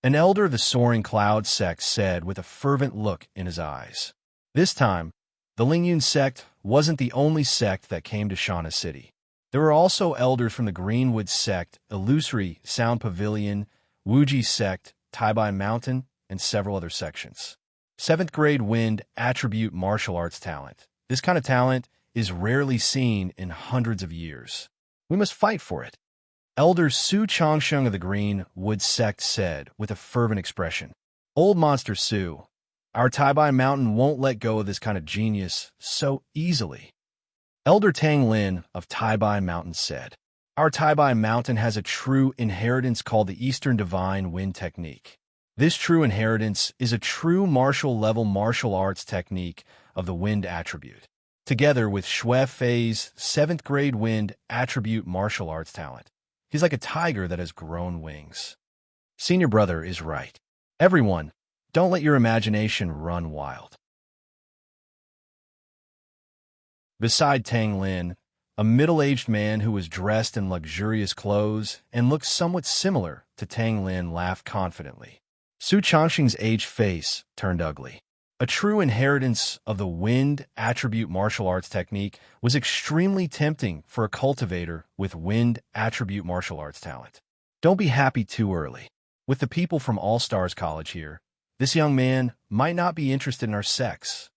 An elder of the Soaring Cloud sect said with a fervent look in his eyes. This time, the Lingyun sect wasn't the only sect that came to Shauna City. There were also elders from the Greenwood sect, Illusory Sound Pavilion, Wuji sect, Taibai Mountain, and several other sections. 7th grade wind attribute martial arts talent. This kind of talent is rarely seen in hundreds of years. We must fight for it. Elder Su Changsheng of the Greenwood sect said with a fervent expression. Old Monster Su, our Taibai Mountain won't let go of this kind of genius so easily. Elder Tang Lin of Taibai Mountain said, our Taibai Mountain has a true inheritance called the Eastern Divine Wind Technique. This true inheritance is a true martial-level martial arts technique of the wind attribute, together with Xue Fei's 7th grade wind attribute martial arts talent. He's like a tiger that has grown wings. Senior brother is right. Everyone, don't let your imagination run wild. Beside Tang Lin, a middle-aged man who was dressed in luxurious clothes and looked somewhat similar to Tang Lin laughed confidently. Su Changxing's aged face turned ugly. A true inheritance of the wind attribute martial arts technique was extremely tempting for a cultivator with wind attribute martial arts talent. Don't be happy too early. With the people from All-Stars College here, this young man might not be interested in our sex.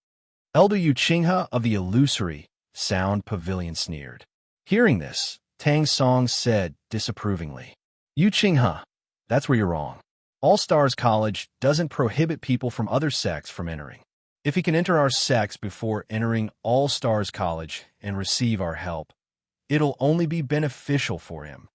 Elder Yu Qinghe of the Illusory Sound Pavilion sneered. Hearing this, Tang Song said disapprovingly, Yu Qinghe, that's where you're wrong. All-Stars College doesn't prohibit people from other sects from entering. If he can enter our sects before entering All-Stars College and receive our help, it'll only be beneficial for him.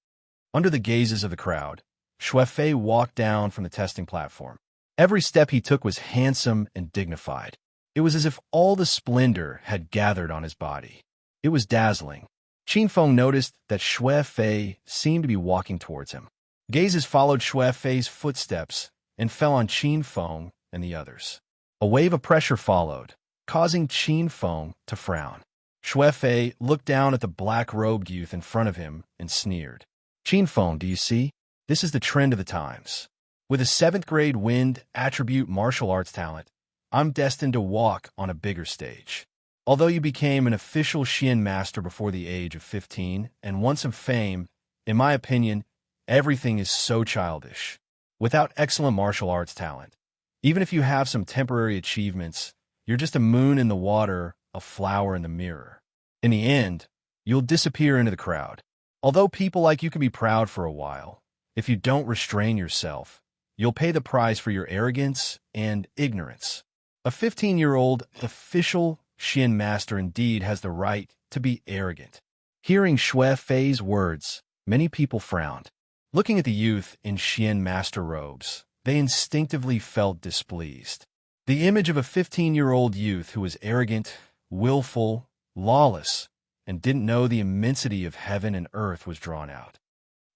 Under the gazes of the crowd, Xue Fei walked down from the testing platform. Every step he took was handsome and dignified. It was as if all the splendor had gathered on his body. It was dazzling. Qin Feng noticed that Xue Fei seemed to be walking towards him. Gazes followed Xue Fei's footsteps and fell on Qin Feng and the others. A wave of pressure followed, causing Qin Feng to frown. Xue Fei looked down at the black-robed youth in front of him and sneered. Qin Feng, do you see? This is the trend of the times. With a 7th grade wind attribute martial arts talent, I'm destined to walk on a bigger stage. Although you became an official Xian master before the age of 15 and won some fame, in my opinion, everything is so childish. Without excellent martial arts talent, even if you have some temporary achievements, you're just a moon in the water, a flower in the mirror. In the end, you'll disappear into the crowd. Although people like you can be proud for a while, if you don't restrain yourself, you'll pay the price for your arrogance and ignorance. A 15-year-old official Xian master indeed has the right to be arrogant. Hearing Xue Fei's words, many people frowned. Looking at the youth in Xian master robes, they instinctively felt displeased. The image of a 15-year-old youth who was arrogant, willful, lawless, and didn't know the immensity of heaven and earth was drawn out.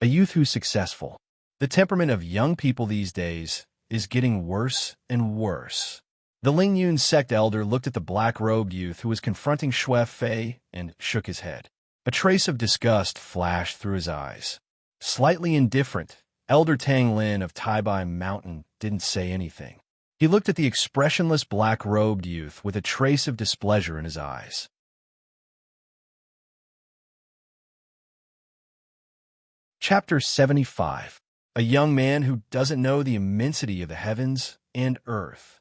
A youth who's successful. The temperament of young people these days is getting worse and worse. The Lingyun sect elder looked at the black-robed youth who was confronting Xue Fei and shook his head. A trace of disgust flashed through his eyes. Slightly indifferent, Elder Tang Lin of Taibai Mountain didn't say anything. He looked at the expressionless black-robed youth with a trace of displeasure in his eyes. Chapter 75. A young man who doesn't know the immensity of the heavens and earth.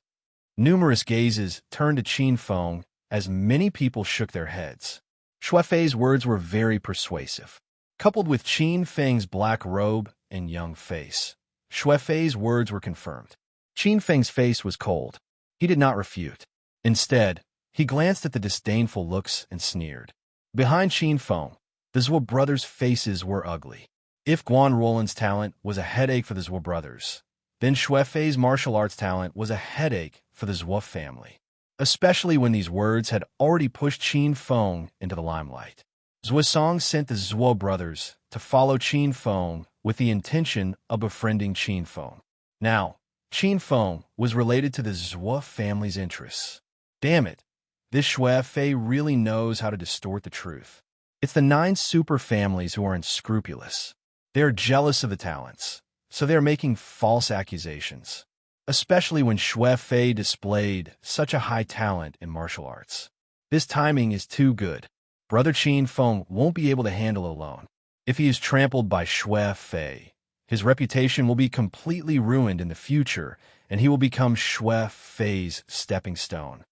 Numerous gazes turned to Qin Feng as many people shook their heads. Xue Fei's words were very persuasive. Coupled with Qin Feng's black robe and young face, Xue Fei's words were confirmed. Qin Feng's face was cold. He did not refute. Instead, he glanced at the disdainful looks and sneered. Behind Qin Feng, the Zhuo brothers' faces were ugly. If Guan Roland's talent was a headache for the Zhuo brothers, then Xue Fei's martial arts talent was a headache for the Zhuo family, especially when these words had already pushed Qin Feng into the limelight. Zhuo Song sent the Zhuo brothers to follow Qin Feng with the intention of befriending Qin Feng. Now, Qin Feng was related to the Zhuo family's interests. Damn it, this Xue Fei really knows how to distort the truth. It's the 9 super families who are unscrupulous. They are jealous of the talents, so they are making false accusations, especially when Xue Fei displayed such a high talent in martial arts. This timing is too good. Brother Qin Feng won't be able to handle it alone. If he is trampled by Xue Fei, his reputation will be completely ruined in the future, and he will become Xue Fei's stepping stone.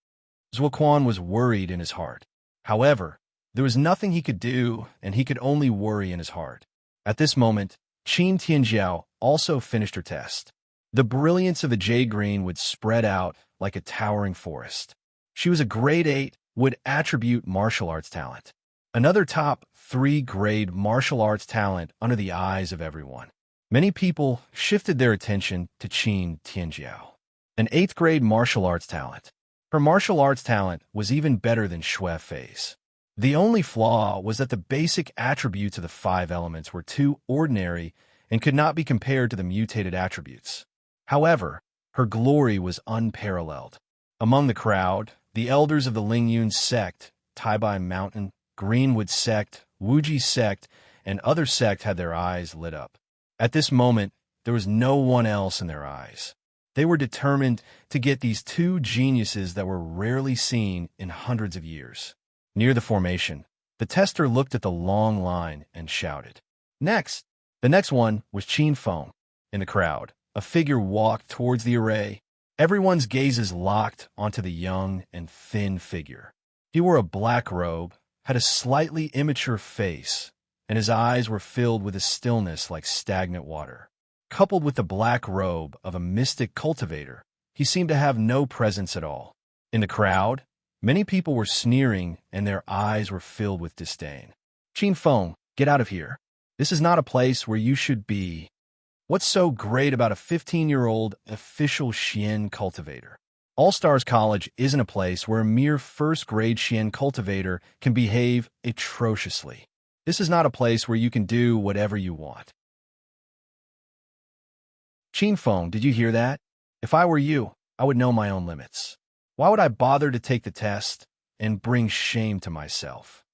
Zhuo Quan was worried in his heart. However, there was nothing he could do, and he could only worry in his heart. At this moment, Qin Tianjiao also finished her test. The brilliance of the jade green would spread out like a towering forest. She was a grade 8, would attribute martial arts talent. Another top 3 grade martial arts talent under the eyes of everyone. Many people shifted their attention to Qin Tianjiao, an 8th grade martial arts talent. Her martial arts talent was even better than Xue Fei's. The only flaw was that the basic attributes of the 5 elements were too ordinary and could not be compared to the mutated attributes. However, her glory was unparalleled. Among the crowd, the elders of the Lingyun sect, Taibai Mountain, Greenwood sect, Wuji sect, and other sect had their eyes lit up. At this moment, there was no one else in their eyes. They were determined to get these 2 geniuses that were rarely seen in hundreds of years. Near the formation, the tester looked at the long line and shouted. Next! The next one was Qin Feng. In the crowd, a figure walked towards the array. Everyone's gazes locked onto the young and thin figure. He wore a black robe, had a slightly immature face, and his eyes were filled with a stillness like stagnant water. Coupled with the black robe of a mystic cultivator, he seemed to have no presence at all. In the crowd, many people were sneering and their eyes were filled with disdain. Qin Feng, get out of here. This is not a place where you should be. What's so great about a 15-year-old official Xian cultivator? All-Stars College isn't a place where a mere first-grade Xian cultivator can behave atrociously. This is not a place where you can do whatever you want. Qin Feng, did you hear that? If I were you, I would know my own limits. Why would I bother to take the test and bring shame to myself?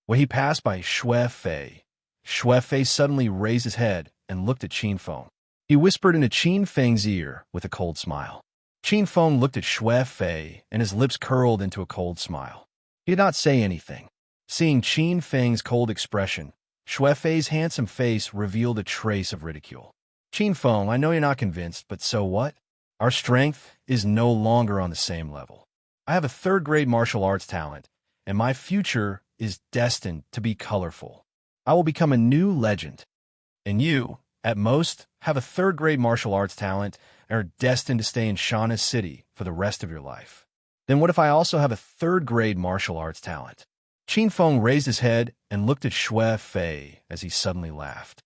When he passed by Xue Fei suddenly raised his head and looked at Qin Feng. He whispered into Qin Feng's ear with a cold smile. Qin Feng looked at Xue Fei and his lips curled into a cold smile. He did not say anything. Seeing Qin Feng's cold expression, Xue Fei's handsome face revealed a trace of ridicule. Qin Feng, I know you're not convinced, but so what? Our strength is no longer on the same level. I have a 3rd-grade martial arts talent, and my future is destined to be colorful. I will become a new legend. And you, at most, have a 3rd-grade martial arts talent and are destined to stay in Shauna City for the rest of your life. Then what if I also have a 3rd-grade martial arts talent? Qin Feng raised his head and looked at Xue Fei as he suddenly laughed.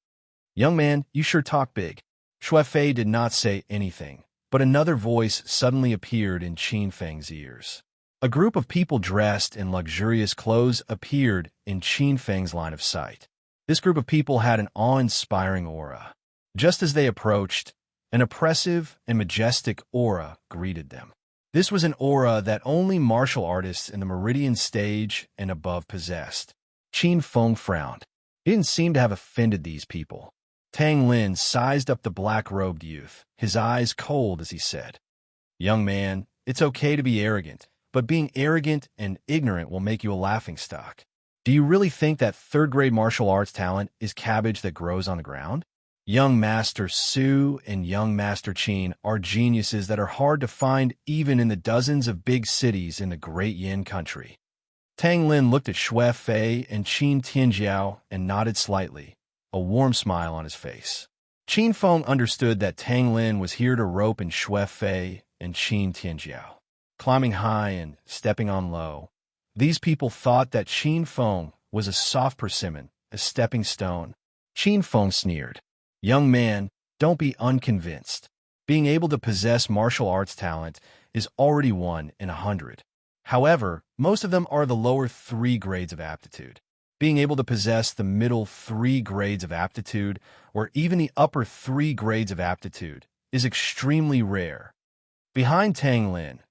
Young man, you sure talk big. Xue Fei did not say anything, but another voice suddenly appeared in Qin Feng's ears. A group of people dressed in luxurious clothes appeared in Qin Feng's line of sight. This group of people had an awe-inspiring aura. Just as they approached, an oppressive and majestic aura greeted them. This was an aura that only martial artists in the Meridian stage and above possessed. Qin Feng frowned. He didn't seem to have offended these people. Tang Lin sized up the black-robed youth, his eyes cold as he said, "Young man, it's okay to be arrogant, but being arrogant and ignorant will make you a laughingstock. Do you really think that third-grade martial arts talent is cabbage that grows on the ground? Young Master Su and Young Master Qin are geniuses that are hard to find even in the dozens of big cities in the Great Yin country." Tang Lin looked at Xue Fei and Qin Tianjiao and nodded slightly, a warm smile on his face. Qin Feng understood that Tang Lin was here to rope in Xue Fei and Qin Tianjiao. Climbing high and stepping on low, these people thought that Qin Feng was a soft persimmon, a stepping stone. Qin Feng sneered, "Young man, don't be unconvinced. Being able to possess martial arts talent is already 1 in 100. However, most of them are the lower 3 grades of aptitude. Being able to possess the middle 3 grades of aptitude, or even the upper 3 grades of aptitude, is extremely rare." Behind Tang Lin,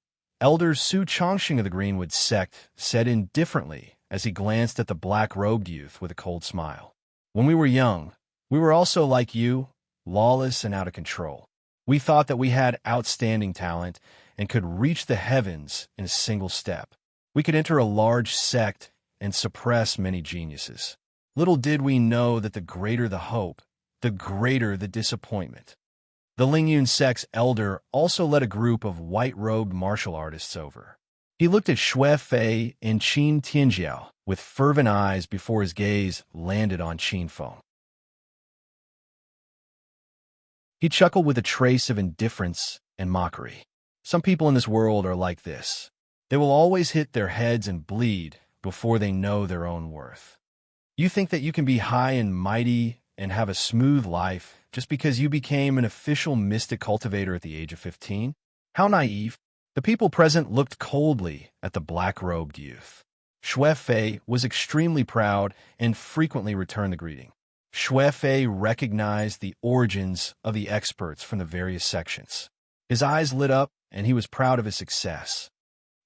Elder Su Chongxing of the Greenwood sect said indifferently as he glanced at the black-robed youth with a cold smile, "When we were young, we were also like you, lawless and out of control. We thought that we had outstanding talent and could reach the heavens in a single step. We could enter a large sect and suppress many geniuses. Little did we know that the greater the hope, the greater the disappointment." The Lingyun sect's elder also led a group of white-robed martial artists over. He looked at Xue Fei and Qin Tianjiao with fervent eyes before his gaze landed on Qin Feng. He chuckled with a trace of indifference and mockery. Some people in this world are like this. They will always hit their heads and bleed before they know their own worth. You think that you can be high and mighty and have a smooth life just because you became an official mystic cultivator at the age of 15? How naive. The people present looked coldly at the black-robed youth. Xue Fei was extremely proud and frequently returned the greeting. Xue Fei recognized the origins of the experts from the various sections. His eyes lit up, and he was proud of his success.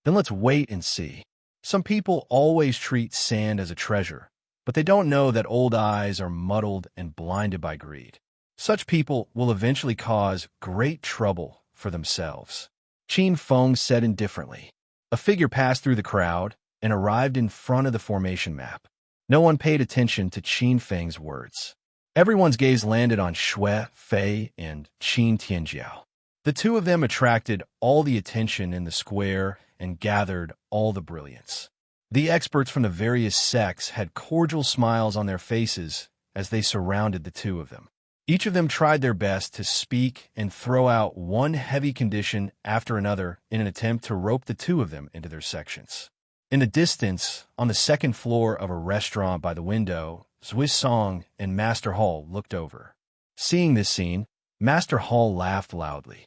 Then let's wait and see. Some people always treat sand as a treasure, but they don't know that old eyes are muddled and blinded by greed. Such people will eventually cause great trouble for themselves. Qin Feng said indifferently. A figure passed through the crowd and arrived in front of the formation map. No one paid attention to Qin Feng's words. Everyone's gaze landed on Xue Fei and Qin Tianjiao. The two of them attracted all the attention in the square and gathered all the brilliance. The experts from the various sects had cordial smiles on their faces as they surrounded the two of them. Each of them tried their best to speak and throw out one heavy condition after another in an attempt to rope the two of them into their sections. In the distance, on the second floor of a restaurant by the window, Zui Song and Master Hall looked over. Seeing this scene, Master Hall laughed loudly.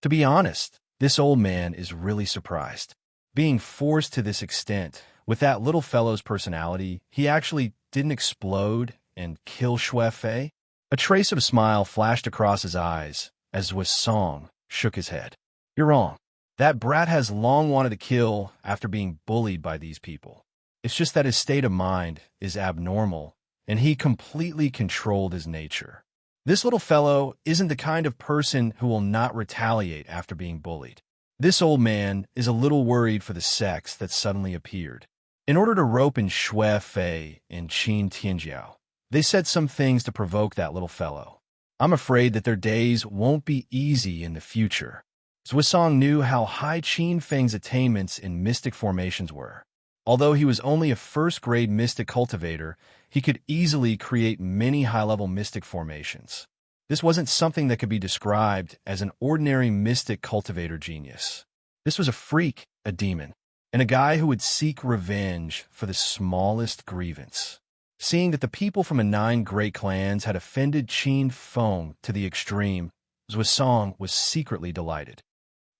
To be honest, this old man is really surprised. Being forced to this extent, with that little fellow's personality, he actually didn't explode and kill Xue Fei. A trace of a smile flashed across his eyes as Zui Song shook his head. You're wrong. That brat has long wanted to kill after being bullied by these people. It's just that his state of mind is abnormal, and he completely controlled his nature. This little fellow isn't the kind of person who will not retaliate after being bullied. This old man is a little worried for the sects that suddenly appeared. In order to rope in Xue Fei and Qin Tianjiao, they said some things to provoke that little fellow. I'm afraid that their days won't be easy in the future. Zui Song knew how high Qin Feng's attainments in mystic formations were. Although he was only a first-grade mystic cultivator, he could easily create many high-level mystic formations. This wasn't something that could be described as an ordinary mystic cultivator genius. This was a freak, a demon, and a guy who would seek revenge for the smallest grievance. Seeing that the people from the 9 great clans had offended Qin Feng to the extreme, Zui Song was secretly delighted.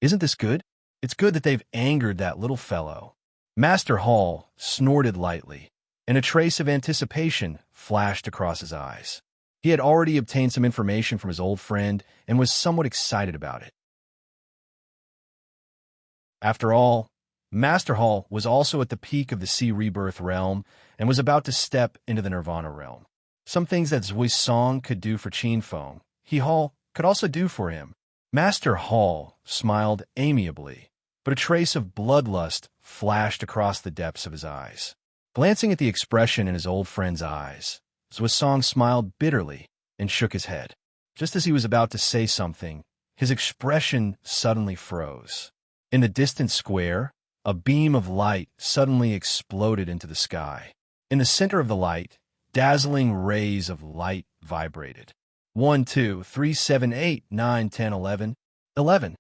Isn't this good? It's good that they've angered that little fellow. Master Hall snorted lightly, and a trace of anticipation flashed across his eyes. He had already obtained some information from his old friend and was somewhat excited about it. After all, Master Hall was also at the peak of the Sea Rebirth realm and was about to step into the Nirvana realm. Some things that Zui Song could do for Qin Feng, He Hall could also do for him. Master Hall smiled amiably, but a trace of bloodlust flashed across the depths of his eyes. Glancing at the expression in his old friend's eyes, Zui Song smiled bitterly and shook his head. Just as he was about to say something, his expression suddenly froze. In the distant square, a beam of light suddenly exploded into the sky. In the center of the light, dazzling rays of light vibrated. 1, 2, 3, 7, 8, 9, 10, 11. 11.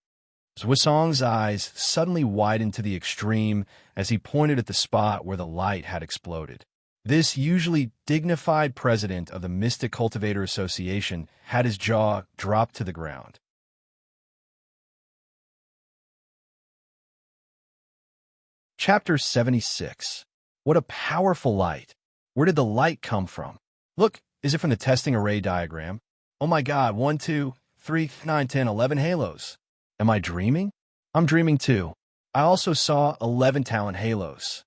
Zui Song's eyes suddenly widened to the extreme as he pointed at the spot where the light had exploded. This usually dignified president of the Mystic Cultivator Association had his jaw dropped to the ground. Chapter 76. What a powerful light. Where did the light come from? Look, is it from the testing array diagram? Oh my god, 1, 2, 3, 9, 10, 11 halos. Am I dreaming? I'm dreaming too. I also saw 11 talent halos.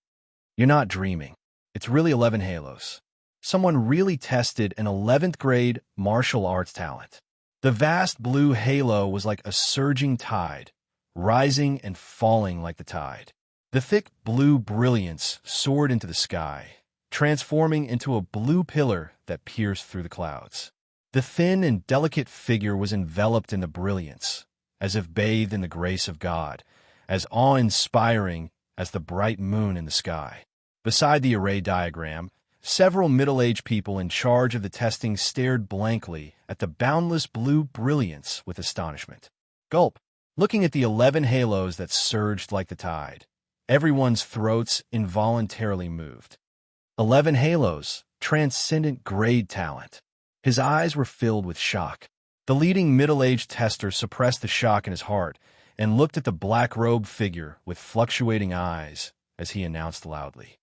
You're not dreaming. It's really 11 halos. Someone really tested an 11th grade martial arts talent. The vast blue halo was like a surging tide, rising and falling like the tide. The thick blue brilliance soared into the sky, transforming into a blue pillar that pierced through the clouds. The thin and delicate figure was enveloped in the brilliance, as if bathed in the grace of God, as awe-inspiring as the bright moon in the sky. Beside the array diagram, several middle-aged people in charge of the testing stared blankly at the boundless blue brilliance with astonishment. Gulp! Looking at the 11 halos that surged like the tide, everyone's throats involuntarily moved. 11 halos, transcendent grade talent. His eyes were filled with shock. The leading middle-aged tester suppressed the shock in his heart and looked at the black-robed figure with fluctuating eyes as he announced loudly.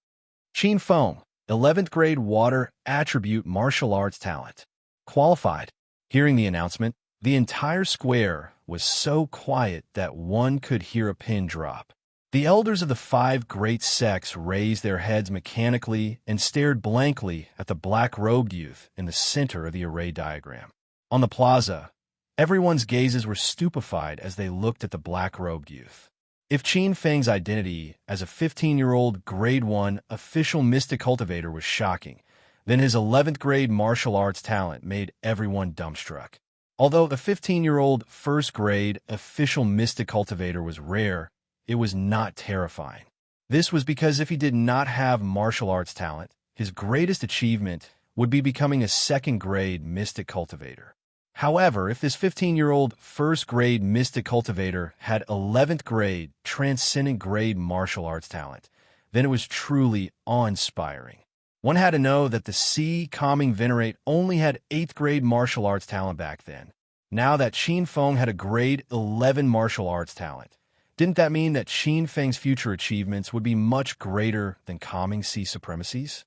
Qin Feng, 11th grade water attribute martial arts talent. Qualified. Hearing the announcement, the entire square was so quiet that one could hear a pin drop. The elders of the 5 great sects raised their heads mechanically and stared blankly at the black-robed youth in the center of the array diagram. On the plaza, everyone's gazes were stupefied as they looked at the black-robed youth. If Qin Feng's identity as a 15-year-old Grade 1 official mystic cultivator was shocking, then his 11th grade martial arts talent made everyone dumbstruck. Although the 15-year-old first grade official mystic cultivator was rare, it was not terrifying. This was because if he did not have martial arts talent, his greatest achievement would be becoming a second-grade mystic cultivator. However, if this 15-year-old first-grade mystic cultivator had 11th grade transcendent grade martial arts talent, then it was truly awe-inspiring. One had to know that the Sea Calming Venerate only had 8th grade martial arts talent back then. Now that Qin Feng had a grade 11 martial arts talent, didn't that mean that Qin Feng's future achievements would be much greater than Calming Sea supremacies?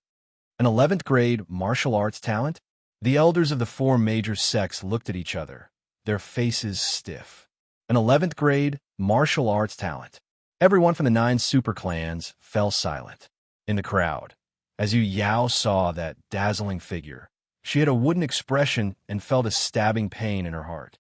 An 11th grade martial arts talent? The elders of the 4 major sects looked at each other, their faces stiff. An 11th grade martial arts talent. Everyone from the 9 super clans fell silent. In the crowd, as Yu Yao saw that dazzling figure, she had a wooden expression and felt a stabbing pain in her heart.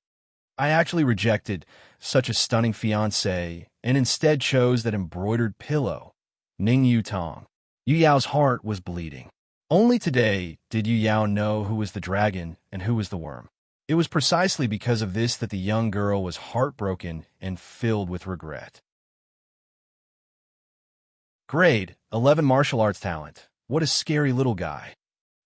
I actually rejected such a stunning fiancé and instead chose that embroidered pillow, Ning Yu Tong. Yu Yao's heart was bleeding. Only today did Yu Yao know who was the dragon and who was the worm. It was precisely because of this that the young girl was heartbroken and filled with regret. Grade 11 martial arts talent. What a scary little guy.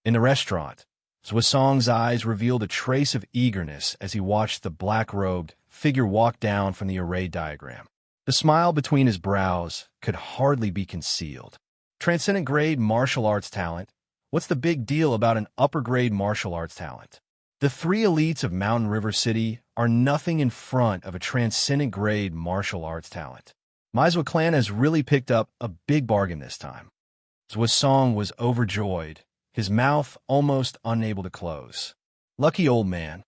In the restaurant, Zui Song's eyes revealed a trace of eagerness as he watched the black-robed figure walk down from the array diagram. The smile between his brows could hardly be concealed. Transcendent grade martial arts talent. What's the big deal about an upper-grade martial arts talent? The 3 elites of Mountain River City are nothing in front of a transcendent grade martial arts talent. Maizwa clan has really picked up a big bargain this time. Zhu's song was overjoyed, his mouth almost unable to close. Lucky old man.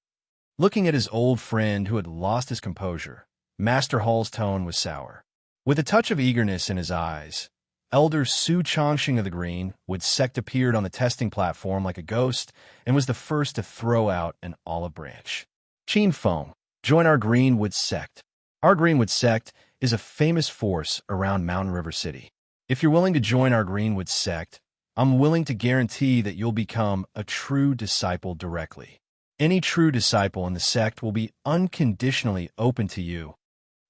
Looking at his old friend who had lost his composure, Master Hall's tone was sour. With a touch of eagerness in his eyes, Elder Su Changxing of the Green Wood Sect appeared on the testing platform like a ghost and was the first to throw out an olive branch. Qin Feng, join our Greenwood Sect. Our Greenwood Sect is a famous force around Mountain River City. If you're willing to join our Greenwood Sect, I'm willing to guarantee that you'll become a true disciple directly. Any true disciple in the sect will be unconditionally open to you.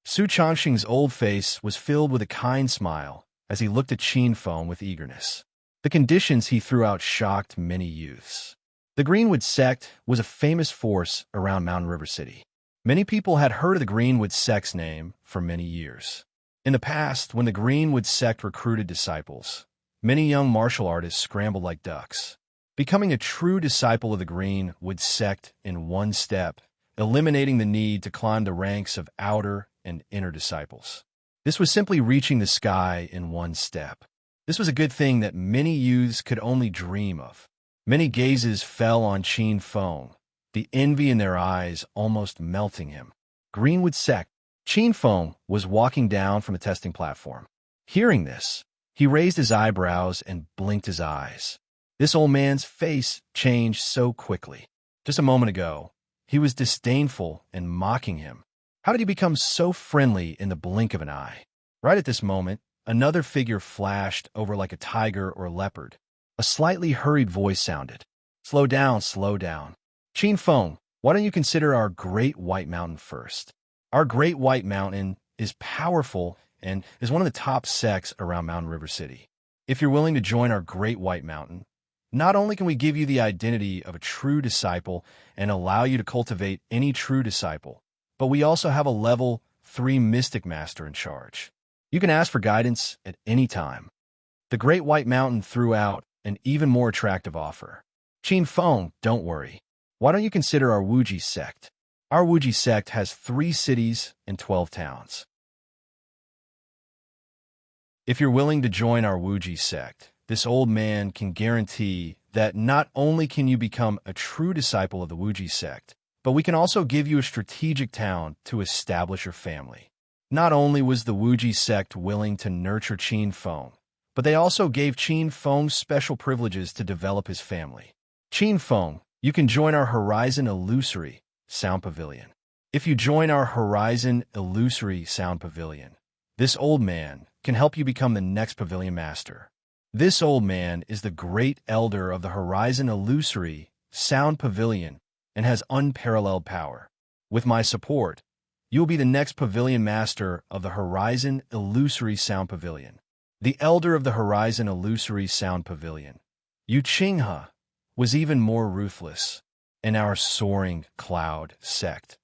Su Changxing's old face was filled with a kind smile as he looked at Qin Feng with eagerness. The conditions he threw out shocked many youths. The Greenwood Sect was a famous force around Mountain River City. Many people had heard of the Greenwood Sect's name for many years. In the past, when the Greenwood Sect recruited disciples, many young martial artists scrambled like ducks. Becoming a true disciple of the Greenwood Sect in one step, eliminating the need to climb the ranks of outer and inner disciples. This was simply reaching the sky in one step. This was a good thing that many youths could only dream of. Many gazes fell on Qin Feng, the envy in their eyes almost melting him. Greenwood Sect. Qin Feng was walking down from the testing platform. Hearing this, he raised his eyebrows and blinked his eyes. This old man's face changed so quickly. Just a moment ago, he was disdainful and mocking him. How did he become so friendly in the blink of an eye? Right at this moment, another figure flashed over like a tiger or a leopard. A slightly hurried voice sounded. Slow down, slow down. Qin Feng, why don't you consider our Great White Mountain first? Our Great White Mountain is powerful and is one of the top sects around Mountain River City. If you're willing to join our Great White Mountain, not only can we give you the identity of a true disciple and allow you to cultivate any true disciple, but we also have a level 3 mystic master in charge. You can ask for guidance at any time. The Great White Mountain threw out an even more attractive offer. Qin Feng, don't worry. Why don't you consider our Wuji sect? Our Wuji sect has 3 cities and 12 towns. If you're willing to join our Wuji sect, this old man can guarantee that not only can you become a true disciple of the Wuji sect, but we can also give you a strategic town to establish your family. Not only was the Wuji sect willing to nurture Qin Feng, but they also gave Qin Feng special privileges to develop his family. Qin Feng, you can join our Horizon Illusory Sound Pavilion. If you join our Horizon Illusory Sound Pavilion, this old man can help you become the next pavilion master. This old man is the great elder of the Horizon Illusory Sound Pavilion and has unparalleled power. With my support, you will be the next pavilion master of the Horizon Illusory Sound Pavilion. The elder of the Horizon Illusory Sound Pavilion, Yu Qinghe, was even more ruthless in our soaring cloud sect.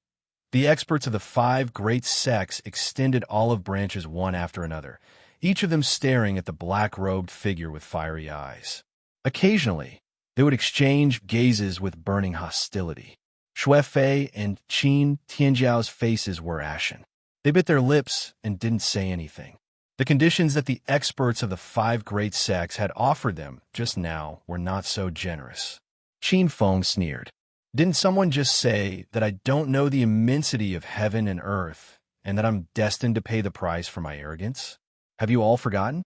The experts of the 5 great sects extended olive branches one after another, each of them staring at the black-robed figure with fiery eyes. Occasionally, they would exchange gazes with burning hostility. Shui Fei and Qin Tianjiao's faces were ashen. They bit their lips and didn't say anything. The conditions that the experts of the 5 great sects had offered them just now were not so generous. Qin Feng sneered. Didn't someone just say that I don't know the immensity of heaven and earth, and that I'm destined to pay the price for my arrogance? Have you all forgotten?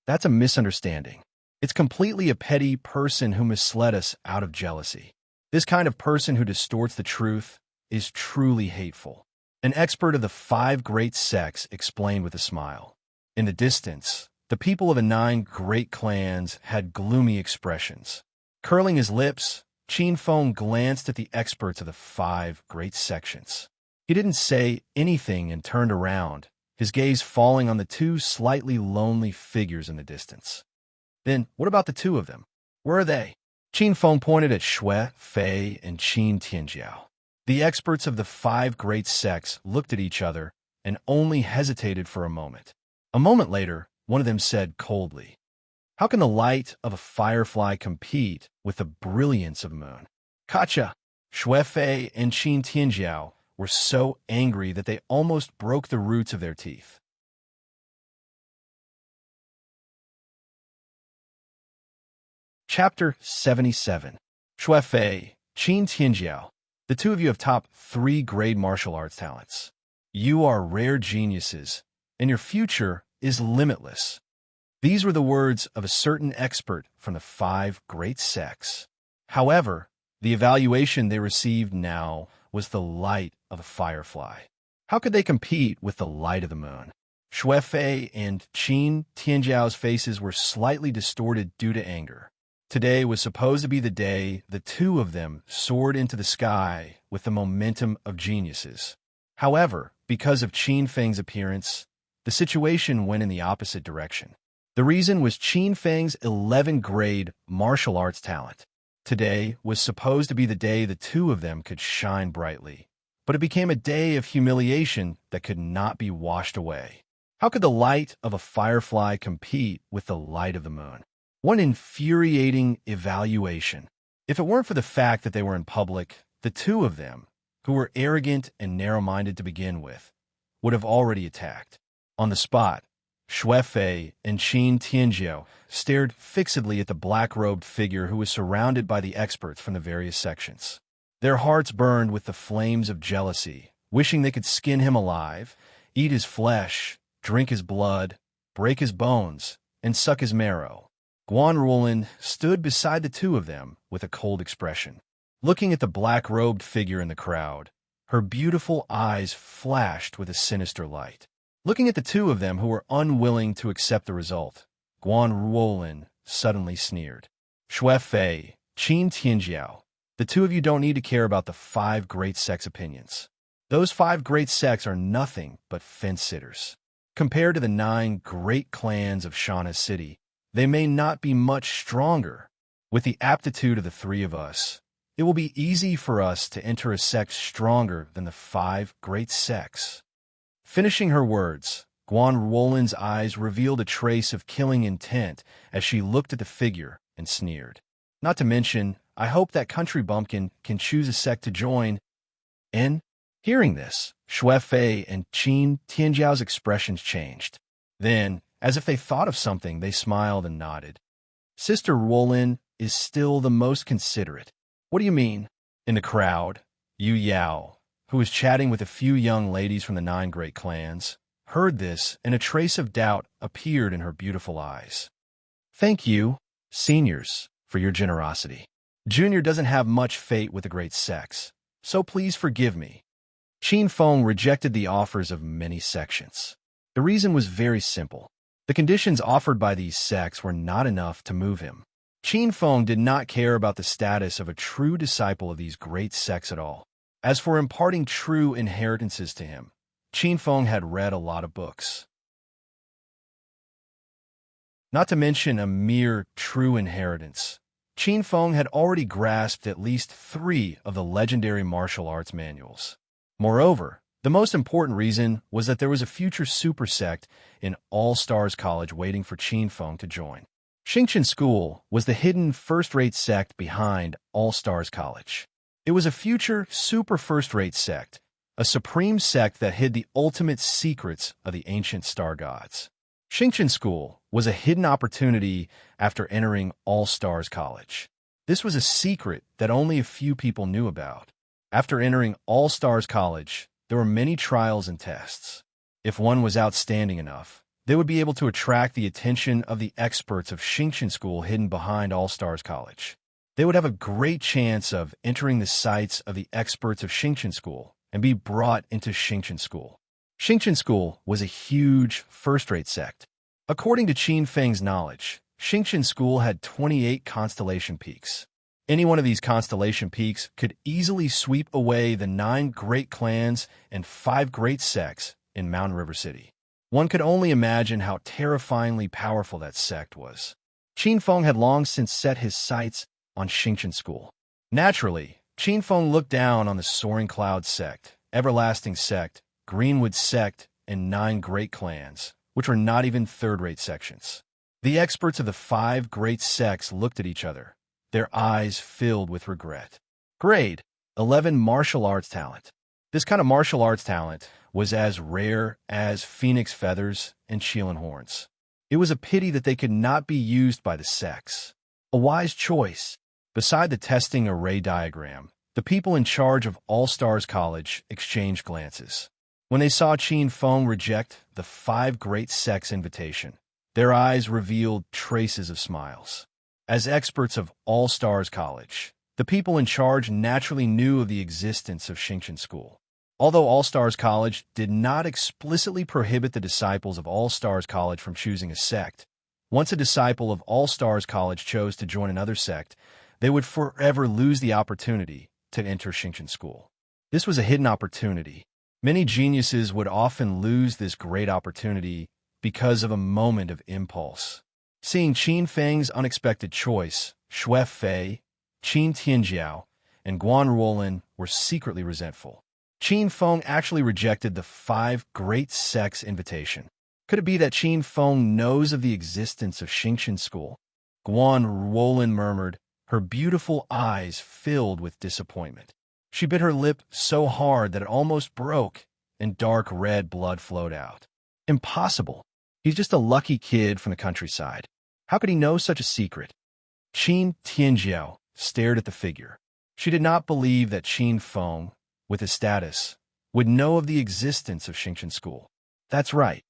That's a misunderstanding. It's completely a petty person who misled us out of jealousy. This kind of person who distorts the truth is truly hateful. An expert of the 5 great sects explained with a smile. In the distance, the people of the 9 great clans had gloomy expressions. Curling his lips, Qin Feng glanced at the experts of the 5 great sections. He didn't say anything and turned around, his gaze falling on the 2 slightly lonely figures in the distance. Then, what about the 2 of them? Where are they? Qin Feng pointed at Shui Fei and Qin Tianjiao. The experts of the 5 great sects looked at each other and only hesitated for a moment. A moment later, one of them said coldly, "How can the light of a firefly compete with the brilliance of the moon?" Gotcha! Shui Fei and Qin Tianjiao were so angry that they almost broke the roots of their teeth. Chapter 77. Shui Fei, Qin Tianjiao. The two of you have top 3 grade martial arts talents. You are rare geniuses, and your future is limitless. These were the words of a certain expert from the 5 great sects. However, the evaluation they received now was the light of a firefly. How could they compete with the light of the moon? Shui Fei and Qin Tianjiao's faces were slightly distorted due to anger. Today was supposed to be the day the two of them soared into the sky with the momentum of geniuses. However, because of Qin Feng's appearance, the situation went in the opposite direction. The reason was Qin Feng's 11th-grade martial arts talent. Today was supposed to be the day the two of them could shine brightly, but it became a day of humiliation that could not be washed away. How could the light of a firefly compete with the light of the moon? One infuriating evaluation. If it weren't for the fact that they were in public, the two of them, who were arrogant and narrow-minded to begin with, would have already attacked. On the spot, Shui Fei and Qin Tianjiao stared fixedly at the black-robed figure who was surrounded by the experts from the various sections. Their hearts burned with the flames of jealousy, wishing they could skin him alive, eat his flesh, drink his blood, break his bones, and suck his marrow. Guan Ruolin stood beside the two of them with a cold expression. Looking at the black-robed figure in the crowd, her beautiful eyes flashed with a sinister light. Looking at the two of them who were unwilling to accept the result, Guan Ruolin suddenly sneered. Shui Fei, Qin Tianjiao, the two of you don't need to care about the 5 great sects' opinions. Those 5 great sects are nothing but fence-sitters. Compared to the 9 great clans of Shana City, they may not be much stronger. With the aptitude of the 3 of us, it will be easy for us to enter a sect stronger than the 5 great sects. Finishing her words, Guan Ruolin's eyes revealed a trace of killing intent as she looked at the figure and sneered. Not to mention, I hope that country bumpkin can choose a sect to join. And, hearing this, Shui Fei and Qin Tianjiao's expressions changed. Then, as if they thought of something, they smiled and nodded. Sister Ruolin is still the most considerate. What do you mean? In the crowd, Yu Yao, who was chatting with a few young ladies from the 9 great clans, heard this, and a trace of doubt appeared in her beautiful eyes. Thank you, seniors, for your generosity. Junior doesn't have much fate with the great sects, so please forgive me. Qin Feng rejected the offers of many sections. The reason was very simple. The conditions offered by these sects were not enough to move him. Qin Feng did not care about the status of a true disciple of these great sects at all. As for imparting true inheritances to him, Qin Feng had read a lot of books. Not to mention a mere true inheritance, Qin Feng had already grasped at least 3 of the legendary martial arts manuals. Moreover, the most important reason was that there was a future super sect in All-Stars College waiting for Qin Feng to join. Xingqian School was the hidden first-rate sect behind All-Stars College. It was a future super first-rate sect, a supreme sect that hid the ultimate secrets of the ancient star gods. Xingqian School was a hidden opportunity after entering All-Stars College. This was a secret that only a few people knew about. After entering All-Stars College, there were many trials and tests. If one was outstanding enough, they would be able to attract the attention of the experts of Xingqian School hidden behind All-Stars College. They would have a great chance of entering the sights of the experts of Xingqian School and be brought into Xingqian School. Xingqian School was a huge first-rate sect. According to Qin Feng's knowledge, Xingqian School had 28 constellation peaks. Any one of these constellation peaks could easily sweep away the 9 great clans and 5 great sects in Mountain River City. One could only imagine how terrifyingly powerful that sect was. Qin Feng had long since set his sights on Xingqian School. Naturally, Qin Feng looked down on the Soaring Cloud sect, Everlasting sect, Greenwood sect, and 9 great clans, which were not even third-rate sections. The experts of the 5 great sects looked at each other, their eyes filled with regret. Grade 11 martial arts talent. This kind of martial arts talent was as rare as phoenix feathers and Sheelan horns. It was a pity that they could not be used by the sects. A wise choice. Beside the testing array diagram, the people in charge of All Stars College exchanged glances. When they saw Qin Feng reject the 5 great sects invitation, their eyes revealed traces of smiles. As experts of All Stars College, the people in charge naturally knew of the existence of Xingqian School. Although All Stars College did not explicitly prohibit the disciples of All Stars College from choosing a sect, once a disciple of All Stars College chose to join another sect, they would forever lose the opportunity to enter Xingqian School. This was a hidden opportunity. Many geniuses would often lose this great opportunity because of a moment of impulse. Seeing Qin Feng's unexpected choice, Xue Fei, Qin Tianjiao, and Guan Ruolin were secretly resentful. Qin Feng actually rejected the 5 great sects invitation. Could it be that Qin Feng knows of the existence of Xingqian School? Guan Ruolin murmured, her beautiful eyes filled with disappointment. She bit her lip so hard that it almost broke, and dark red blood flowed out. Impossible. He's just a lucky kid from the countryside. How could he know such a secret? Qin Tianjiao stared at the figure. She did not believe that Qin Feng, with his status, would know of the existence of Xingqian School. That's right.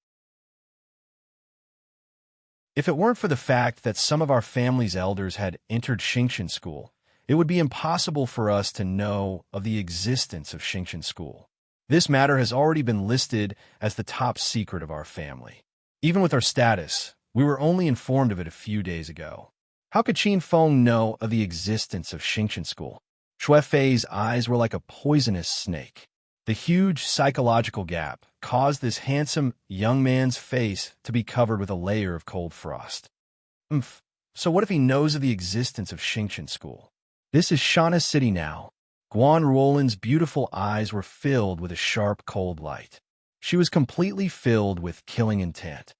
If it weren't for the fact that some of our family's elders had entered Xingqian School, it would be impossible for us to know of the existence of Xingqian School. This matter has already been listed as the top secret of our family. Even with our status, we were only informed of it a few days ago. How could Qin Feng know of the existence of Xingqian School? Xue Fei's eyes were like a poisonous snake. The huge psychological gap caused this handsome young man's face to be covered with a layer of cold frost. So what if he knows of the existence of Xingqian School? This is Shana City now. Guan Ruolin's beautiful eyes were filled with a sharp, cold light. She was completely filled with killing intent.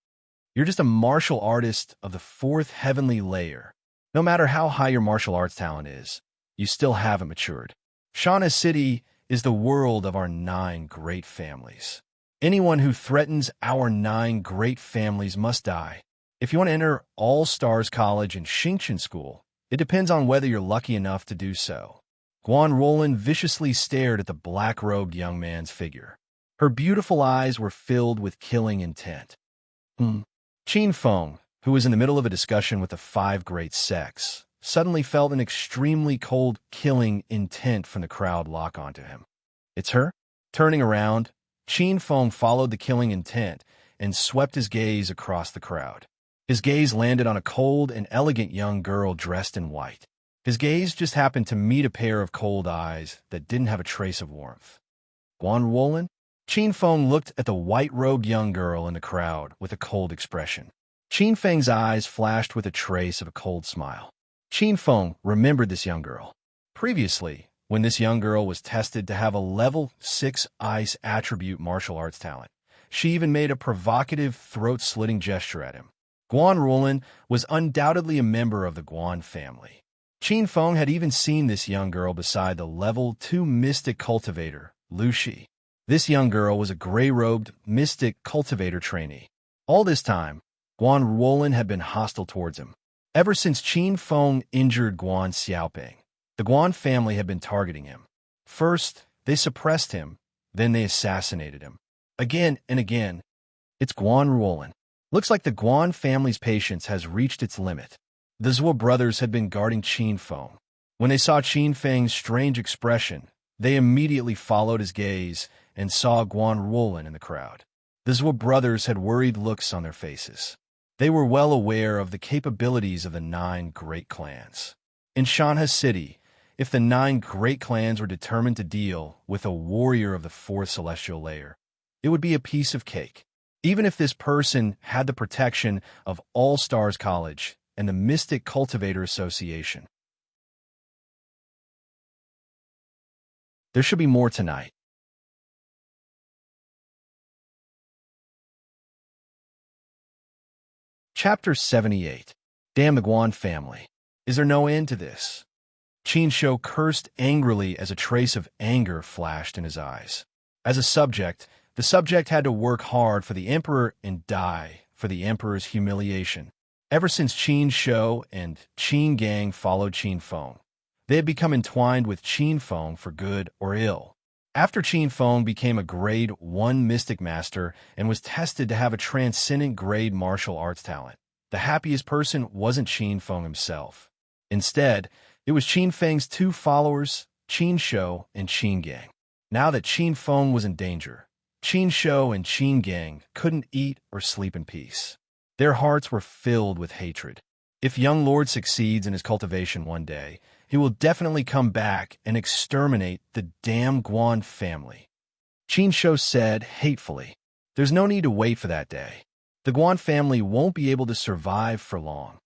You're just a martial artist of the 4th heavenly layer. No matter how high your martial arts talent is, you still haven't matured. Shana City is the world of our 9 great families. Anyone who threatens our 9 great families must die. If you want to enter All Stars College and Xingqian School, it depends on whether you're lucky enough to do so. Guan Ruolin viciously stared at the black-robed young man's figure. Her beautiful eyes were filled with killing intent. Qin Feng, who was in the middle of a discussion with the 5 great sects, suddenly felt an extremely cold, killing intent from the crowd lock onto him. It's her? Turning around, Qin Feng followed the killing intent and swept his gaze across the crowd. His gaze landed on a cold and elegant young girl dressed in white. His gaze just happened to meet a pair of cold eyes that didn't have a trace of warmth. Guan Ruolin? Qin Feng looked at the white-robed young girl in the crowd with a cold expression. Qin Feng's eyes flashed with a trace of a cold smile. Qin Feng remembered this young girl. Previously, when this young girl was tested to have a level 6 ice attribute martial arts talent, she even made a provocative throat-slitting gesture at him. Guan Ruolin was undoubtedly a member of the Guan family. Qin Feng had even seen this young girl beside the level 2 mystic cultivator, Lu Shi. This young girl was a gray-robed mystic cultivator trainee. All this time, Guan Ruolin had been hostile towards him. Ever since Qin Feng injured Guan Xiaoping, the Guan family had been targeting him. First, they suppressed him, then they assassinated him. Again and again. It's Guan Ruolin. Looks like the Guan family's patience has reached its limit. The Zhuo brothers had been guarding Qin Feng. When they saw Qin Feng's strange expression, they immediately followed his gaze and saw Guan Ruolin in the crowd. The Zhuo brothers had worried looks on their faces. They were well aware of the capabilities of the 9 great clans. In Shanha City, if the 9 great clans were determined to deal with a warrior of the 4th celestial layer, it would be a piece of cake. Even if this person had the protection of All Stars College and the Mystic Cultivator Association. There should be more tonight. Chapter 78. Damn the Guan family. Is there no end to this? Qin Shou cursed angrily as a trace of anger flashed in his eyes. As a subject, the subject had to work hard for the emperor and die for the emperor's humiliation. Ever since Qin Shou and Qin Gang followed Qin Feng, they had become entwined with Qin Feng for good or ill. After Qin Feng became a grade 1 mystic master and was tested to have a transcendent grade martial arts talent, the happiest person wasn't Qin Feng himself. Instead, it was Qin Feng's two followers, Qin Shou and Qin Gang. Now that Qin Feng was in danger, Qin Shou and Qin Gang couldn't eat or sleep in peace. Their hearts were filled with hatred. If young Lord succeeds in his cultivation one day, he will definitely come back and exterminate the damn Guan family. Qin Shou said hatefully, "There's no need to wait for that day. The Guan family won't be able to survive for long."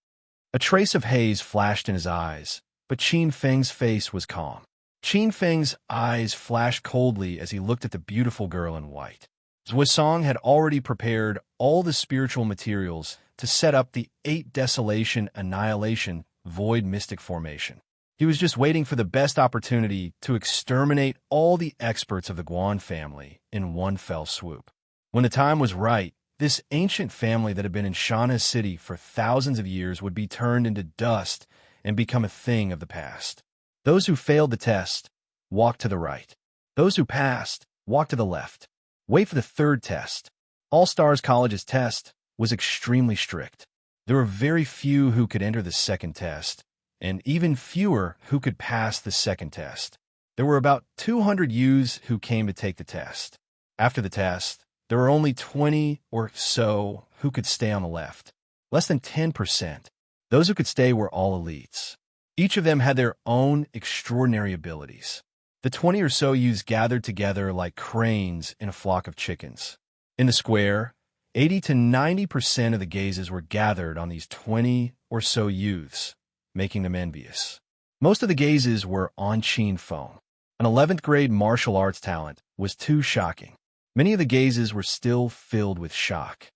A trace of haze flashed in his eyes, but Qin Feng's face was calm. Qin Feng's eyes flashed coldly as he looked at the beautiful girl in white. Zhuosong had already prepared all the spiritual materials to set up the 8 Desolation Annihilation Void Mystic Formation. He was just waiting for the best opportunity to exterminate all the experts of the Guan family in one fell swoop. When the time was right, this ancient family that had been in Shanna City for thousands of years would be turned into dust and become a thing of the past. Those who failed the test walked to the right. Those who passed walked to the left. Wait for the third test. All Stars College's test was extremely strict. There were very few who could enter the second test, and even fewer who could pass the second test. There were about 200 youths who came to take the test. After the test, there were only 20 or so who could stay on the left. Less than 10%. Those who could stay were all elites. Each of them had their own extraordinary abilities. The 20 or so youths gathered together like cranes in a flock of chickens. In the square, 80 to 90% of the gazes were gathered on these 20 or so youths, making them envious. Most of the gazes were on Qin Feng. An 11th grade martial arts talent was too shocking. Many of the gazes were still filled with shock.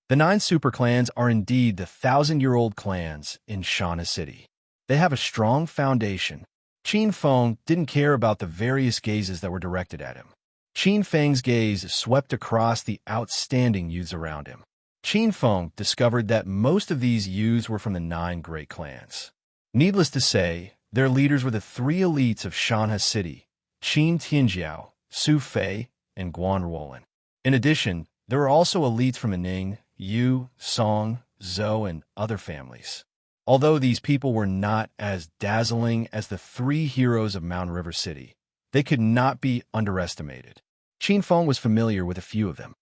The 9 super clans are indeed the 1,000-year-old clans in Shanna City. They have a strong foundation. Qin Feng didn't care about the various gazes that were directed at him. Qin Feng's gaze swept across the outstanding youths around him. Qin Feng discovered that most of these youths were from the 9 great clans. Needless to say, their leaders were the 3 elites of Shanna City, Qin Tianjiao, Su Fei, and Guan Ruolin. In addition, there were also elites from Ning, Yu, Song, Zhou, and other families. Although these people were not as dazzling as the 3 heroes of Mountain River City, they could not be underestimated. Qin Feng was familiar with a few of them.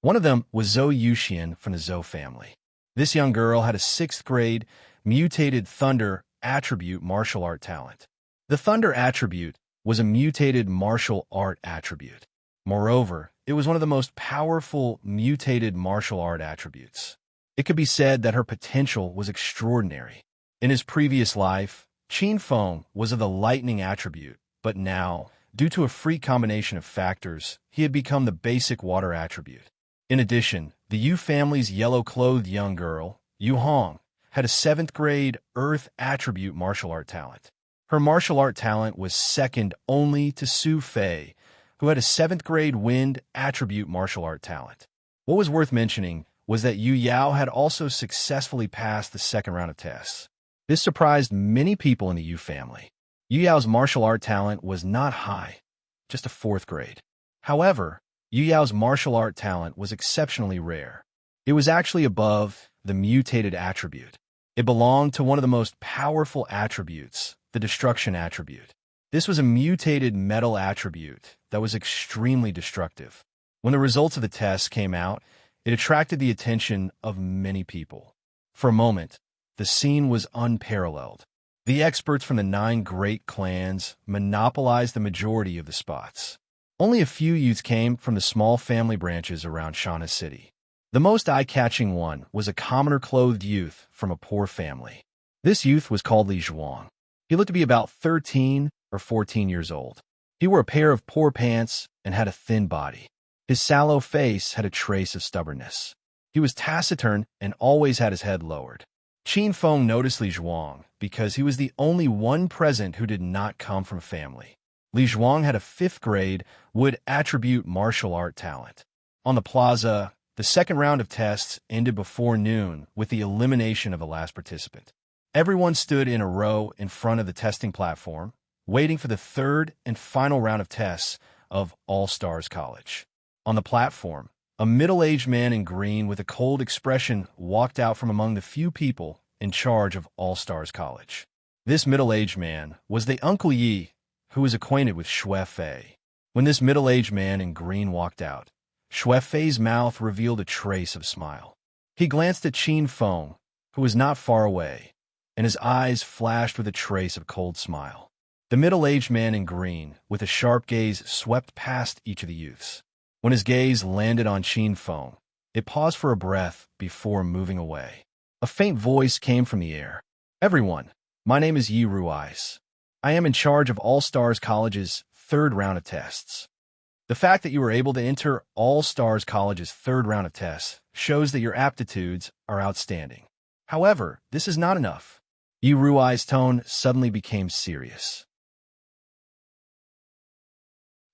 One of them was Zhou Yuxian from the Zhou family. This young girl had a 6th grade mutated thunder attribute martial art talent. The thunder attribute was a mutated martial art attribute. Moreover, it was one of the most powerful mutated martial art attributes. It could be said that her potential was extraordinary. In his previous life, Qin Feng was of the lightning attribute, but now, due to a freak combination of factors, he had become the basic water attribute. In addition, the Yu family's yellow-clothed young girl, Yu Hong, had a 7th grade earth attribute martial art talent. Her martial art talent was second only to Su Fei, who had a 7th grade wind attribute martial art talent. What was worth mentioning was that Yu Yao had also successfully passed the second round of tests. This surprised many people in the Yu family. Yu Yao's martial art talent was not high, just a 4th grade. However, Yu Yao's martial art talent was exceptionally rare. It was actually above the mutated attribute. It belonged to one of the most powerful attributes, the destruction attribute. This was a mutated metal attribute that was extremely destructive. When the results of the tests came out, it attracted the attention of many people. For a moment, the scene was unparalleled. The experts from the 9 great clans monopolized the majority of the spots. Only a few youths came from the small family branches around Shanna City. The most eye-catching one was a commoner-clothed youth from a poor family. This youth was called Li Zhuang. He looked to be about 13 or 14 years old. He wore a pair of poor pants and had a thin body. His sallow face had a trace of stubbornness. He was taciturn and always had his head lowered. Qin Feng noticed Li Zhuang because he was the only one present who did not come from a family. Li Zhuang had a 5th grade wood attribute martial art talent. On the plaza, The second round of tests ended before noon with the elimination of the last participant. Everyone stood in a row in front of the testing platform, waiting for the third and final round of tests of All Stars College. On the platform, a middle-aged man in green with a cold expression walked out from among the few people in charge of All Stars College. This middle-aged man was the Uncle Yi, who was acquainted with Xue Fei. When this middle-aged man in green walked out, Xue Fei's mouth revealed a trace of smile. He glanced at Qin Feng, who was not far away, and his eyes flashed with a trace of cold smile. The middle-aged man in green, with a sharp gaze, swept past each of the youths. When his gaze landed on Qin Feng, it paused for a breath before moving away. A faint voice came from the air. "Everyone, my name is Yi Rui's. I am in charge of All Stars College's third round of tests. The fact that you were able to enter All Stars College's third round of tests shows that your aptitudes are outstanding. However, this is not enough." Yi Rui's tone suddenly became serious.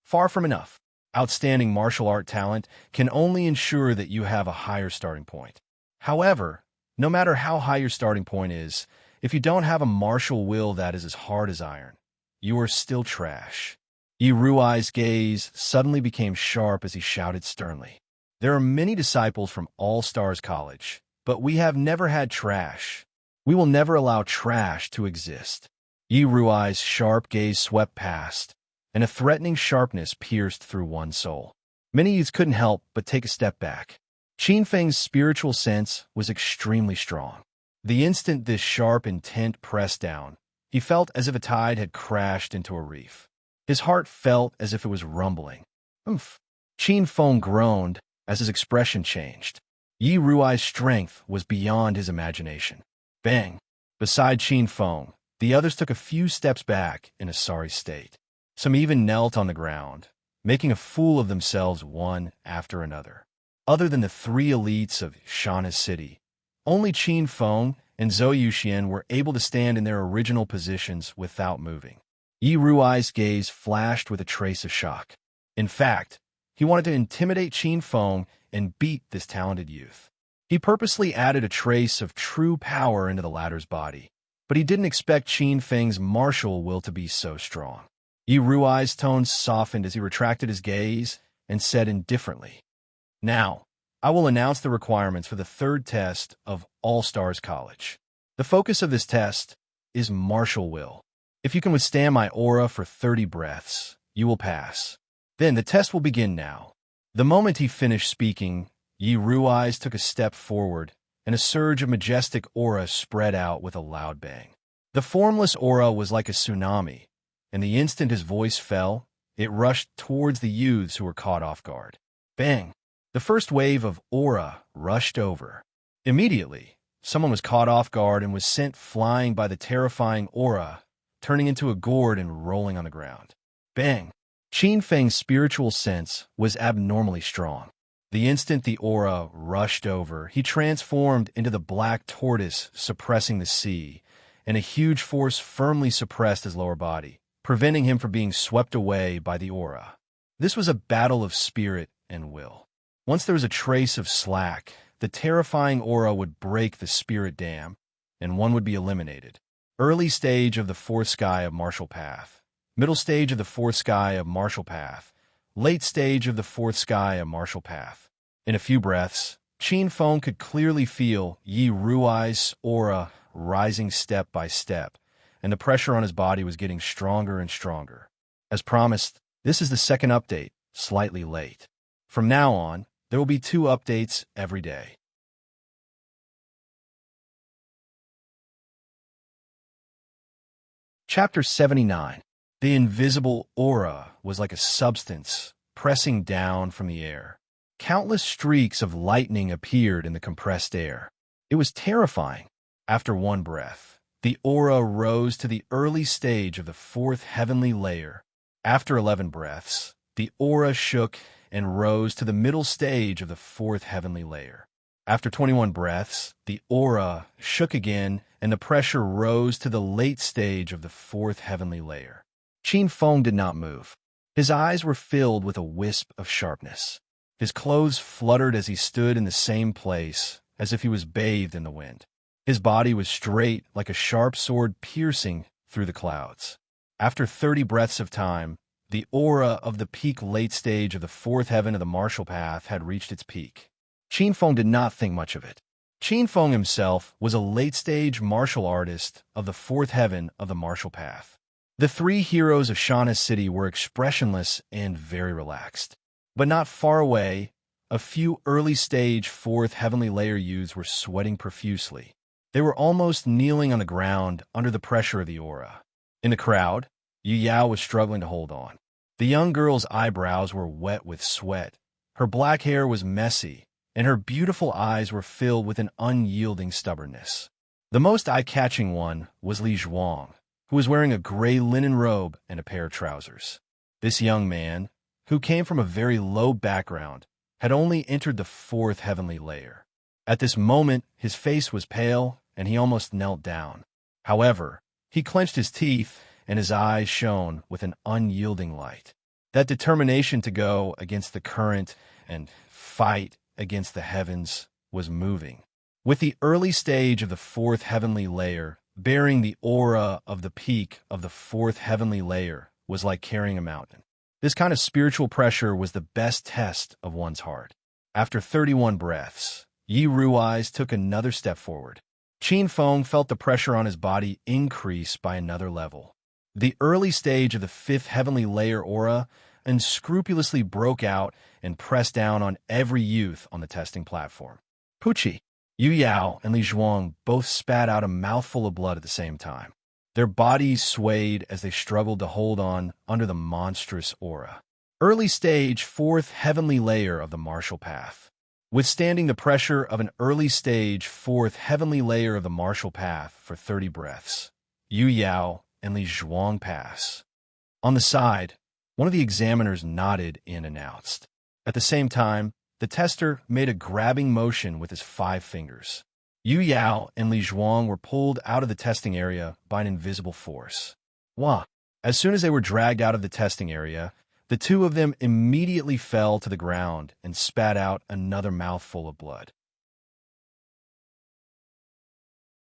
Far from enough. Outstanding martial art talent can only ensure that you have a higher starting point. However, no matter how high your starting point is, if you don't have a martial will that is as hard as iron, you are still trash. Yi Rui's gaze suddenly became sharp as he shouted sternly. "There are many disciples from All Stars College, but we have never had trash. We will never allow trash to exist." Yi Rui's sharp gaze swept past, and a threatening sharpness pierced through one's soul. Many youths couldn't help but take a step back. Qin Feng's spiritual sense was extremely strong. The instant this sharp intent pressed down, he felt as if a tide had crashed into a reef. His heart felt as if it was rumbling. "Oomph." Qin Feng groaned as his expression changed. Yi Rui's strength was beyond his imagination. Bang! Beside Qin Feng, the others took a few steps back in a sorry state. Some even knelt on the ground, making a fool of themselves one after another. Other than the three elites of Shana's city, only Qin Feng and Zhou Yuxian were able to stand in their original positions without moving. Yi Rui's gaze flashed with a trace of shock. In fact, he wanted to intimidate Qin Feng and beat this talented youth. He purposely added a trace of true power into the latter's body, but he didn't expect Qin Feng's martial will to be so strong. Yi Rui's tone softened as he retracted his gaze and said indifferently, "Now, I will announce the requirements for the third test of All Stars College. The focus of this test is martial will. If you can withstand my aura for 30 breaths, you will pass. Then the test will begin now." The moment he finished speaking, Yi Rui's took a step forward, and a surge of majestic aura spread out with a loud bang. The formless aura was like a tsunami, and the instant his voice fell, it rushed towards the youths who were caught off guard. Bang! The first wave of aura rushed over. Immediately, someone was caught off guard and was sent flying by the terrifying aura, turning into a gourd and rolling on the ground. Bang! Qin Feng's spiritual sense was abnormally strong. The instant the aura rushed over, he transformed into the black tortoise suppressing the sea, and a huge force firmly suppressed his lower body, preventing him from being swept away by the aura. This was a battle of spirit and will. Once there was a trace of slack, the terrifying aura would break the spirit dam, and one would be eliminated. Early stage of the fourth sky of martial path. Middle stage of the fourth sky of martial path. Late stage of the fourth sky of martial path. In a few breaths, Qin Feng could clearly feel Yi Rui's aura rising step by step, and the pressure on his body was getting stronger and stronger. As promised, this is the second update, slightly late. From now on, there will be 2 updates every day. Chapter 79. The invisible aura was like a substance pressing down from the air. Countless streaks of lightning appeared in the compressed air. It was terrifying. After one breath, the aura rose to the early stage of the 4th heavenly layer. After 11 breaths, the aura shook and rose to the middle stage of the 4th heavenly layer. After 21 breaths, the aura shook again, and the pressure rose to the late stage of the 4th heavenly layer. Qin Feng did not move. His eyes were filled with a wisp of sharpness. His clothes fluttered as he stood in the same place, as if he was bathed in the wind. His body was straight like a sharp sword piercing through the clouds. After 30 breaths of time, the aura of the peak late stage of the fourth heaven of the martial path had reached its peak. Qin Feng did not think much of it. Qin Feng himself was a late-stage martial artist of the fourth heaven of the martial path. The three heroes of Shauna's city were expressionless and very relaxed. But not far away, a few early-stage fourth heavenly layer youths were sweating profusely. They were almost kneeling on the ground under the pressure of the aura. In the crowd, Yu Yao was struggling to hold on. The young girl's eyebrows were wet with sweat. Her black hair was messy, and her beautiful eyes were filled with an unyielding stubbornness. The most eye-catching one was Li Zhuang, who was wearing a gray linen robe and a pair of trousers. This young man, who came from a very low background, had only entered the fourth heavenly layer. At this moment, his face was pale, and he almost knelt down. However, he clenched his teeth, and his eyes shone with an unyielding light. That determination to go against the current and fight against the heavens was moving. With the early stage of the fourth heavenly layer, bearing the aura of the peak of the fourth heavenly layer was like carrying a mountain. This kind of spiritual pressure was the best test of one's heart. After 31 breaths, Yi Rui's took another step forward. Qin Feng felt the pressure on his body increase by another level. The early stage of the fifth heavenly layer aura unscrupulously broke out and pressed down on every youth on the testing platform. Pucci, Yu Yao, and Li Zhuang both spat out a mouthful of blood at the same time. Their bodies swayed as they struggled to hold on under the monstrous aura. Early stage fourth heavenly layer of the martial path. Withstanding the pressure of an early stage fourth heavenly layer of the martial path for 30 breaths, Yu Yao and Li Zhuang pass. On the side, one of the examiners nodded and announced. At the same time, the tester made a grabbing motion with his 5 fingers. Yu Yao and Li Zhuang were pulled out of the testing area by an invisible force. Wah! As soon as they were dragged out of the testing area, the two of them immediately fell to the ground and spat out another mouthful of blood.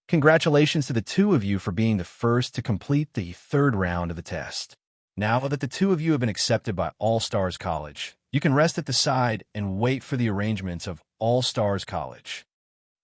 Congratulations to the two of you for being the first to complete the 3rd round of the test. Now that the two of you have been accepted by All Stars College, you can rest at the side and wait for the arrangements of All Stars College.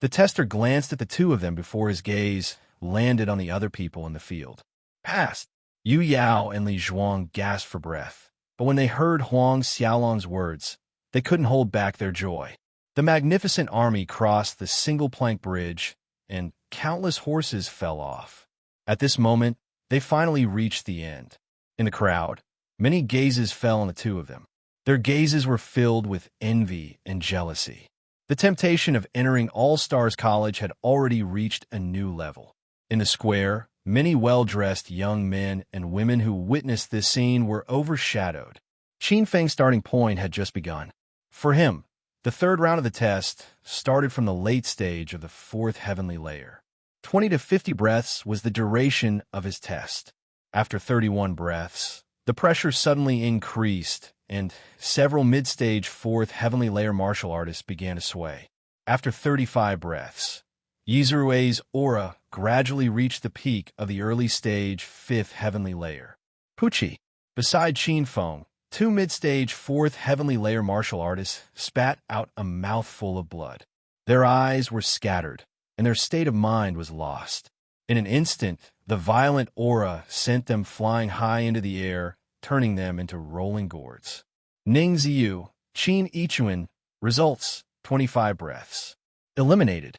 The tester glanced at the two of them before his gaze landed on the other people in the field. Passed! Yu Yao and Li Zhuang gasped for breath, but when they heard Huang Xiaolong's words, they couldn't hold back their joy. The magnificent army crossed the single-plank bridge, and countless horses fell off. At this moment, they finally reached the end. In the crowd, many gazes fell on the two of them. Their gazes were filled with envy and jealousy. The temptation of entering All Stars College had already reached a new level. In the square, many well-dressed young men and women who witnessed this scene were overshadowed. Qin Feng's starting point had just begun. For him, the 3rd round of the test started from the late stage of the 4th heavenly layer. 20 to 50 breaths was the duration of his test. After 31 breaths, the pressure suddenly increased, and several mid-stage 4th heavenly layer martial artists began to sway. After 35 breaths, Yi Rui's aura gradually reached the peak of the early stage 5th heavenly layer. Pucci, beside Qin Feng, 2 mid-stage 4th heavenly layer martial artists spat out a mouthful of blood. Their eyes were scattered, and their state of mind was lost. In an instant, the violent aura sent them flying high into the air, turning them into rolling gourds. Ning Ziyu, Qin Ichuan, results, 25 breaths. Eliminated.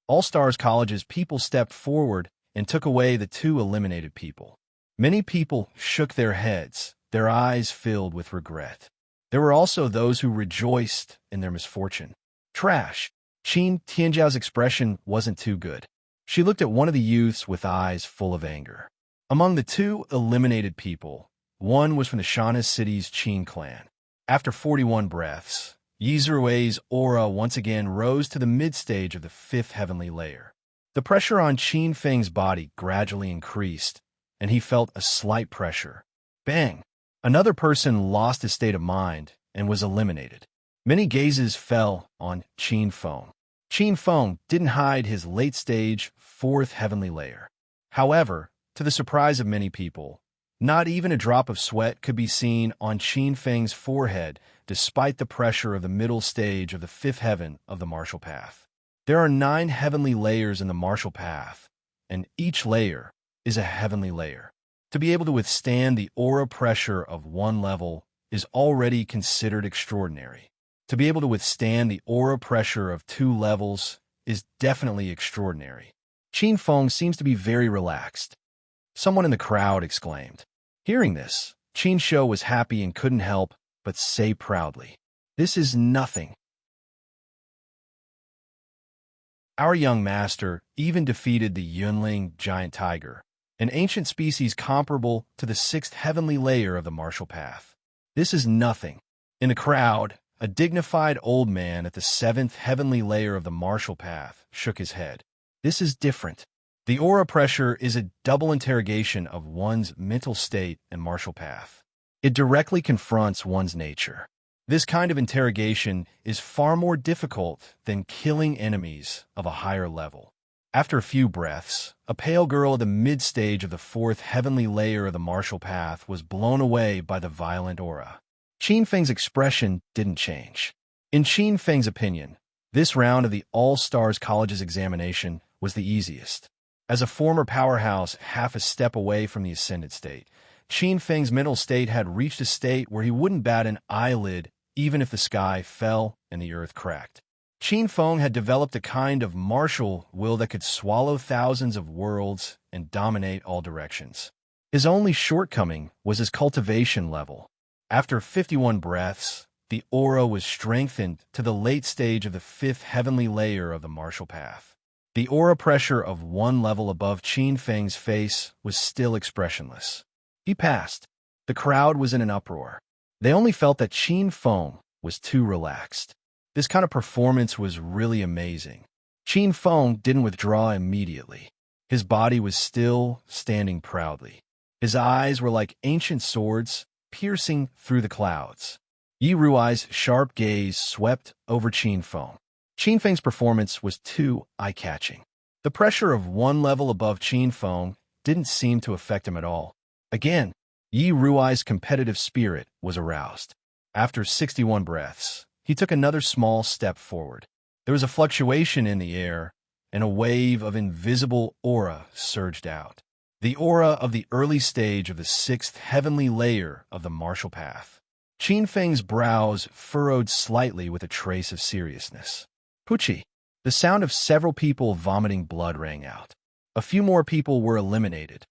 All Stars College's people stepped forward and took away the 2 eliminated people. Many people shook their heads, their eyes filled with regret. There were also those who rejoiced in their misfortune. Trash. Qin Tianjiao's expression wasn't too good. She looked at one of the youths with eyes full of anger. Among the 2 eliminated people, one was from the Shauna's city's Qin clan. After 41 breaths, Yi Rui's aura once again rose to the mid-stage of the 5th heavenly layer. The pressure on Qin Feng's body gradually increased, and he felt a slight pressure. Bang! Another person lost his state of mind and was eliminated. Many gazes fell on Qin Feng. Qin Feng didn't hide his late-stage, fourth heavenly layer. However, to the surprise of many people, not even a drop of sweat could be seen on Qin Feng's forehead despite the pressure of the middle stage of the fifth heaven of the martial path. There are 9 heavenly layers in the martial path, and each layer is a heavenly layer. To be able to withstand the aura pressure of one level is already considered extraordinary. To be able to withstand the aura pressure of 2 levels is definitely extraordinary. Qin Feng seems to be very relaxed. Someone in the crowd exclaimed. Hearing this, Qin Shou was happy and couldn't help but say proudly, "This is nothing." Our young master even defeated the Yunling giant tiger, an ancient species comparable to the 6th heavenly layer of the martial path. This is nothing. In the crowd, a dignified old man at the 7th heavenly layer of the martial path shook his head. This is different. The aura pressure is a double interrogation of one's mental state and martial path. It directly confronts one's nature. This kind of interrogation is far more difficult than killing enemies of a higher level. After a few breaths, a pale girl at the mid-stage of the 4th heavenly layer of the martial path was blown away by the violent aura. Qin Feng's expression didn't change. In Qin Feng's opinion, this round of the All-Stars College's examination was the easiest. As a former powerhouse half a step away from the ascended state, Qin Feng's mental state had reached a state where he wouldn't bat an eyelid even if the sky fell and the earth cracked. Qin Feng had developed a kind of martial will that could swallow thousands of worlds and dominate all directions. His only shortcoming was his cultivation level. After 51 breaths, the aura was strengthened to the late stage of the 5th heavenly layer of the martial path. The aura pressure of 1 level above Qin Feng's face was still expressionless. He passed. The crowd was in an uproar. They only felt that Qin Feng was too relaxed. This kind of performance was really amazing. Qin Feng didn't withdraw immediately. His body was still standing proudly. His eyes were like ancient swords, piercing through the clouds. Yi Rui's sharp gaze swept over Qin Feng. Qin Feng's performance was too eye-catching. The pressure of 1 level above Qin Feng didn't seem to affect him at all. Again, Yi Rui's competitive spirit was aroused. After 61 breaths, he took another small step forward. There was a fluctuation in the air, and a wave of invisible aura surged out. The aura of the early stage of the 6th heavenly layer of the martial path. Qin Feng's brows furrowed slightly with a trace of seriousness. Puchi! The sound of several people vomiting blood rang out. A few more people were eliminated.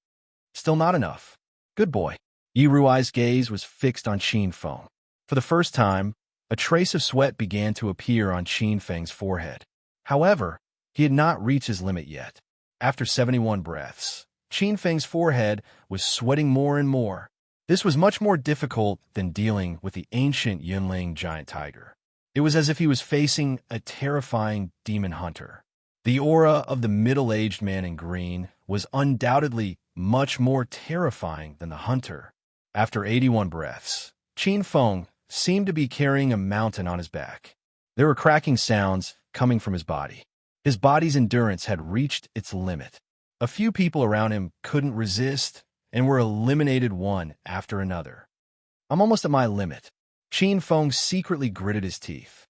Still not enough. Good boy. Yi Rui's gaze was fixed on Qin Feng. For the first time, a trace of sweat began to appear on Qin Feng's forehead. However, he had not reached his limit yet. After 71 breaths, Qin Feng's forehead was sweating more and more. This was much more difficult than dealing with the ancient Yunling giant tiger. It was as if he was facing a terrifying demon hunter. The aura of the middle-aged man in green was undoubtedly much more terrifying than the hunter. After 81 breaths, Qin Feng seemed to be carrying a mountain on his back. There were cracking sounds coming from his body. His body's endurance had reached its limit. A few people around him couldn't resist and were eliminated one after another. I'm almost at my limit. Qin Feng secretly gritted his teeth.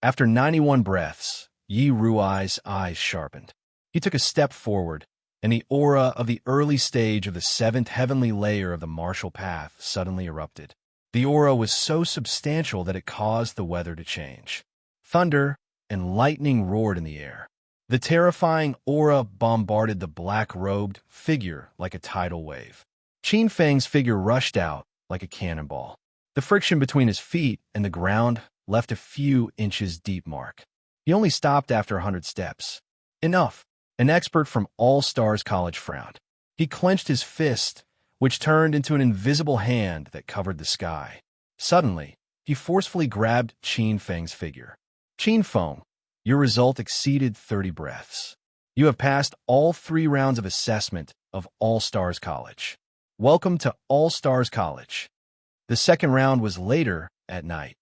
After 91 breaths, Yi Rui's eyes sharpened. He took a step forward, and the aura of the early stage of the 7th heavenly layer of the martial path suddenly erupted. The aura was so substantial that it caused the weather to change. Thunder and lightning roared in the air. The terrifying aura bombarded the black-robed figure like a tidal wave. Qin Feng's figure rushed out like a cannonball. The friction between his feet and the ground left a few inches deep mark. He only stopped after 100 steps. Enough. An expert from All-Stars College frowned. He clenched his fist, which turned into an invisible hand that covered the sky. Suddenly, he forcefully grabbed Qin Feng's figure. Qin Feng, your result exceeded 30 breaths. You have passed all 3 rounds of assessment of All-Stars College. Welcome to All-Stars College. The second round was later at night.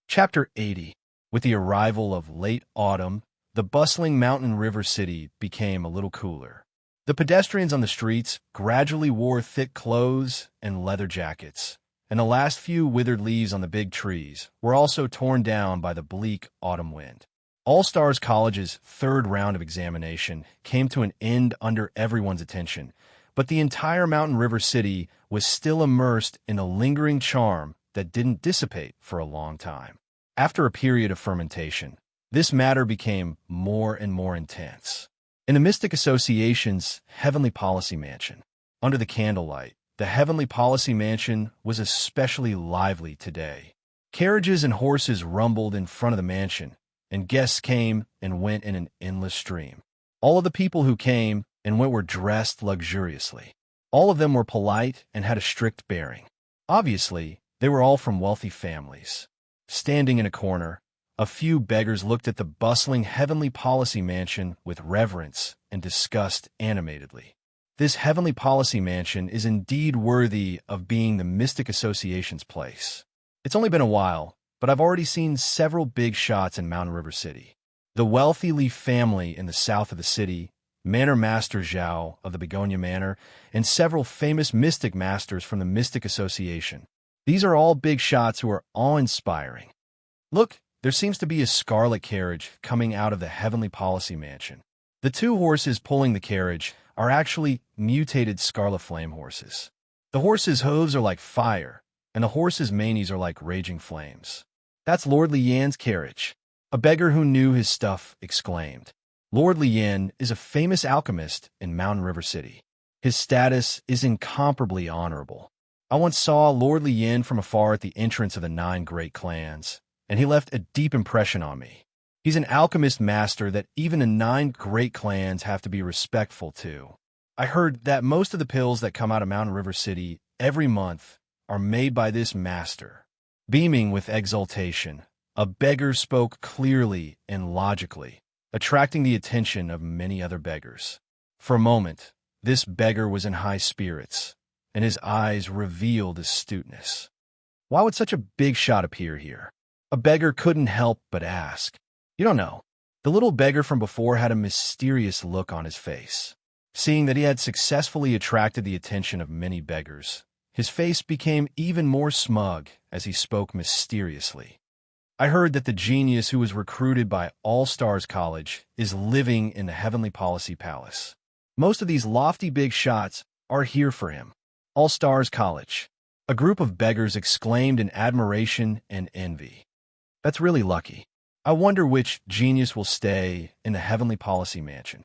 Chapter 80. With the arrival of late autumn, the bustling mountain river city became a little cooler. The pedestrians on the streets gradually wore thick clothes and leather jackets, and the last few withered leaves on the big trees were also torn down by the bleak autumn wind. All Stars College's third round of examination came to an end under everyone's attention, but the entire mountain river city was still immersed in a lingering charm that didn't dissipate for a long time. After a period of fermentation, this matter became more and more intense. In the Mystic Association's Heavenly Policy Mansion, under the candlelight, the Heavenly Policy Mansion was especially lively today. Carriages and horses rumbled in front of the mansion, and guests came and went in an endless stream. All of the people who came and went were dressed luxuriously. All of them were polite and had a strict bearing. Obviously, they were all from wealthy families. Standing in a corner, a few beggars looked at the bustling Heavenly Policy Mansion with reverence and disgust animatedly. This Heavenly Policy Mansion is indeed worthy of being the Mystic Association's place. It's only been a while, but I've already seen several big shots in Mountain River City. The wealthy Lee family in the south of the city, Manor Master Zhao of the Begonia Manor, and several famous mystic masters from the Mystic Association. These are all big shots who are awe-inspiring. Look, there seems to be a scarlet carriage coming out of the Heavenly Policy Mansion. The two horses pulling the carriage are actually mutated scarlet flame horses. The horses' hooves are like fire, and the horses' manes are like raging flames. That's Lord Lian's carriage. A beggar who knew his stuff exclaimed. Lord Lian is a famous alchemist in Mountain River City. His status is incomparably honorable. I once saw Lord Lian from afar at the entrance of the 9 great clans, and he left a deep impression on me. He's an alchemist master that even the 9 great clans have to be respectful to. I heard that most of the pills that come out of Mountain River City every month are made by this master. Beaming with exultation, a beggar spoke clearly and logically, attracting the attention of many other beggars. For a moment, this beggar was in high spirits, and his eyes revealed astuteness. Why would such a big shot appear here? A beggar couldn't help but ask. You don't know. The little beggar from before had a mysterious look on his face. Seeing that he had successfully attracted the attention of many beggars, his face became even more smug as he spoke mysteriously. I heard that the genius who was recruited by All Stars College is living in the Heavenly Policy Palace. Most of these lofty big shots are here for him. All Stars College. A group of beggars exclaimed in admiration and envy. That's really lucky. I wonder which genius will stay in the Heavenly Policy Mansion.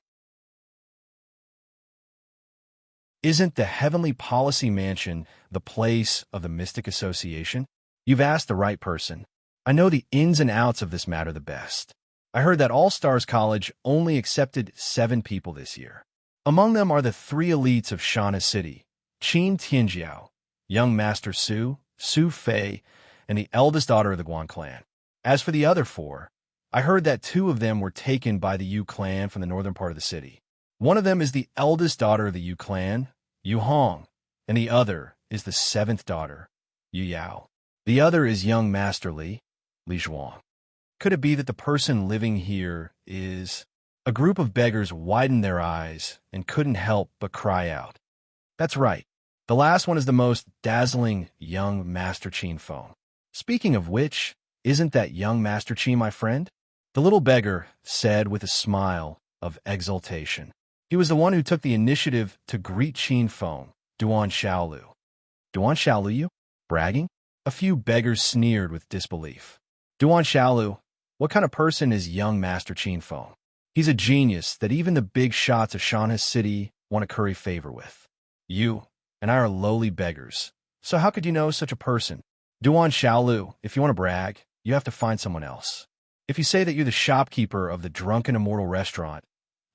Isn't the Heavenly Policy Mansion the place of the Mystic Association? You've asked the right person. I know the ins and outs of this matter the best. I heard that All Stars College only accepted 7 people this year. Among them are the 3 elites of Shana City, Qin Tianjiao, young Master Su, Su Fei, and the eldest daughter of the Guan clan. As for the other 4, I heard that 2 of them were taken by the Yu clan from the northern part of the city. One of them is the eldest daughter of the Yu clan, Yu Hong, and the other is the 7th daughter, Yu Yao. The other is young Master Li Zhuang. Could it be that the person living here is... A group of beggars widened their eyes and couldn't help but cry out. That's right. The last one is the most dazzling young Master Qin phone. Speaking of which, isn't that young Master Qin my friend? The little beggar said with a smile of exultation. He was the one who took the initiative to greet Qin phone, Duan Xiaolu. Duan Xiaolu you? Bragging? A few beggars sneered with disbelief. Duan Xiaolu, what kind of person is young Master Qin phone? He's a genius that even the big shots of Shanghai City want to curry favor with. You and I are lowly beggars, so how could you know such a person? Duan Xiaolu, if you want to brag, you have to find someone else. If you say that you're the shopkeeper of the Drunken Immortal restaurant,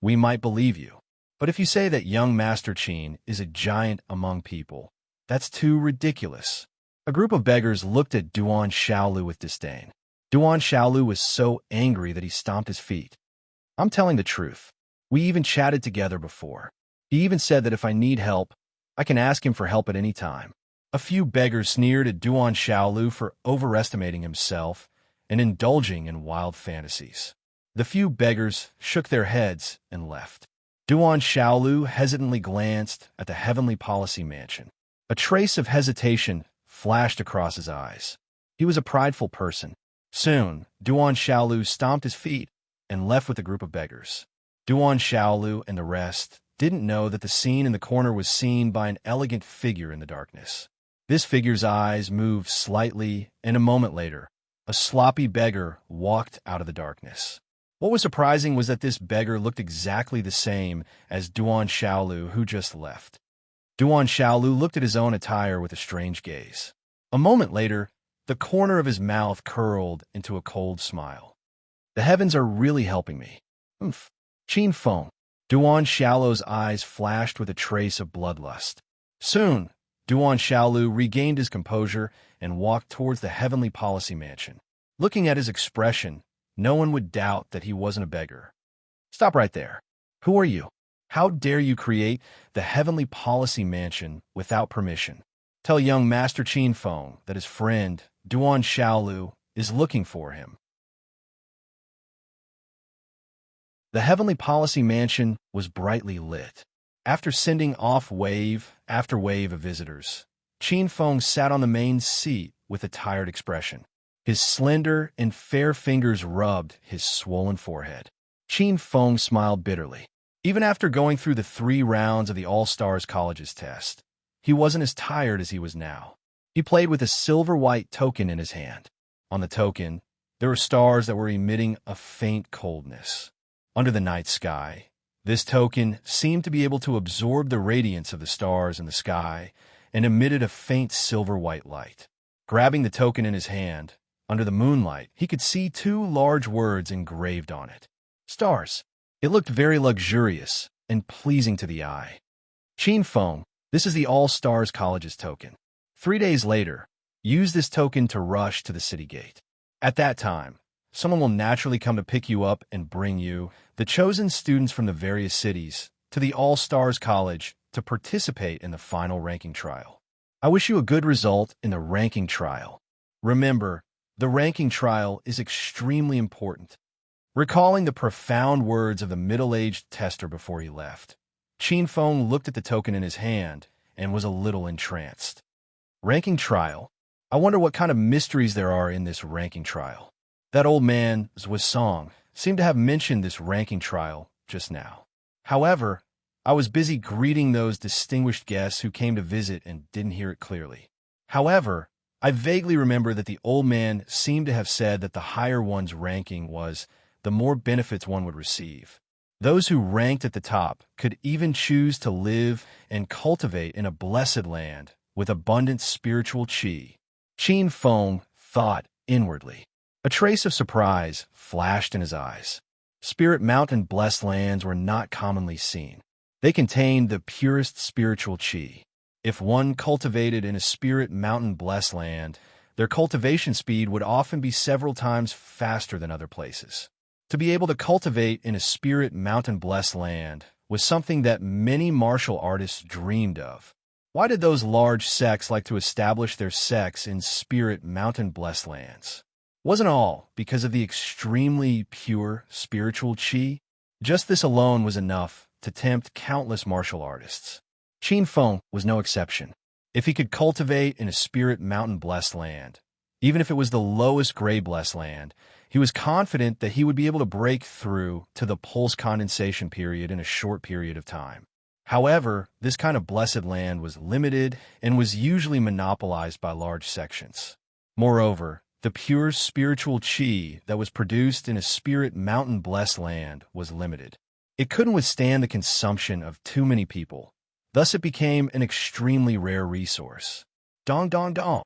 we might believe you. But if you say that young Master Qin is a giant among people, that's too ridiculous. A group of beggars looked at Duan Xiaolu with disdain. Duan Xiaolu was so angry that he stomped his feet. I'm telling the truth. We even chatted together before. He even said that if I need help, I can ask him for help at any time. A few beggars sneered at Duan Xiaolu for overestimating himself and indulging in wild fantasies. The few beggars shook their heads and left. Duan Xiaolu hesitantly glanced at the heavenly policy mansion. A trace of hesitation flashed across his eyes. He was a prideful person. Soon, Duan Xiaolu stomped his feet and left with a group of beggars. Duan Xiaolu and the rest didn't know that the scene in the corner was seen by an elegant figure in the darkness. This figure's eyes moved slightly, and a moment later, a sloppy beggar walked out of the darkness. What was surprising was that this beggar looked exactly the same as Duan Xiaolu, who just left. Duan Xiaolu looked at his own attire with a strange gaze. A moment later, the corner of his mouth curled into a cold smile. The heavens are really helping me. Oomph. Qin Feng. Duan Xiaolu's eyes flashed with a trace of bloodlust. Soon, Duan Xiaolu regained his composure and walked towards the heavenly policy mansion. Looking at his expression, no one would doubt that he wasn't a beggar. Stop right there. Who are you? How dare you create the heavenly policy mansion without permission? Tell young Master Qin Feng that his friend, Duan Xiaolu, is looking for him. The heavenly policy mansion was brightly lit. After sending off wave after wave of visitors, Qin Feng sat on the main seat with a tired expression. His slender and fair fingers rubbed his swollen forehead. Qin Feng smiled bitterly. Even after going through the 3 rounds of the All-Stars College's test, he wasn't as tired as he was now. He played with a silver-white token in his hand. On the token, there were stars that were emitting a faint coldness. Under the night sky, this token seemed to be able to absorb the radiance of the stars in the sky and emitted a faint silver-white light. Grabbing the token in his hand, under the moonlight, he could see 2 large words engraved on it. Stars. It looked very luxurious and pleasing to the eye. Qin Feng, this is the All-Stars College's token. 3 days later, use this token to rush to the city gate. At that time, someone will naturally come to pick you up and bring you, the chosen students from the various cities, to the All-Stars College to participate in the final ranking trial. I wish you a good result in the ranking trial. Remember, the ranking trial is extremely important. Recalling the profound words of the middle-aged tester before he left, Qin Feng looked at the token in his hand and was a little entranced. Ranking trial? I wonder what kind of mysteries there are in this ranking trial. That old man, Zhuisong, seemed to have mentioned this ranking trial just now. However, I was busy greeting those distinguished guests who came to visit and didn't hear it clearly. However, I vaguely remember that the old man seemed to have said that the higher one's ranking was, the more benefits one would receive. Those who ranked at the top could even choose to live and cultivate in a blessed land with abundant spiritual qi. Qin Feng thought inwardly. A trace of surprise flashed in his eyes. Spirit Mountain blessed lands were not commonly seen. They contained the purest spiritual qi. If one cultivated in a Spirit Mountain blessed land, their cultivation speed would often be several times faster than other places. To be able to cultivate in a Spirit Mountain blessed land was something that many martial artists dreamed of. Why did those large sects like to establish their sects in Spirit Mountain blessed lands? Wasn't all because of the extremely pure spiritual qi? Just this alone was enough to tempt countless martial artists. Qin Feng was no exception. If he could cultivate in a Spirit Mountain blessed land, even if it was the lowest grade blessed land, he was confident that he would be able to break through to the pulse condensation period in a short period of time. However, this kind of blessed land was limited and was usually monopolized by large sections. Moreover, the pure spiritual qi that was produced in a Spirit Mountain blessed land was limited. It couldn't withstand the consumption of too many people. Thus, it became an extremely rare resource. Dong dong dong.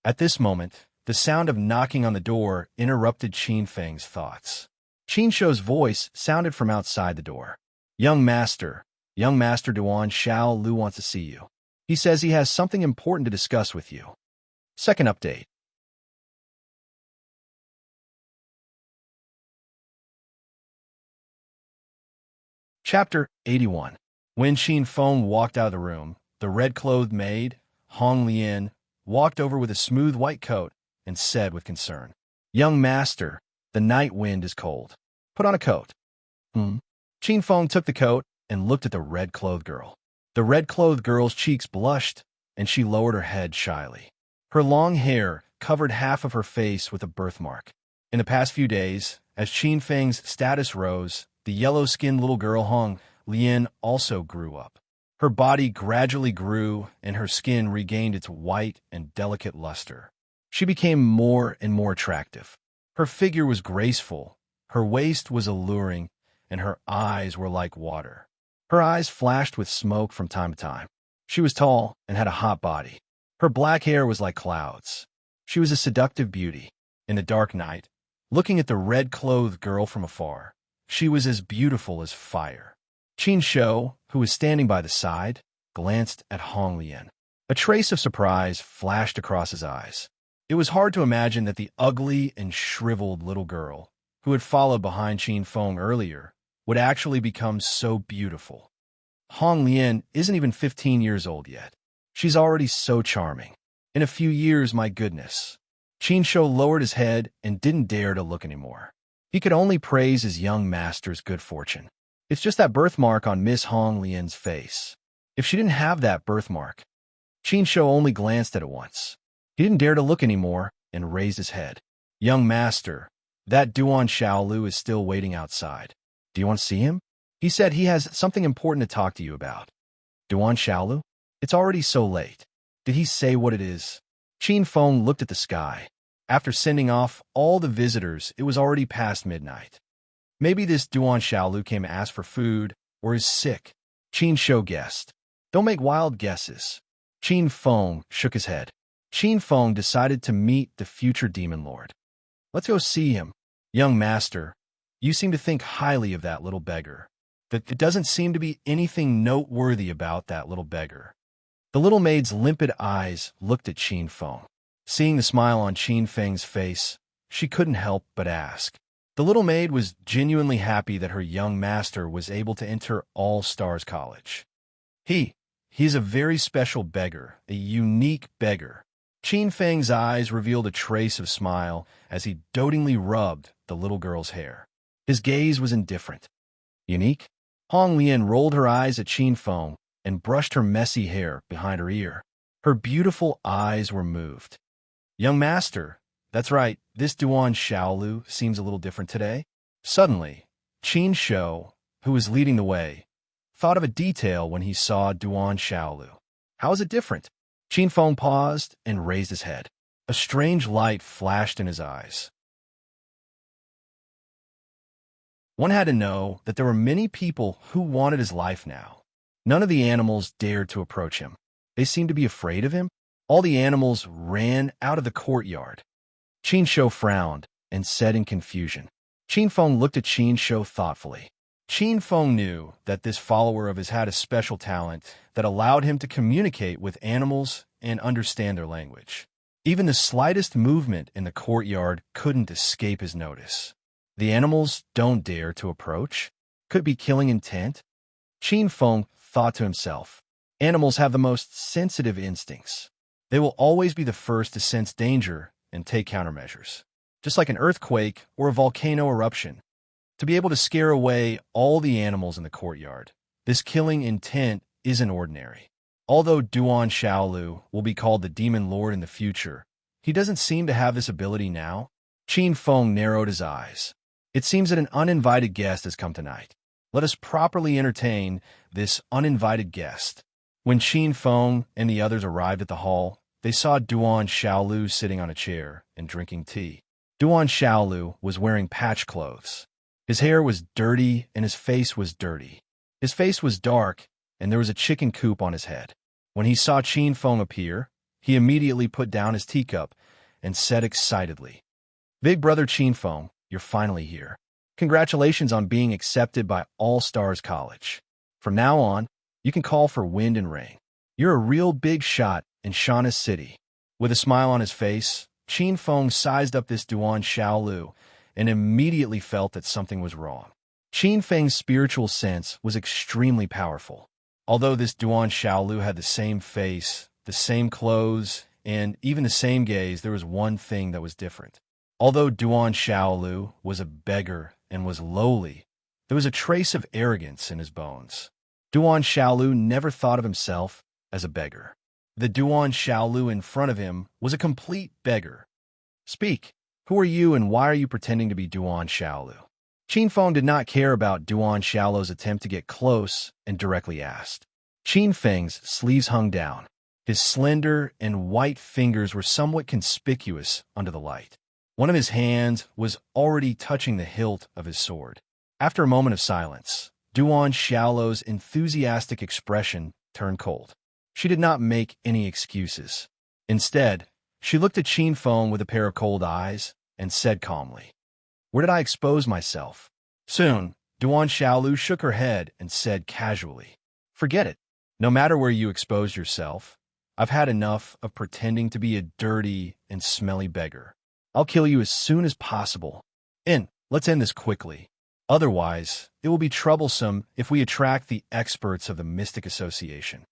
At this moment, the sound of knocking on the door interrupted Qin Feng's thoughts. Qin Shou's voice sounded from outside the door. Young Master Duan Xiaolu wants to see you. He says he has something important to discuss with you. Second update. Chapter 81. When Qin Feng walked out of the room, the red-clothed maid, Hong Lian, walked over with a smooth white coat and said with concern, "Young master, the night wind is cold. Put on a coat." Qin Feng took the coat and looked at the red-clothed girl. The red-clothed girl's cheeks blushed, and she lowered her head shyly. Her long hair covered half of her face with a birthmark. In the past few days, as Qin Feng's status rose, the yellow-skinned little girl Hong Lian also grew up. Her body gradually grew, and her skin regained its white and delicate luster. She became more and more attractive. Her figure was graceful, her waist was alluring, and her eyes were like water. Her eyes flashed with smoke from time to time. She was tall and had a hot body. Her black hair was like clouds. She was a seductive beauty. In the dark night, looking at the red-clothed girl from afar, she was as beautiful as fire. Qin Shou, who was standing by the side, glanced at Hong Lian. A trace of surprise flashed across his eyes. It was hard to imagine that the ugly and shriveled little girl, who had followed behind Qin Feng earlier, would actually become so beautiful. Hong Lian isn't even 15 years old yet. She's already so charming. In a few years, my goodness. Qin Shou lowered his head and didn't dare to look anymore. He could only praise his young master's good fortune. It's just that birthmark on Miss Hong Lian's face. If she didn't have that birthmark, Qin Shou only glanced at it once. He didn't dare to look anymore and raised his head. "Young master, that Duan Xiaolu is still waiting outside. Do you want to see him? He said he has something important to talk to you about." "Duan Xiaolu? It's already so late. Did he say what it is?" Qin Feng looked at the sky. After sending off all the visitors, it was already past midnight. Maybe this Duan Xiaolu came to ask for food or is sick. Qin Shou guessed. "Don't make wild guesses." Qin Feng shook his head. Qin Feng decided to meet the future demon lord. "Let's go see him." "Young master, you seem to think highly of that little beggar. There doesn't seem to be anything noteworthy about that little beggar." The little maid's limpid eyes looked at Qin Feng. Seeing the smile on Qin Feng's face, she couldn't help but ask. The little maid was genuinely happy that her young master was able to enter All-Stars College. He's a very special beggar, a unique beggar. Qin Feng's eyes revealed a trace of smile as he dotingly rubbed the little girl's hair. His gaze was indifferent. "Unique?" Hong Lian rolled her eyes at Qin Feng and brushed her messy hair behind her ear. Her beautiful eyes were moved. "Young master, that's right, this Duan Xiaolu seems a little different today." Suddenly, Qin Shou, who was leading the way, thought of a detail when he saw Duan Xiaolu. "How is it different?" Qin Feng paused and raised his head. A strange light flashed in his eyes. One had to know that there were many people who wanted his life now. None of the animals dared to approach him. They seemed to be afraid of him. All the animals ran out of the courtyard. Qin Shou frowned and said in confusion. Qin Feng looked at Qin Shou thoughtfully. Qin Feng knew that this follower of his had a special talent that allowed him to communicate with animals and understand their language. Even the slightest movement in the courtyard couldn't escape his notice. The animals don't dare to approach? Could it be killing intent? Qin Feng thought to himself. Animals have the most sensitive instincts. They will always be the first to sense danger and take countermeasures. Just like an earthquake or a volcano eruption. To be able to scare away all the animals in the courtyard, this killing intent isn't ordinary. Although Duan Xiaolu will be called the Demon Lord in the future, he doesn't seem to have this ability now. Qin Feng narrowed his eyes. It seems that an uninvited guest has come tonight. Let us properly entertain this uninvited guest. When Qin Feng and the others arrived at the hall, they saw Duan Xiaolu sitting on a chair and drinking tea. Duan Xiaolu was wearing patch clothes. His hair was dirty and his face was dirty. His face was dark and there was a chicken coop on his head. When he saw Qin Feng appear, he immediately put down his teacup and said excitedly, "Big brother Qin Feng, you're finally here. Congratulations on being accepted by All-Stars College. From now on, you can call for wind and rain. You're a real big shot in Shauna's city." With a smile on his face, Qin Feng sized up this Duan Xiaolu and immediately felt that something was wrong. Qin Feng's spiritual sense was extremely powerful. Although this Duan Xiaolu had the same face, the same clothes, and even the same gaze, there was one thing that was different. Although Duan Xiaolu was a beggar and was lowly, there was a trace of arrogance in his bones. Duan Xiaolu never thought of himself as a beggar. The Duan Xiaolu in front of him was a complete beggar. Speak. Who are you and why are you pretending to be Duan Xiaolu? Qin Feng did not care about Duan Xiaolu's attempt to get close and directly asked. Qin Feng's sleeves hung down. His slender and white fingers were somewhat conspicuous under the light. One of his hands was already touching the hilt of his sword. After a moment of silence, Duan Xiaolu's enthusiastic expression turned cold. She did not make any excuses. Instead, she looked at Qin Feng with a pair of cold eyes and said calmly, "Where did I expose myself?" Soon, Duan Xiaolu shook her head and said casually, "Forget it. No matter where you expose yourself, I've had enough of pretending to be a dirty and smelly beggar. I'll kill you as soon as possible. And let's end this quickly. Otherwise, it will be troublesome if we attract the experts of the Mystic Association."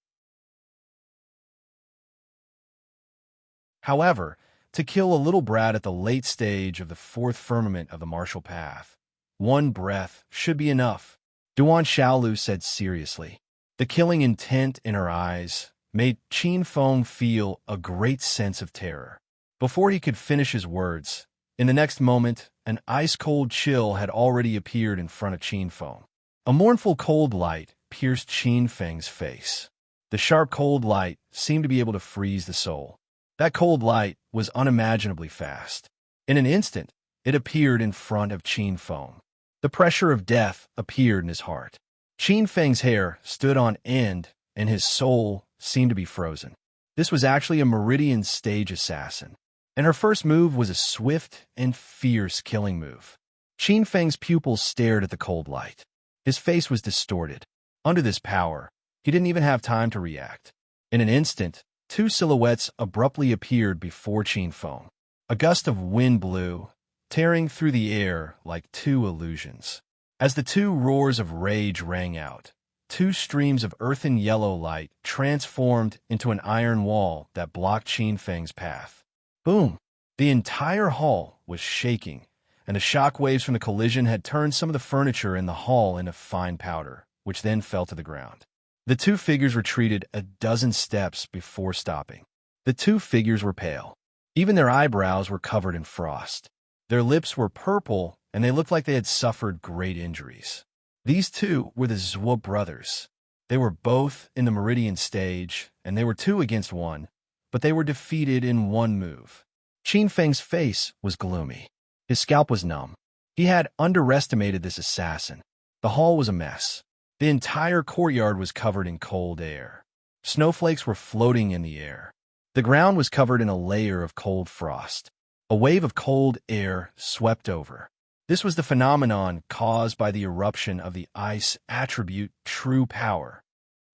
However, to kill a little brat at the late stage of the fourth firmament of the martial path, one breath should be enough, Duan Xiaolu said seriously. The killing intent in her eyes made Qin Feng feel a great sense of terror. Before he could finish his words, in the next moment, an ice-cold chill had already appeared in front of Qin Feng. A mournful cold light pierced Qin Feng's face. The sharp cold light seemed to be able to freeze the soul. That cold light was unimaginably fast. In an instant, it appeared in front of Qin Feng. The pressure of death appeared in his heart. Qin Feng's hair stood on end, and his soul seemed to be frozen. This was actually a Meridian stage assassin, and her first move was a swift and fierce killing move. Qin Feng's pupils stared at the cold light. His face was distorted. Under this power, he didn't even have time to react. In an instant, two silhouettes abruptly appeared before Qin Feng. A gust of wind blew, tearing through the air like two illusions. As the two roars of rage rang out, two streams of earthen yellow light transformed into an iron wall that blocked Qin Feng's path. Boom! The entire hall was shaking, and the shock waves from the collision had turned some of the furniture in the hall into fine powder, which then fell to the ground. The two figures retreated a dozen steps before stopping. The two figures were pale. Even their eyebrows were covered in frost. Their lips were purple, and they looked like they had suffered great injuries. These two were the Zhuo brothers. They were both in the Meridian stage, and they were 2 against 1, but they were defeated in one move. Qin Feng's face was gloomy. His scalp was numb. He had underestimated this assassin. The hall was a mess. The entire courtyard was covered in cold air. Snowflakes were floating in the air. The ground was covered in a layer of cold frost. A wave of cold air swept over. This was the phenomenon caused by the eruption of the ice attribute true power.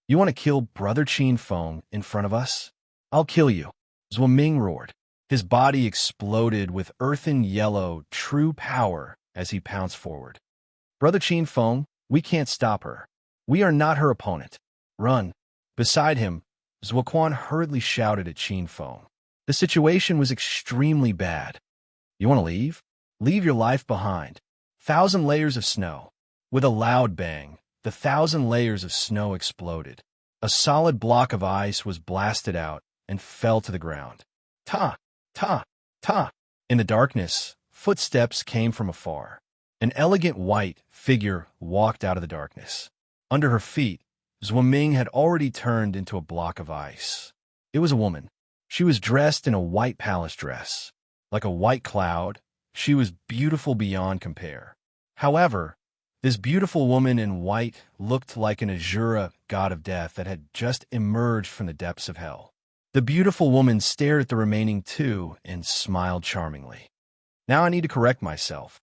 "You want to kill Brother Qin Feng in front of us? I'll kill you," Zhuo Ming roared. His body exploded with earthen yellow true power as he pounced forward. "Brother Qin Feng, we can't stop her. We are not her opponent. Run." Beside him, Zhuo Quan hurriedly shouted at Qin Feng. The situation was extremely bad. "You want to leave? Leave your life behind. 1,000 layers of snow." With a loud bang, the 1,000 layers of snow exploded. A solid block of ice was blasted out and fell to the ground. Ta! Ta! Ta! In the darkness, footsteps came from afar. An elegant white figure walked out of the darkness. Under her feet, Zhuo Ming had already turned into a block of ice. It was a woman. She was dressed in a white palace dress. Like a white cloud, she was beautiful beyond compare. However, this beautiful woman in white looked like an Azura god of death that had just emerged from the depths of hell. The beautiful woman stared at the remaining two and smiled charmingly. "Now I need to correct myself.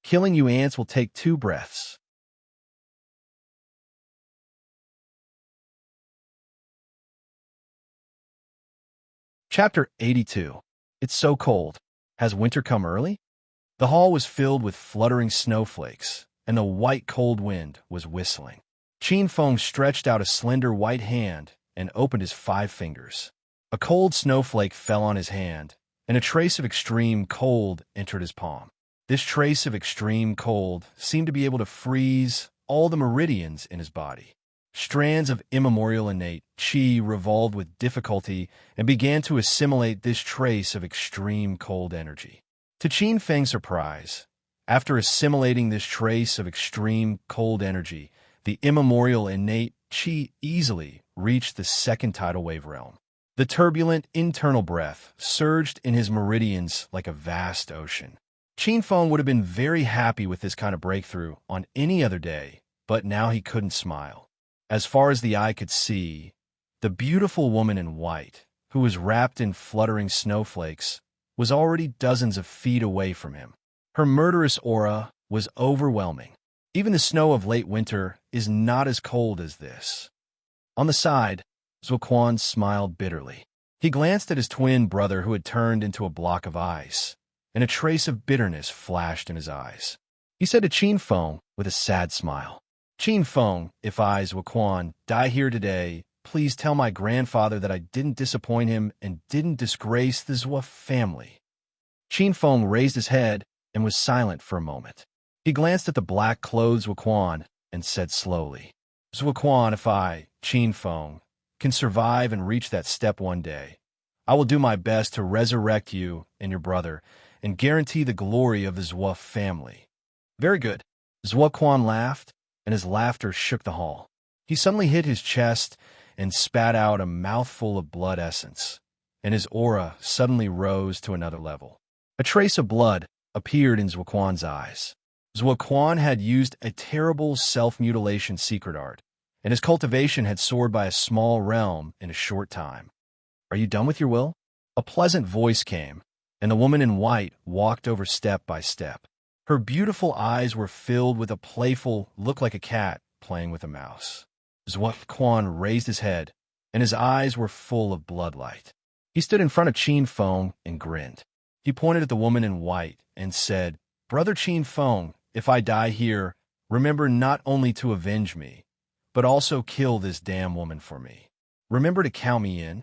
Killing you ants will take 2 breaths." Chapter 82. It's so cold. Has winter come early? The hall was filled with fluttering snowflakes, and the white cold wind was whistling. Qin Feng stretched out a slender white hand and opened his 5 fingers. A cold snowflake fell on his hand, and a trace of extreme cold entered his palm. This trace of extreme cold seemed to be able to freeze all the meridians in his body. Strands of immemorial innate qi revolved with difficulty and began to assimilate this trace of extreme cold energy. To Qin Feng's surprise, after assimilating this trace of extreme cold energy, the immemorial innate qi easily reached the second tidal wave realm. The turbulent internal breath surged in his meridians like a vast ocean. Qin Feng would have been very happy with this kind of breakthrough on any other day, but now he couldn't smile. As far as the eye could see, the beautiful woman in white, who was wrapped in fluttering snowflakes, was already dozens of feet away from him. Her murderous aura was overwhelming. Even the snow of late winter is not as cold as this. On the side, Zuoquan smiled bitterly. He glanced at his twin brother who had turned into a block of ice, and a trace of bitterness flashed in his eyes. He said to Qin Feng with a sad smile, "Qin Feng, if I, Zuoquan, die here today, please tell my grandfather that I didn't disappoint him and didn't disgrace the Zhuo family." Qin Feng raised his head and was silent for a moment. He glanced at the black-clothed Zuoquan and said slowly, "Zuoquan, if I, Qin Feng, can survive and reach that step one day, I will do my best to resurrect you and your brother and guarantee the glory of the Zhuo family." "Very good." Zuoquan laughed, and his laughter shook the hall. He suddenly hit his chest and spat out a mouthful of blood essence, and his aura suddenly rose to another level. A trace of blood appeared in Zuoquan's eyes. Zuoquan had used a terrible self-mutilation secret art, and his cultivation had soared by a small realm in a short time. "Are you done with your will?" A pleasant voice came, and the woman in white walked over step by step. Her beautiful eyes were filled with a playful look like a cat playing with a mouse. Zuoquan raised his head, and his eyes were full of bloodlight. He stood in front of Qin Feng and grinned. He pointed at the woman in white and said, "Brother Qin Feng, if I die here, remember not only to avenge me, but also kill this damn woman for me. Remember to count me in."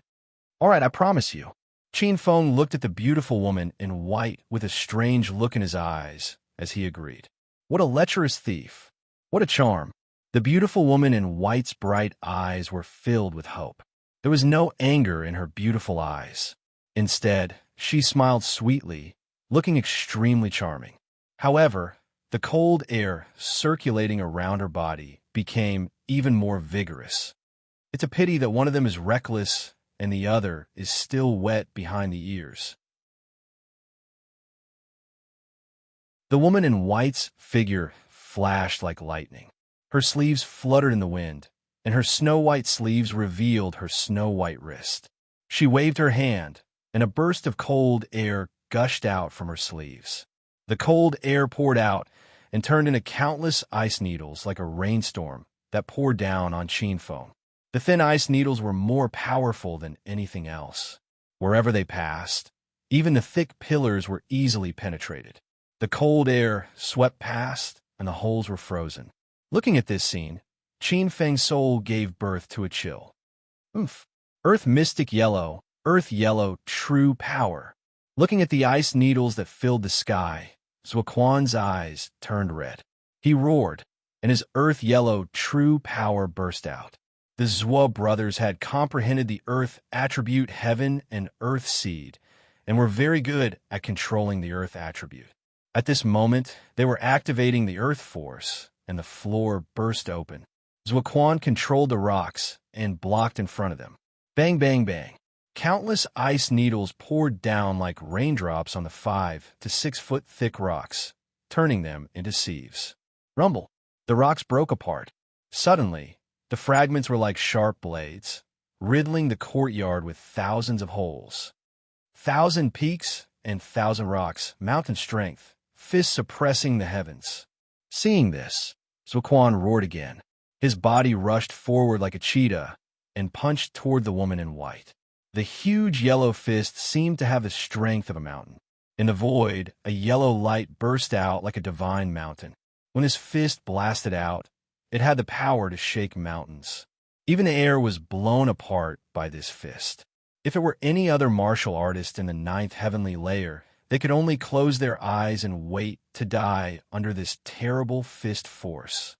"All right, I promise you." Qin Feng looked at the beautiful woman in white with a strange look in his eyes as he agreed. What a lecherous thief. What a charm. The beautiful woman in white's bright eyes were filled with hope. There was no anger in her beautiful eyes. Instead, she smiled sweetly, looking extremely charming. However, the cold air circulating around her body became even more vigorous. It's a pity that one of them is reckless and the other is still wet behind the ears. The woman in white's figure flashed like lightning. Her sleeves fluttered in the wind, and her snow-white sleeves revealed her snow-white wrist. She waved her hand, and a burst of cold air gushed out from her sleeves. The cold air poured out and turned into countless ice needles like a rainstorm that poured down on Qin Feng. The thin ice needles were more powerful than anything else. Wherever they passed, even the thick pillars were easily penetrated. The cold air swept past, and the holes were frozen. Looking at this scene, Qin Feng's soul gave birth to a chill. Oomph! Earth mystic yellow, earth yellow, true power. Looking at the ice needles that filled the sky, Zuoquan's eyes turned red. He roared, and his earth yellow, true power burst out. The Zhuo brothers had comprehended the earth attribute heaven and earth seed, and were very good at controlling the earth attribute. At this moment, they were activating the earth force, and the floor burst open. Zuoquan controlled the rocks and blocked in front of them. Bang, bang, bang. Countless ice needles poured down like raindrops on the 5 to 6 foot thick rocks, turning them into sieves. Rumble. The rocks broke apart. Suddenly, the fragments were like sharp blades, riddling the courtyard with thousands of holes. 1,000 peaks and 1,000 rocks, mountain strength, fists suppressing the heavens. Seeing this, Zuoquan roared again. His body rushed forward like a cheetah and punched toward the woman in white. The huge yellow fist seemed to have the strength of a mountain. In the void, a yellow light burst out like a divine mountain. When his fist blasted out, it had the power to shake mountains. Even the air was blown apart by this fist. If it were any other martial artist in the ninth heavenly layer, they could only close their eyes and wait to die under this terrible fist force.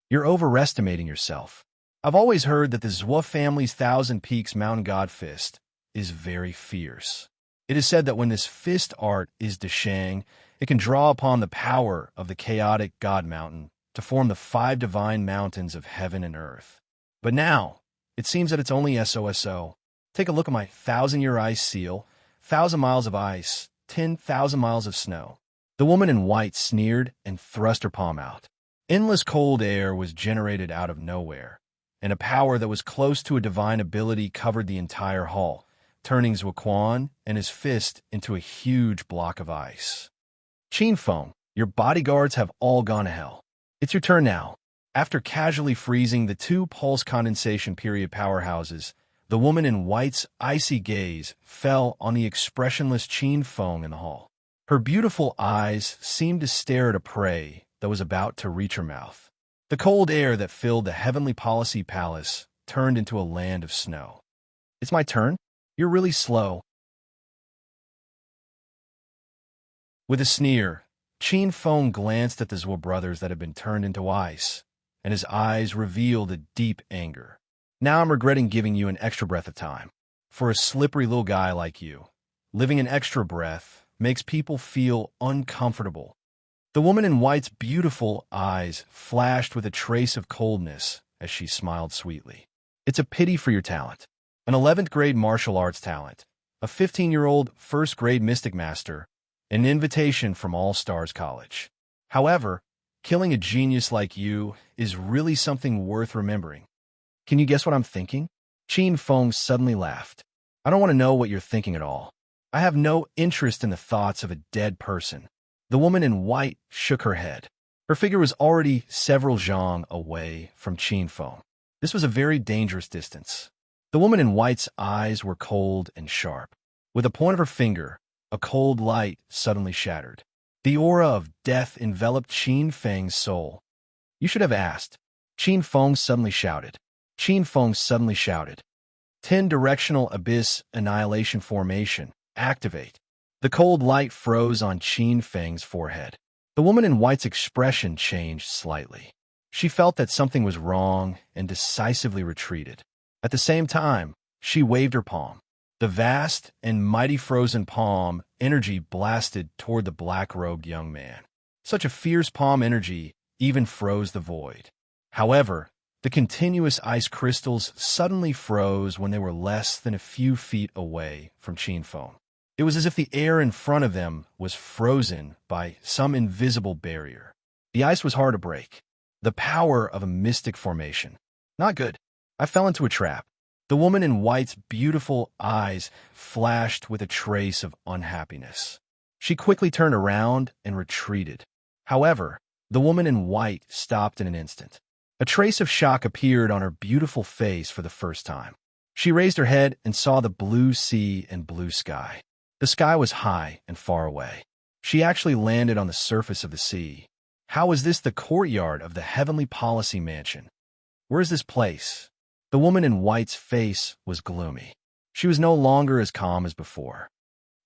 You're overestimating yourself. I've always heard that the Zhua family's Thousand Peaks Mountain God fist is very fierce. It is said that when this fist art is Deshang, it can draw upon the power of the chaotic God Mountain to form the 5 divine mountains of heaven and earth. But now, it seems that it's only SOSO. Take a look at my 1,000-year ice seal, 1,000 miles of ice, 10,000 miles of snow. The woman in white sneered and thrust her palm out. Endless cold air was generated out of nowhere, and a power that was close to a divine ability covered the entire hall, turning Zuoquan and his fist into a huge block of ice. Qin Feng, your bodyguards have all gone to hell. It's your turn now. After casually freezing the 2 pulse condensation period powerhouses, the woman in white's icy gaze fell on the expressionless Qin Feng in the hall. Her beautiful eyes seemed to stare at a prey that was about to reach her mouth. The cold air that filled the Heavenly Policy Palace turned into a land of snow. It's my turn? You're really slow. With a sneer, Qin Feng glanced at the Zhuo brothers that had been turned into ice, and his eyes revealed a deep anger. Now I'm regretting giving you an extra breath of time. For a slippery little guy like you, living an extra breath makes people feel uncomfortable. The woman in white's beautiful eyes flashed with a trace of coldness as she smiled sweetly. It's a pity for your talent. An 11th grade martial arts talent, a 15-year-old first-grade mystic master, an invitation from All Stars College. However, killing a genius like you is really something worth remembering. Can you guess what I'm thinking? Qin Feng suddenly laughed. I don't want to know what you're thinking at all. I have no interest in the thoughts of a dead person. The woman in white shook her head. Her figure was already several zhang away from Qin Feng. This was a very dangerous distance. The woman in white's eyes were cold and sharp. With a point of her finger, a cold light suddenly shattered. The aura of death enveloped Qin Feng's soul. You should have asked. Qin Feng suddenly shouted. Qin Feng suddenly shouted. 10 directional abyss annihilation formation. Activate. The cold light froze on Qin Feng's forehead. The woman in white's expression changed slightly. She felt that something was wrong and decisively retreated. At the same time, she waved her palm. The vast and mighty frozen palm energy blasted toward the black-robed young man. Such a fierce palm energy even froze the void. However, the continuous ice crystals suddenly froze when they were less than a few feet away from Qin Feng. It was as if the air in front of them was frozen by some invisible barrier. The ice was hard to break. The power of a mystic formation. Not good. I fell into a trap. The woman in white's beautiful eyes flashed with a trace of unhappiness. She quickly turned around and retreated. However, the woman in white stopped in an instant. A trace of shock appeared on her beautiful face for the first time. She raised her head and saw the blue sea and blue sky. The sky was high and far away. She actually landed on the surface of the sea. How is this the courtyard of the Heavenly Policy Mansion? Where is this place? The woman in white's face was gloomy. She was no longer as calm as before.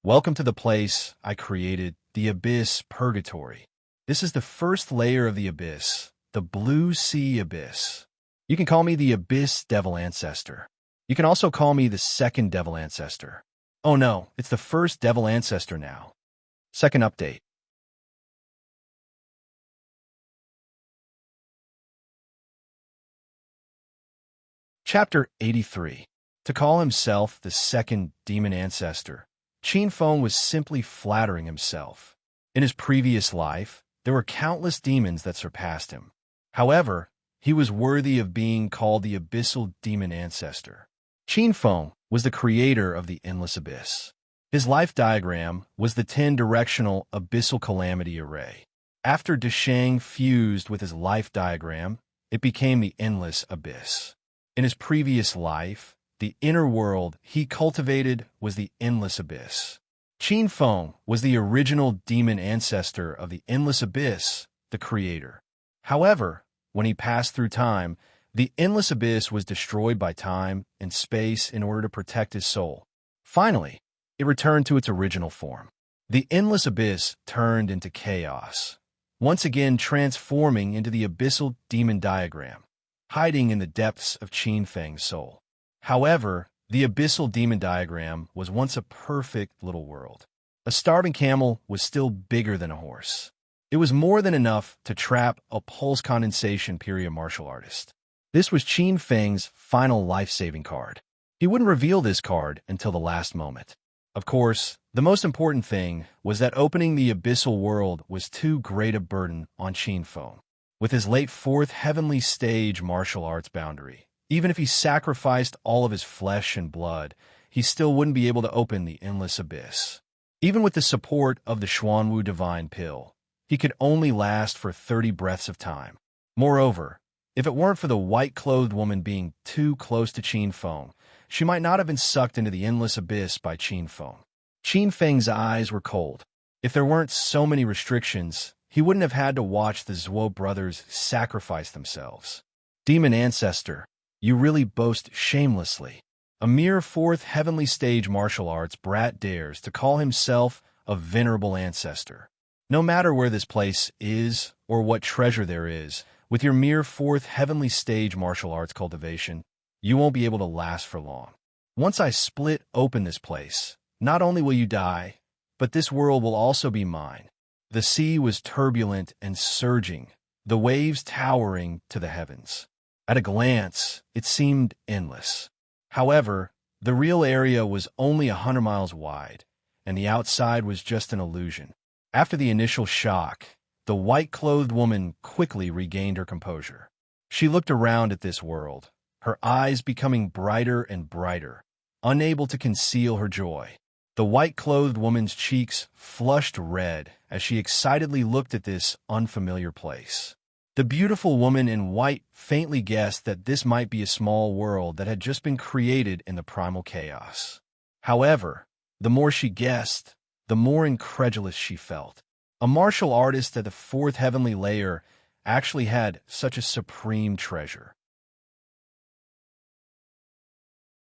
Welcome to the place I created, the Abyss Purgatory. This is the first layer of the Abyss, the Blue Sea Abyss. You can call me the Abyss Devil Ancestor. You can also call me the second Devil Ancestor. Oh no, it's the first Devil Ancestor now. Second update. Chapter 83. To call himself the second demon ancestor, Qin Feng was simply flattering himself. In his previous life, there were countless demons that surpassed him. However, he was worthy of being called the abyssal demon ancestor. Qin Feng was the creator of the endless abyss. His life diagram was the 10-directional abyssal calamity array. After Deshang fused with his life diagram, it became the endless abyss. In his previous life, the inner world he cultivated was the endless abyss. Qin Feng was the original demon ancestor of the endless abyss, the creator. However, when he passed through time, the endless abyss was destroyed by time and space in order to protect his soul. Finally, it returned to its original form. The endless abyss turned into chaos, once again transforming into the abyssal demon diagram, hiding in the depths of Qin Feng's soul. However, the abyssal demon diagram was once a perfect little world. A starving camel was still bigger than a horse. It was more than enough to trap a pulse condensation period martial artist. This was Qin Feng's final life-saving card. He wouldn't reveal this card until the last moment. Of course, the most important thing was that opening the abyssal world was too great a burden on Qin Feng. With his late fourth heavenly stage martial arts boundary, even if he sacrificed all of his flesh and blood, he still wouldn't be able to open the endless abyss. Even with the support of the Xuanwu divine pill, he could only last for 30 breaths of time. Moreover, if it weren't for the white-clothed woman being too close to Qin Feng, she might not have been sucked into the endless abyss by Qin Feng. Qin Feng's eyes were cold. If there weren't so many restrictions, he wouldn't have had to watch the Zhuo brothers sacrifice themselves. Demon Ancestor, you really boast shamelessly. A mere fourth heavenly stage martial arts brat dares to call himself a venerable ancestor. No matter where this place is or what treasure there is, with your mere fourth heavenly stage martial arts cultivation, you won't be able to last for long. Once I split open this place, not only will you die, but this world will also be mine. The sea was turbulent and surging, the waves towering to the heavens. At a glance, it seemed endless. However, the real area was only 100 miles wide, and the outside was just an illusion. After the initial shock, the white-clothed woman quickly regained her composure. She looked around at this world, her eyes becoming brighter and brighter, unable to conceal her joy. The white-clothed woman's cheeks flushed red as she excitedly looked at this unfamiliar place. The beautiful woman in white faintly guessed that this might be a small world that had just been created in the primal chaos. However, the more she guessed, the more incredulous she felt. A martial artist at the fourth heavenly layer actually had such a supreme treasure.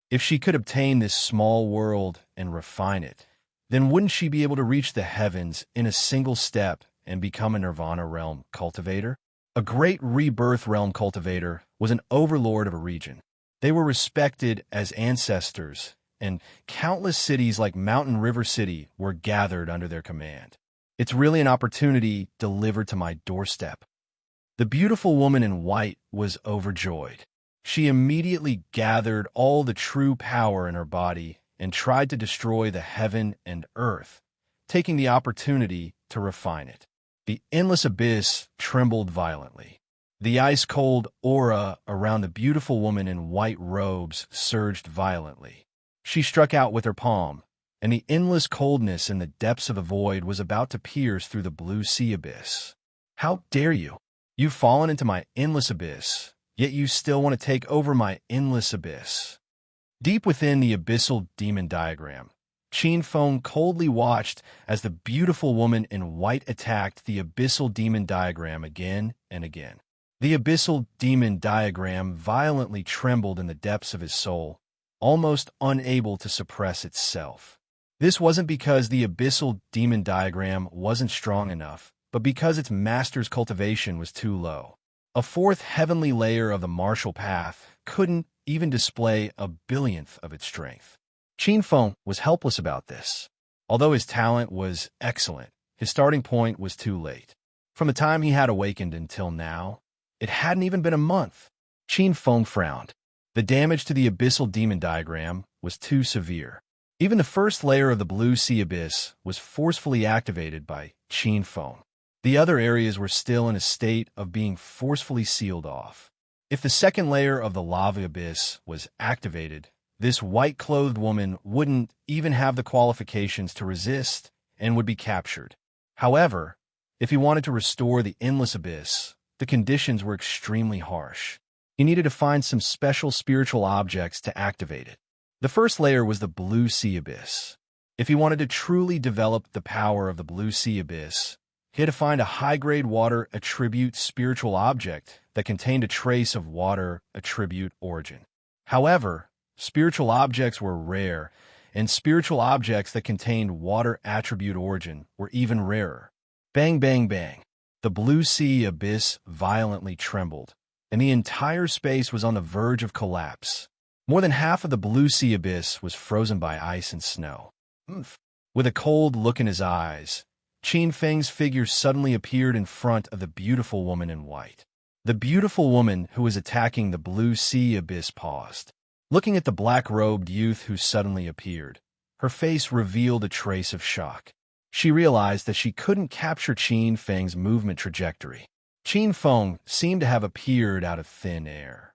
If she could obtain this small world and refine it, then wouldn't she be able to reach the heavens in a single step and become a Nirvana realm cultivator? A great rebirth realm cultivator was an overlord of a region. They were respected as ancestors, and countless cities like Mountain River City were gathered under their command. It's really an opportunity delivered to my doorstep. The beautiful woman in white was overjoyed. She immediately gathered all the true power in her body and tried to destroy the heaven and earth, taking the opportunity to refine it. The endless abyss trembled violently. The ice-cold aura around the beautiful woman in white robes surged violently. She struck out with her palm, and the endless coldness in the depths of the void was about to pierce through the blue sea abyss. How dare you? You've fallen into my endless abyss, yet you still want to take over my endless abyss. Deep within the abyssal demon diagram, Qin Feng coldly watched as the beautiful woman in white attacked the abyssal demon diagram again and again. The abyssal demon diagram violently trembled in the depths of his soul, almost unable to suppress itself. This wasn't because the abyssal demon diagram wasn't strong enough, but because its master's cultivation was too low. A fourth heavenly layer of the martial path couldn't even display a billionth of its strength. Qin Feng was helpless about this. Although his talent was excellent, his starting point was too late. From the time he had awakened until now, it hadn't even been a month. Qin Feng frowned. The damage to the abyssal demon diagram was too severe. Even the first layer of the blue sea abyss was forcefully activated by Qin Feng. The other areas were still in a state of being forcefully sealed off. If the second layer of the lava abyss was activated, this white-clothed woman wouldn't even have the qualifications to resist and would be captured. However, if he wanted to restore the endless abyss, the conditions were extremely harsh. He needed to find some special spiritual objects to activate it. The first layer was the blue sea abyss. If he wanted to truly develop the power of the blue sea abyss, he had to find a high-grade water attribute spiritual object that contained a trace of water attribute origin. However, spiritual objects were rare, and spiritual objects that contained water attribute origin were even rarer. Bang, bang, bang. The blue sea abyss violently trembled, and the entire space was on the verge of collapse. More than half of the blue sea abyss was frozen by ice and snow. With a cold look in his eyes, Qin Feng's figure suddenly appeared in front of the beautiful woman in white. The beautiful woman who was attacking the blue sea abyss paused. Looking at the black-robed youth who suddenly appeared, her face revealed a trace of shock. She realized that she couldn't capture Qin Feng's movement trajectory. Qin Feng seemed to have appeared out of thin air.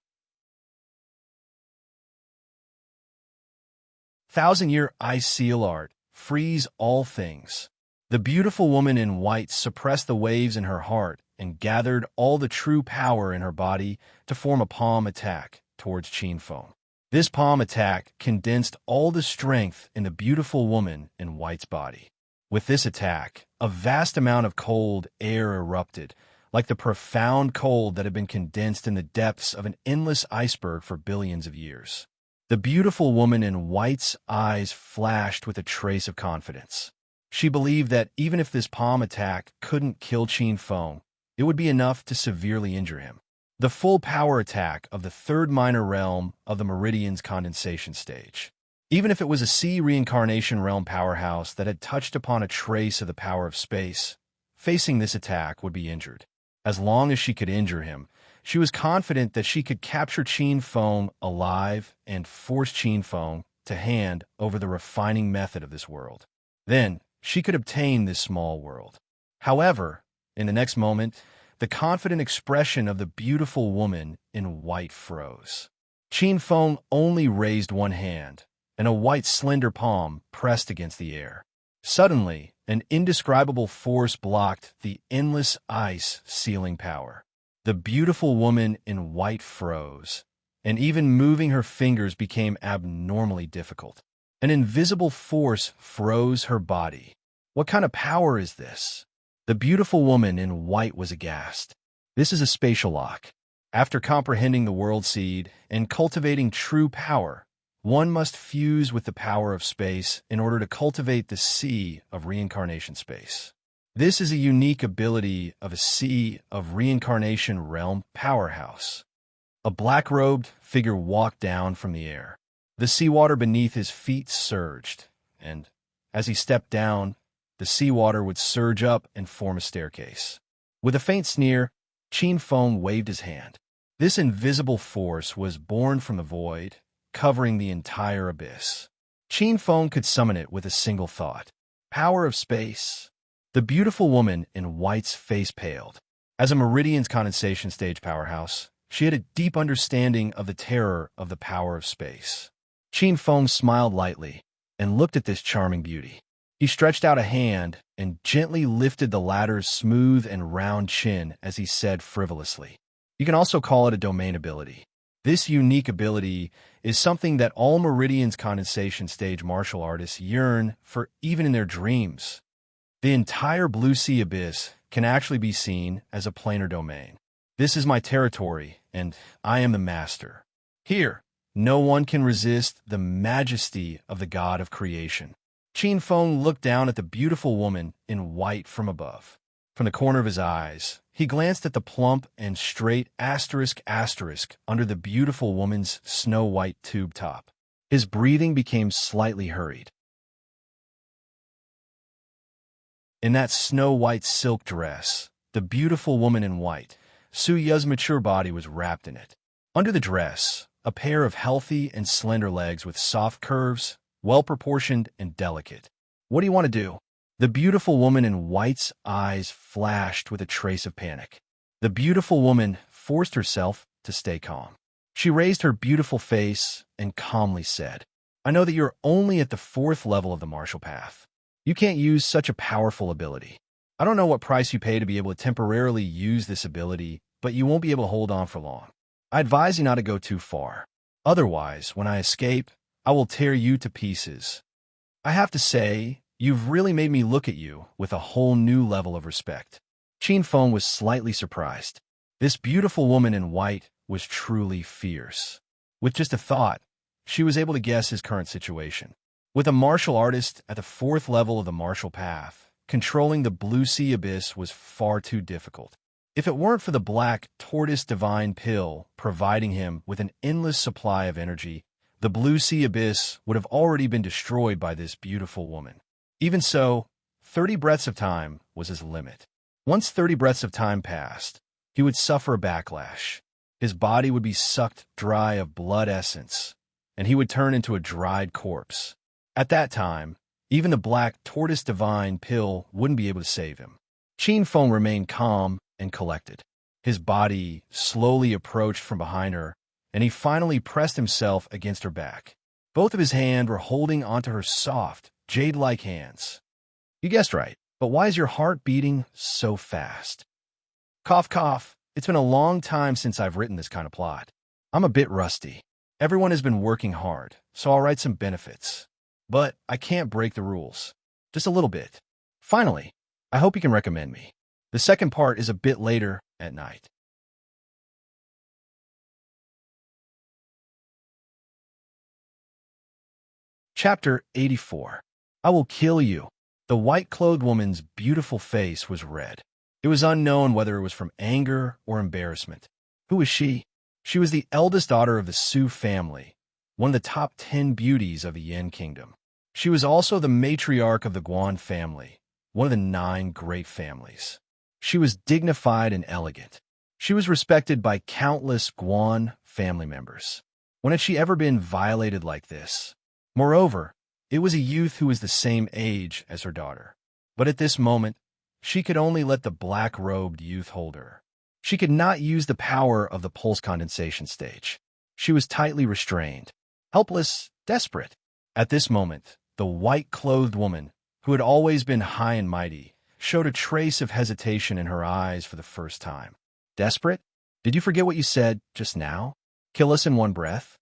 Thousand-year ice seal art, freeze all things. The beautiful woman in white suppressed the waves in her heart and gathered all the true power in her body to form a palm attack towards Qin Feng. This palm attack condensed all the strength in the beautiful woman in white's body. With this attack, a vast amount of cold air erupted, like the profound cold that had been condensed in the depths of an endless iceberg for billions of years. The beautiful woman in white's eyes flashed with a trace of confidence. She believed that even if this palm attack couldn't kill Qin Feng, it would be enough to severely injure him. The full power attack of the third minor realm of the Meridian's condensation stage. Even if it was a sea reincarnation realm powerhouse that had touched upon a trace of the power of space, facing this attack would be injured. As long as she could injure him, she was confident that she could capture Qin Feng alive and force Qin Feng to hand over the refining method of this world. Then, she could obtain this small world. However, in the next moment, the confident expression of the beautiful woman in white froze. Qin Feng only raised one hand, and a white slender palm pressed against the air. Suddenly, an indescribable force blocked the endless ice sealing power. The beautiful woman in white froze, and even moving her fingers became abnormally difficult. An invisible force froze her body. What kind of power is this? The beautiful woman in white was aghast. This is a spatial lock. After comprehending the world seed and cultivating true power, one must fuse with the power of space in order to cultivate the sea of reincarnation space. This is a unique ability of a sea of reincarnation realm powerhouse. A black-robed figure walked down from the air. The seawater beneath his feet surged, and as he stepped down, the seawater would surge up and form a staircase. With a faint sneer, Qin Feng waved his hand. This invisible force was born from the void, covering the entire abyss. Qin Feng could summon it with a single thought. Power of space. The beautiful woman in white's face paled. As a Meridian's condensation stage powerhouse, she had a deep understanding of the terror of the power of space. Qin Feng smiled lightly and looked at this charming beauty. He stretched out a hand and gently lifted the latter's smooth and round chin as he said frivolously, "You can also call it a domain ability. This unique ability is something that all Meridian's condensation stage martial artists yearn for even in their dreams. The entire Blue Sea Abyss can actually be seen as a planar domain. This is my territory, and I am the master. Here, no one can resist the majesty of the god of creation." Qin Feng looked down at the beautiful woman in white from above. From the corner of his eyes, he glanced at the plump and straight asterisk under the beautiful woman's snow-white tube top. His breathing became slightly hurried. In that snow-white silk dress, the beautiful woman in white, Suya's mature body was wrapped in it. Under the dress, a pair of healthy and slender legs with soft curves, well-proportioned and delicate. "What do you want to do?" The beautiful woman in white's eyes flashed with a trace of panic. The beautiful woman forced herself to stay calm. She raised her beautiful face and calmly said, "I know that you're only at the 4th level of the martial path. You can't use such a powerful ability. I don't know what price you pay to be able to temporarily use this ability, but you won't be able to hold on for long. I advise you not to go too far. Otherwise, when I escape, I will tear you to pieces." I have to say, you've really made me look at you with a whole new level of respect. Qin Feng was slightly surprised. This beautiful woman in white was truly fierce. With just a thought, she was able to guess his current situation. With a martial artist at the 4th level of the martial path, controlling the blue sea abyss was far too difficult. If it weren't for the black tortoise divine pill providing him with an endless supply of energy, the blue sea abyss would have already been destroyed by this beautiful woman. Even so, 30 breaths of time was his limit. Once 30 breaths of time passed, he would suffer a backlash. His body would be sucked dry of blood essence, and he would turn into a dried corpse. At that time, even the black tortoise divine pill wouldn't be able to save him. Qin Feng remained calm and collected. His body slowly approached from behind her, and he finally pressed himself against her back. Both of his hands were holding onto her soft, jade-like hands. You guessed right, but why is your heart beating so fast? Cough, cough. It's been a long time since I've written this kind of plot. I'm a bit rusty. Everyone has been working hard, so I'll write some benefits. But I can't break the rules. Just a little bit. Finally, I hope you can recommend me. The second part is a bit later at night. Chapter 84. I will kill you. The white-clothed woman's beautiful face was red. It was unknown whether it was from anger or embarrassment. Who was she? She was the eldest daughter of the Su family, one of the top 10 beauties of the Yin Kingdom. She was also the matriarch of the Guan family, one of the 9 great families. She was dignified and elegant. She was respected by countless Guan family members. When had she ever been violated like this? Moreover, it was a youth who was the same age as her daughter. But at this moment, she could only let the black-robed youth hold her. She could not use the power of the pulse condensation stage. She was tightly restrained, helpless, desperate. At this moment, the white-clothed woman, who had always been high and mighty, showed a trace of hesitation in her eyes for the first time. Desperate? Did you forget what you said just now? Kill us in one breath?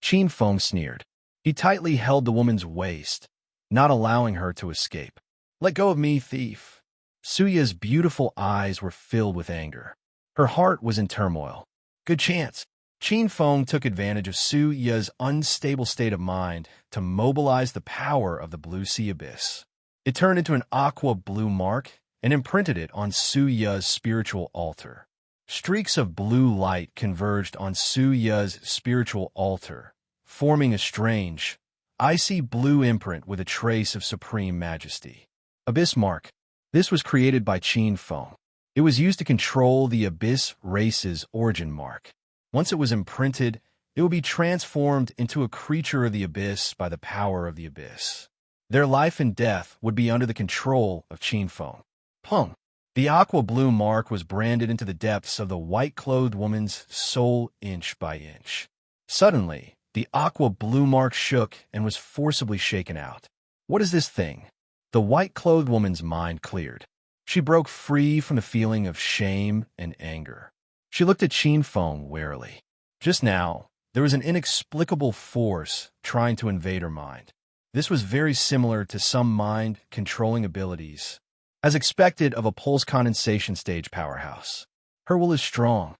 Qin Feng sneered. He tightly held the woman's waist, not allowing her to escape. Let go of me, thief. Suya's beautiful eyes were filled with anger. Her heart was in turmoil. Good chance. Qin Feng took advantage of Suya's unstable state of mind to mobilize the power of the blue sea abyss. It turned into an aqua-blue mark and imprinted it on Suya's spiritual altar. Streaks of blue light converged on Suya's spiritual altar, forming a strange, icy blue imprint with a trace of supreme majesty. Abyss Mark. This was created by Qin Feng. It was used to control the Abyss race's origin mark. Once it was imprinted, it would be transformed into a creature of the Abyss by the power of the Abyss. Their life and death would be under the control of Qin Feng. Pung. The aqua-blue mark was branded into the depths of the white-clothed woman's soul inch by inch. Suddenly, the aqua-blue mark shook and was forcibly shaken out. What is this thing? The white-clothed woman's mind cleared. She broke free from the feeling of shame and anger. She looked at Qin Feng warily. Just now, there was an inexplicable force trying to invade her mind. This was very similar to some mind-controlling abilities, as expected of a pulse condensation stage powerhouse. Her will is strong.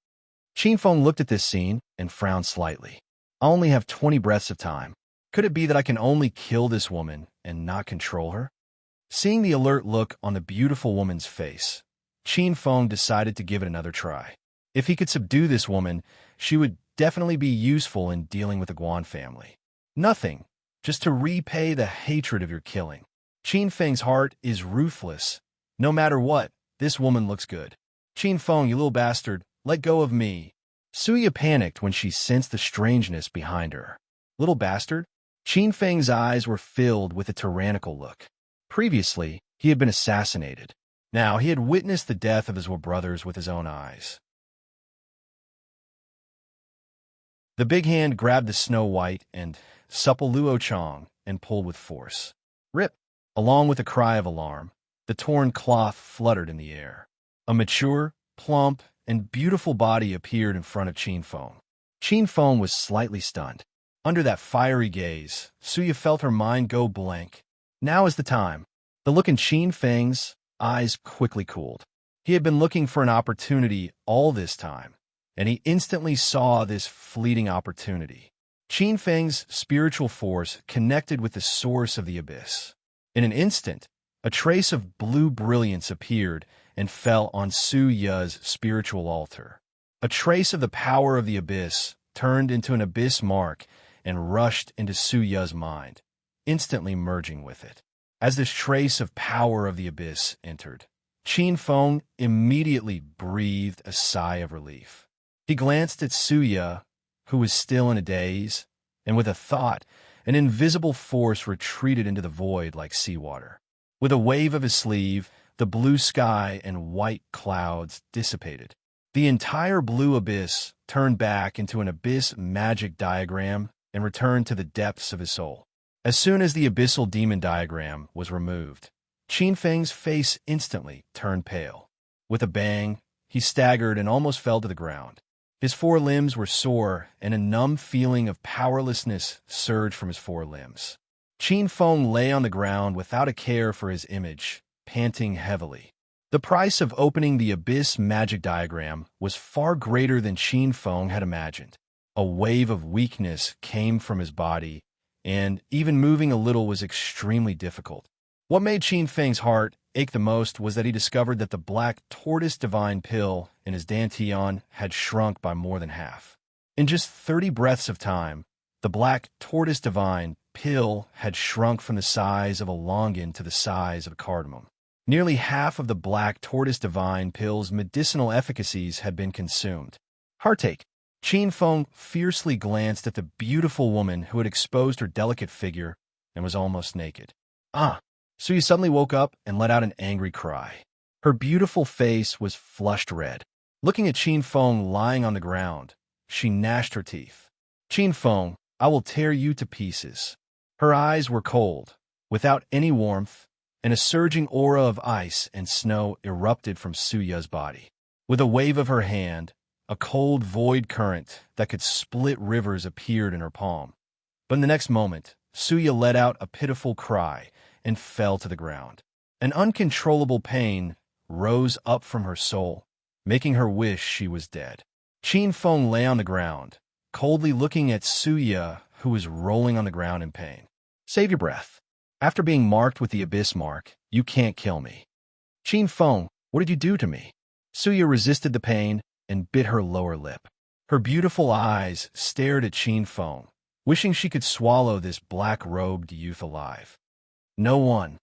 Qin Feng looked at this scene and frowned slightly. I only have 20 breaths of time. Could it be that I can only kill this woman and not control her? Seeing the alert look on the beautiful woman's face, Qin Feng decided to give it another try. If he could subdue this woman, she would definitely be useful in dealing with the Guan family. Nothing, just to repay the hatred of your killing. Qin Feng's heart is ruthless. No matter what, this woman looks good. Qin Feng, you little bastard, let go of me. Suya panicked when she sensed the strangeness behind her. Little bastard? Qin Feng's eyes were filled with a tyrannical look. Previously, he had been assassinated. Now he had witnessed the death of his brothers with his own eyes. The big hand grabbed the Snow White and supple Luo Chong and pulled with force. Rip! Along with a cry of alarm, the torn cloth fluttered in the air. A mature, plump, and beautiful body appeared in front of Qin Feng. Qin Feng was slightly stunned. Under that fiery gaze, Suya felt her mind go blank. Now is the time. The look in Qin Feng's eyes quickly cooled. He had been looking for an opportunity all this time, and he instantly saw this fleeting opportunity. Qin Feng's spiritual force connected with the source of the abyss. In an instant, a trace of blue brilliance appeared and fell on Su Ye's spiritual altar. A trace of the power of the abyss turned into an abyss mark and rushed into Su Ye's mind, instantly merging with it. As this trace of power of the abyss entered, Qin Feng immediately breathed a sigh of relief. He glanced at Su Ye, who was still in a daze, and with a thought, an invisible force retreated into the void like seawater. With a wave of his sleeve, the blue sky and white clouds dissipated. The entire blue abyss turned back into an abyss magic diagram and returned to the depths of his soul. As soon as the abyssal demon diagram was removed, Qin Feng's face instantly turned pale. With a bang, he staggered and almost fell to the ground. His forelimbs were sore, and a numb feeling of powerlessness surged from his forelimbs. Qin Feng lay on the ground without a care for his image, panting heavily. The price of opening the abyss magic diagram was far greater than Qin Feng had imagined. A wave of weakness came from his body, and even moving a little was extremely difficult. What made Qin Feng's heart ache the most was that he discovered that the black tortoise divine pill in his dantian had shrunk by more than half. In just 30 breaths of time, the black tortoise divine pill had shrunk from the size of a longan to the size of a cardamom. Nearly half of the black tortoise divine pill's medicinal efficacies had been consumed. Heartache. Qin Feng fiercely glanced at the beautiful woman who had exposed her delicate figure and was almost naked. Su Ye suddenly woke up and let out an angry cry. Her beautiful face was flushed red. Looking at Qin Feng lying on the ground, she gnashed her teeth. Qin Feng, I will tear you to pieces. Her eyes were cold, without any warmth, and a surging aura of ice and snow erupted from Su Ye's body. With a wave of her hand, a cold void current that could split rivers appeared in her palm. But in the next moment, Su Ye let out a pitiful cry and fell to the ground. An uncontrollable pain rose up from her soul, making her wish she was dead. Qin Feng lay on the ground, coldly looking at Su Ye, who was rolling on the ground in pain. Save your breath. After being marked with the abyss mark, you can't kill me. Qin Feng, what did you do to me? Su Ye resisted the pain and bit her lower lip. Her beautiful eyes stared at Qin Feng, wishing she could swallow this black-robed youth alive. No one.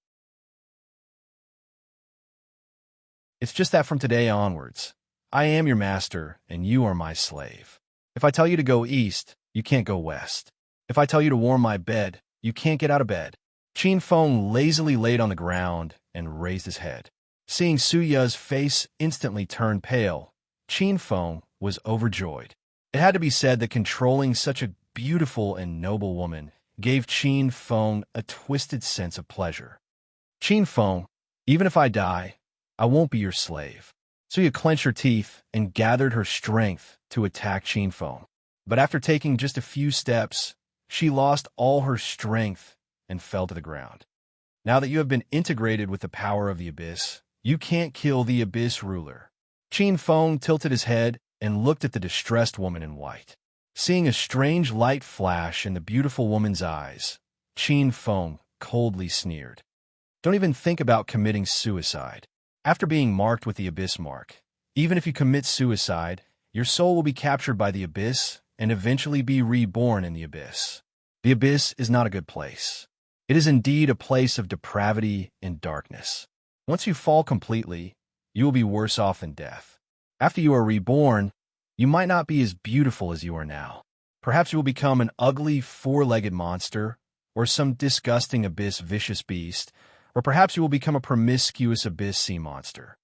It's just that from today onwards, I am your master and you are my slave. If I tell you to go east, you can't go west. If I tell you to warm my bed, you can't get out of bed. Qin Feng lazily laid on the ground and raised his head. Seeing Su Ye's face instantly turn pale, Qin Feng was overjoyed. It had to be said that controlling such a beautiful and noble woman gave Qin Feng a twisted sense of pleasure. Qin Feng, even if I die, I won't be your slave. Su Ye clenched her teeth and gathered her strength to attack Qin Feng. But after taking just a few steps, she lost all her strength and fell to the ground. Now that you have been integrated with the power of the abyss, you can't kill the abyss ruler. Qin Feng tilted his head and looked at the distressed woman in white. Seeing a strange light flash in the beautiful woman's eyes, Qin Feng coldly sneered. Don't even think about committing suicide. After being marked with the abyss mark, even if you commit suicide, your soul will be captured by the abyss and eventually be reborn in the abyss. The abyss is not a good place. It is indeed a place of depravity and darkness. Once you fall completely, you will be worse off than death. After you are reborn, you might not be as beautiful as you are now. Perhaps you will become an ugly, four-legged monster, or some disgusting abyss vicious beast, or perhaps you will become a promiscuous abyss sea monster.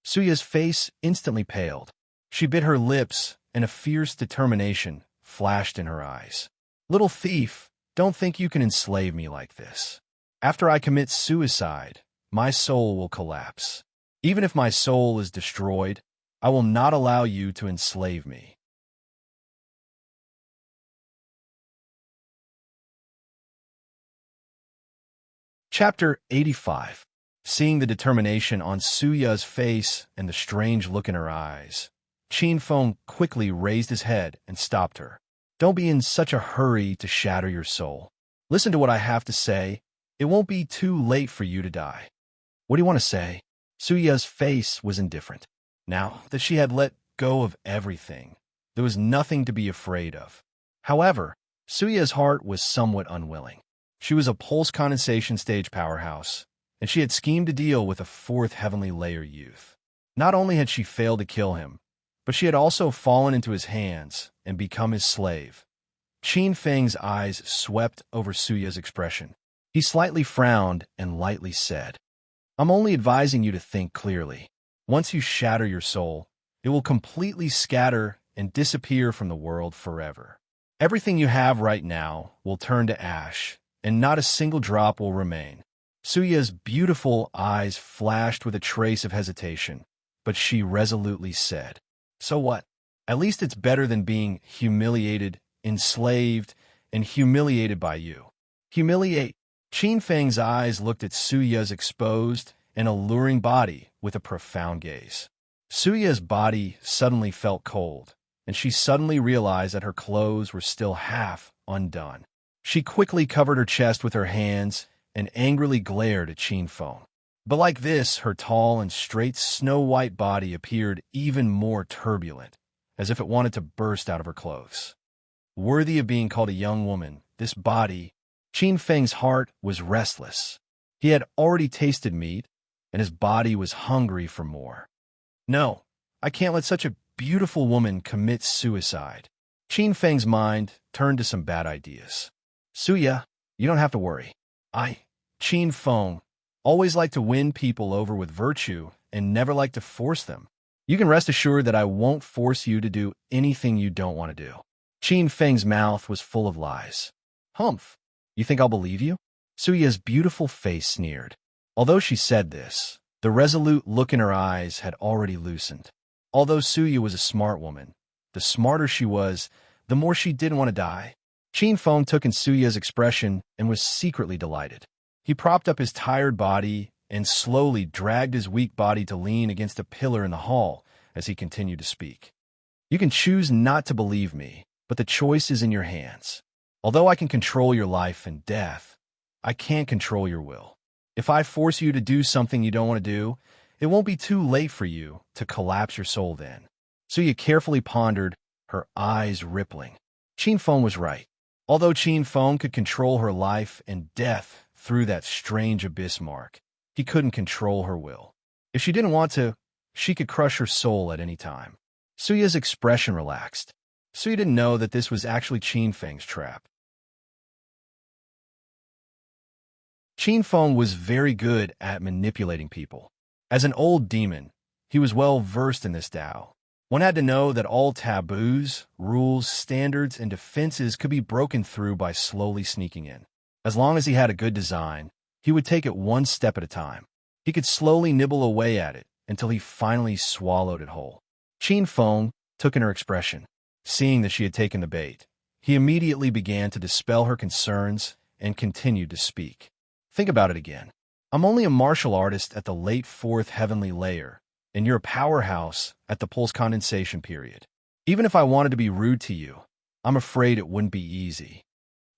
Su Ye's face instantly paled. She bit her lips, and a fierce determination flashed in her eyes. Little thief, don't think you can enslave me like this. After I commit suicide, my soul will collapse. Even if my soul is destroyed, I will not allow you to enslave me. Chapter 85. Seeing the determination on Suya's face and the strange look in her eyes, Qin Feng quickly raised his head and stopped her. Don't be in such a hurry to shatter your soul. Listen to what I have to say. It won't be too late for you to die. What do you want to say? Suya's face was indifferent. Now that she had let go of everything, there was nothing to be afraid of. However, Suya's heart was somewhat unwilling. She was a pulse condensation stage powerhouse, and she had schemed to deal with a fourth heavenly layer youth. Not only had she failed to kill him, but she had also fallen into his hands and become his slave. Qin Feng's eyes swept over Suya's expression. He slightly frowned and lightly said, I'm only advising you to think clearly. Once you shatter your soul, it will completely scatter and disappear from the world forever. Everything you have right now will turn to ash, and not a single drop will remain. Suya's beautiful eyes flashed with a trace of hesitation, but she resolutely said, So what? At least it's better than being humiliated, enslaved, and humiliated by you. Humiliate. Qin Feng's eyes looked at Suya's exposed and alluring body with a profound gaze. Suya's body suddenly felt cold, and she suddenly realized that her clothes were still half undone. She quickly covered her chest with her hands and angrily glared at Qin Feng. But like this, her tall and straight snow-white body appeared even more turbulent, as if it wanted to burst out of her clothes. Worthy of being called a young woman, this body, Qin Feng's heart was restless. He had already tasted meat, and his body was hungry for more. No, I can't let such a beautiful woman commit suicide. Qin Feng's mind turned to some bad ideas. Suya, you don't have to worry. Qin Feng, always like to win people over with virtue and never like to force them. You can rest assured that I won't force you to do anything you don't want to do. Qin Feng's mouth was full of lies. Humph. You think I'll believe you? Suya's beautiful face sneered. Although she said this, the resolute look in her eyes had already loosened. Although Suya was a smart woman, the smarter she was, the more she didn't want to die. Qin Feng took in Suya's expression and was secretly delighted. He propped up his tired body and slowly dragged his weak body to lean against a pillar in the hall as he continued to speak. You can choose not to believe me, but the choice is in your hands. Although I can control your life and death, I can't control your will. If I force you to do something you don't want to do, it won't be too late for you to collapse your soul then. Suya carefully pondered, her eyes rippling. Qin Feng was right. Although Qin Feng could control her life and death through that strange abyss mark, he couldn't control her will. If she didn't want to, she could crush her soul at any time. Suya's expression relaxed. Suya didn't know that this was actually Qin Feng's trap. Qin Feng was very good at manipulating people. As an old demon, he was well versed in this Tao. One had to know that all taboos, rules, standards, and defenses could be broken through by slowly sneaking in. As long as he had a good design, he would take it one step at a time. He could slowly nibble away at it until he finally swallowed it whole. Qin Feng took in her expression. Seeing that she had taken the bait, he immediately began to dispel her concerns and continued to speak. Think about it again. I'm only a martial artist at the late fourth heavenly layer, and you're a powerhouse at the pulse condensation period. Even if I wanted to be rude to you, I'm afraid it wouldn't be easy.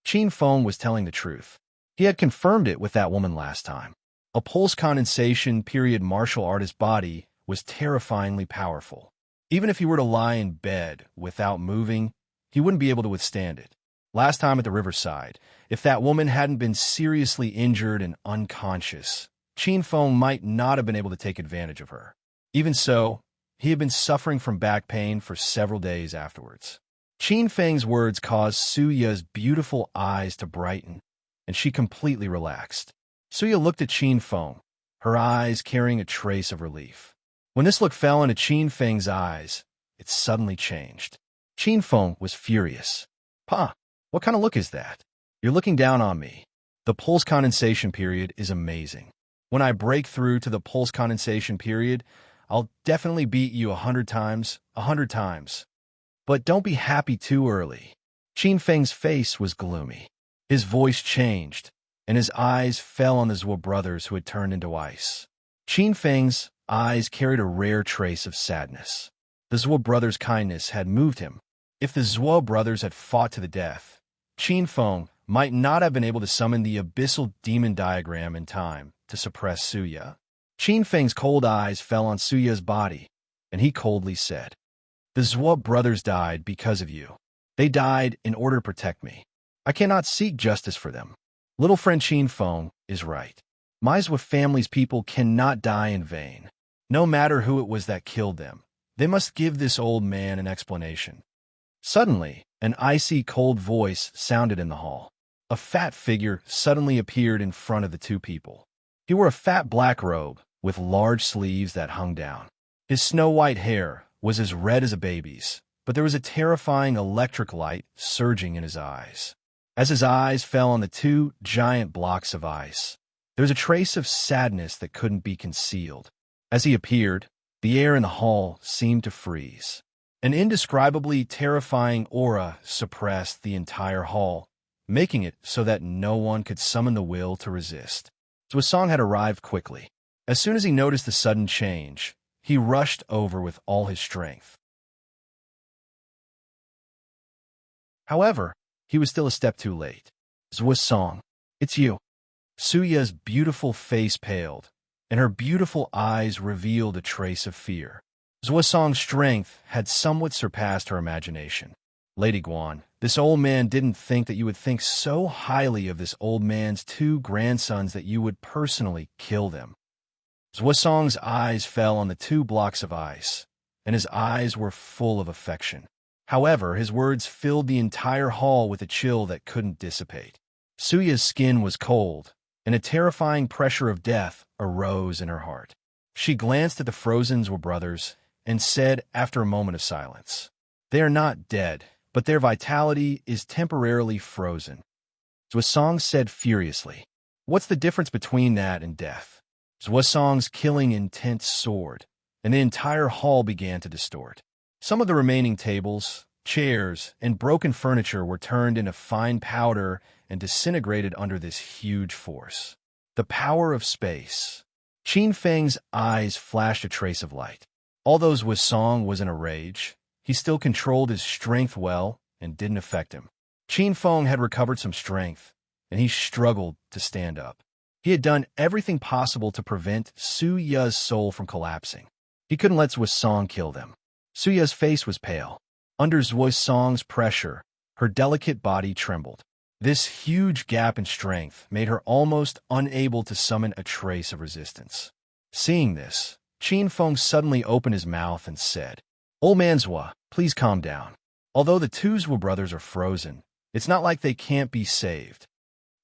Qin Feng was telling the truth. He had confirmed it with that woman last time. A pulse condensation period martial artist body was terrifyingly powerful. Even if he were to lie in bed without moving, he wouldn't be able to withstand it. Last time at the riverside, if that woman hadn't been seriously injured and unconscious, Qin Feng might not have been able to take advantage of her. Even so, he had been suffering from back pain for several days afterwards. Qin Feng's words caused Suya's beautiful eyes to brighten, and she completely relaxed. Suya looked at Qin Feng, her eyes carrying a trace of relief. When this look fell into Qin Feng's eyes, it suddenly changed. Qin Feng was furious. Pa, what kind of look is that? You're looking down on me. The pulse condensation period is amazing. When I break through to the pulse condensation period, I'll definitely beat you 100 times, 100 times. But don't be happy too early. Qin Feng's face was gloomy. His voice changed. and his eyes fell on the Zhuo brothers who had turned into ice. Qin Feng's eyes carried a rare trace of sadness. The Zhuo brothers' kindness had moved him. If the Zhuo brothers had fought to the death, Qin Feng might not have been able to summon the abyssal demon diagram in time to suppress Suya. Qin Feng's cold eyes fell on Suya's body, and he coldly said, "The Zhuo brothers died because of you. They died in order to protect me. I cannot seek justice for them. Little friend Qin Feng is right. My Zhuo family's people cannot die in vain. No matter who it was that killed them, they must give this old man an explanation." Suddenly, an icy cold voice sounded in the hall. A fat figure suddenly appeared in front of the two people. He wore a fat black robe with large sleeves that hung down. His snow-white hair was as red as a baby's, but there was a terrifying electric light surging in his eyes. As his eyes fell on the two giant blocks of ice, there was a trace of sadness that couldn't be concealed. As he appeared, the air in the hall seemed to freeze. An indescribably terrifying aura suppressed the entire hall, making it so that no one could summon the will to resist. Zhuosong had arrived quickly. As soon as he noticed the sudden change, he rushed over with all his strength. However, he was still a step too late. "Zhuosong, it's you." Suya's beautiful face paled, and her beautiful eyes revealed a trace of fear. Zhuosong's strength had somewhat surpassed her imagination. "Lady Guan, this old man didn't think that you would think so highly of this old man's two grandsons that you would personally kill them." Zhuosong's eyes fell on the two blocks of ice, and his eyes were full of affection. However, his words filled the entire hall with a chill that couldn't dissipate. Suya's skin was cold, and a terrifying pressure of death arose in her heart. She glanced at the frozen Zhuo brothers and said after a moment of silence, "They are not dead, but their vitality is temporarily frozen." Zhuosong said furiously, "What's the difference between that and death?" Zhuosong's killing intent soared, and the entire hall began to distort. Some of the remaining tables, chairs, and broken furniture were turned into fine powder and disintegrated under this huge force. The power of space. Qin Feng's eyes flashed a trace of light. Although Zhuosong was in a rage, he still controlled his strength well and didn't affect him. Qin Feng had recovered some strength, and he struggled to stand up. He had done everything possible to prevent Suya's soul from collapsing. He couldn't let Zhuosong kill them. Suya's face was pale. Under Zhuosong's pressure, her delicate body trembled. This huge gap in strength made her almost unable to summon a trace of resistance. Seeing this, Qin Feng suddenly opened his mouth and said, "Old man Zhuo, please calm down. Although the two Zhuo brothers are frozen, it's not like they can't be saved."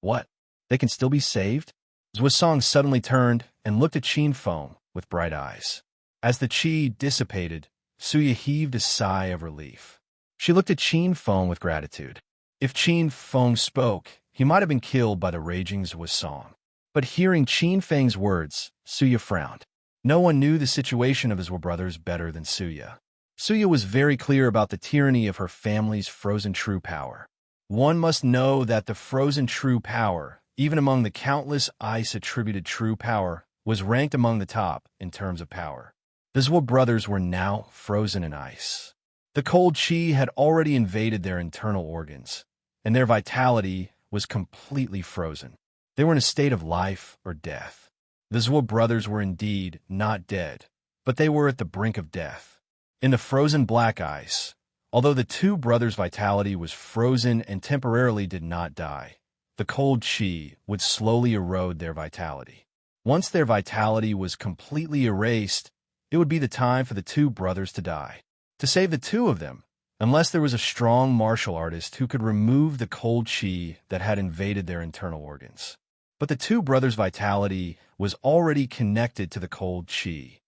"What? They can still be saved?" Zhuosong suddenly turned and looked at Qin Feng with bright eyes. As the qi dissipated, Suya heaved a sigh of relief. She looked at Qin Feng with gratitude. If Qin Feng spoke, he might have been killed by the raging Zhuosong. But hearing Qin Feng's words, Suya frowned. No one knew the situation of his brothers better than Suya. Suya was very clear about the tyranny of her family's frozen true power. One must know that the frozen true power, even among the countless ice-attributed true power, was ranked among the top in terms of power. The Zhuo brothers were now frozen in ice. The cold qi had already invaded their internal organs, and their vitality was completely frozen. They were in a state of life or death. The Zhuo brothers were indeed not dead, but they were at the brink of death. In the frozen black ice, although the two brothers' vitality was frozen and temporarily did not die, the cold qi would slowly erode their vitality. Once their vitality was completely erased, it would be the time for the two brothers to die. To save the two of them, unless there was a strong martial artist who could remove the cold qi that had invaded their internal organs. But the two brothers' vitality was already connected to the cold qi.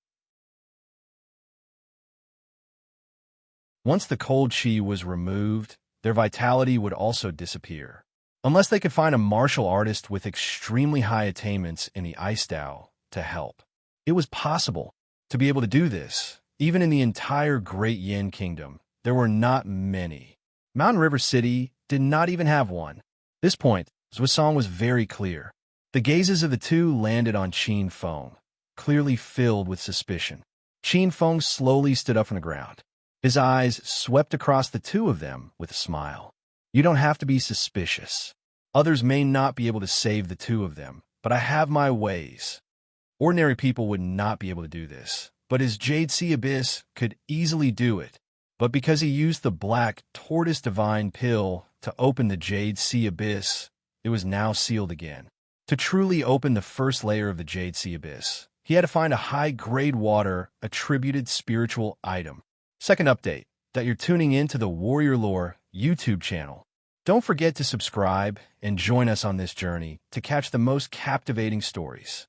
Once the cold qi was removed, their vitality would also disappear. Unless they could find a martial artist with extremely high attainments in the Ice Tao to help. It was possible to be able to do this. Even in the entire Great Yin Kingdom, there were not many. Mountain River City did not even have one. At this point, Zhuang was very clear. The gazes of the two landed on Qin Feng, clearly filled with suspicion. Qin Feng slowly stood up from the ground. His eyes swept across the two of them with a smile. You don't have to be suspicious. Others may not be able to save the two of them, but I have my ways. Ordinary people would not be able to do this, but his Jade Sea Abyss could easily do it. But because he used the black tortoise divine pill to open the Jade Sea Abyss, it was now sealed again. To truly open the first layer of the Jade Sea Abyss, he had to find a high-grade water attributed spiritual item. Second update, that you're tuning in to the Warrior Lore YouTube channel. Don't forget to subscribe and join us on this journey to catch the most captivating stories.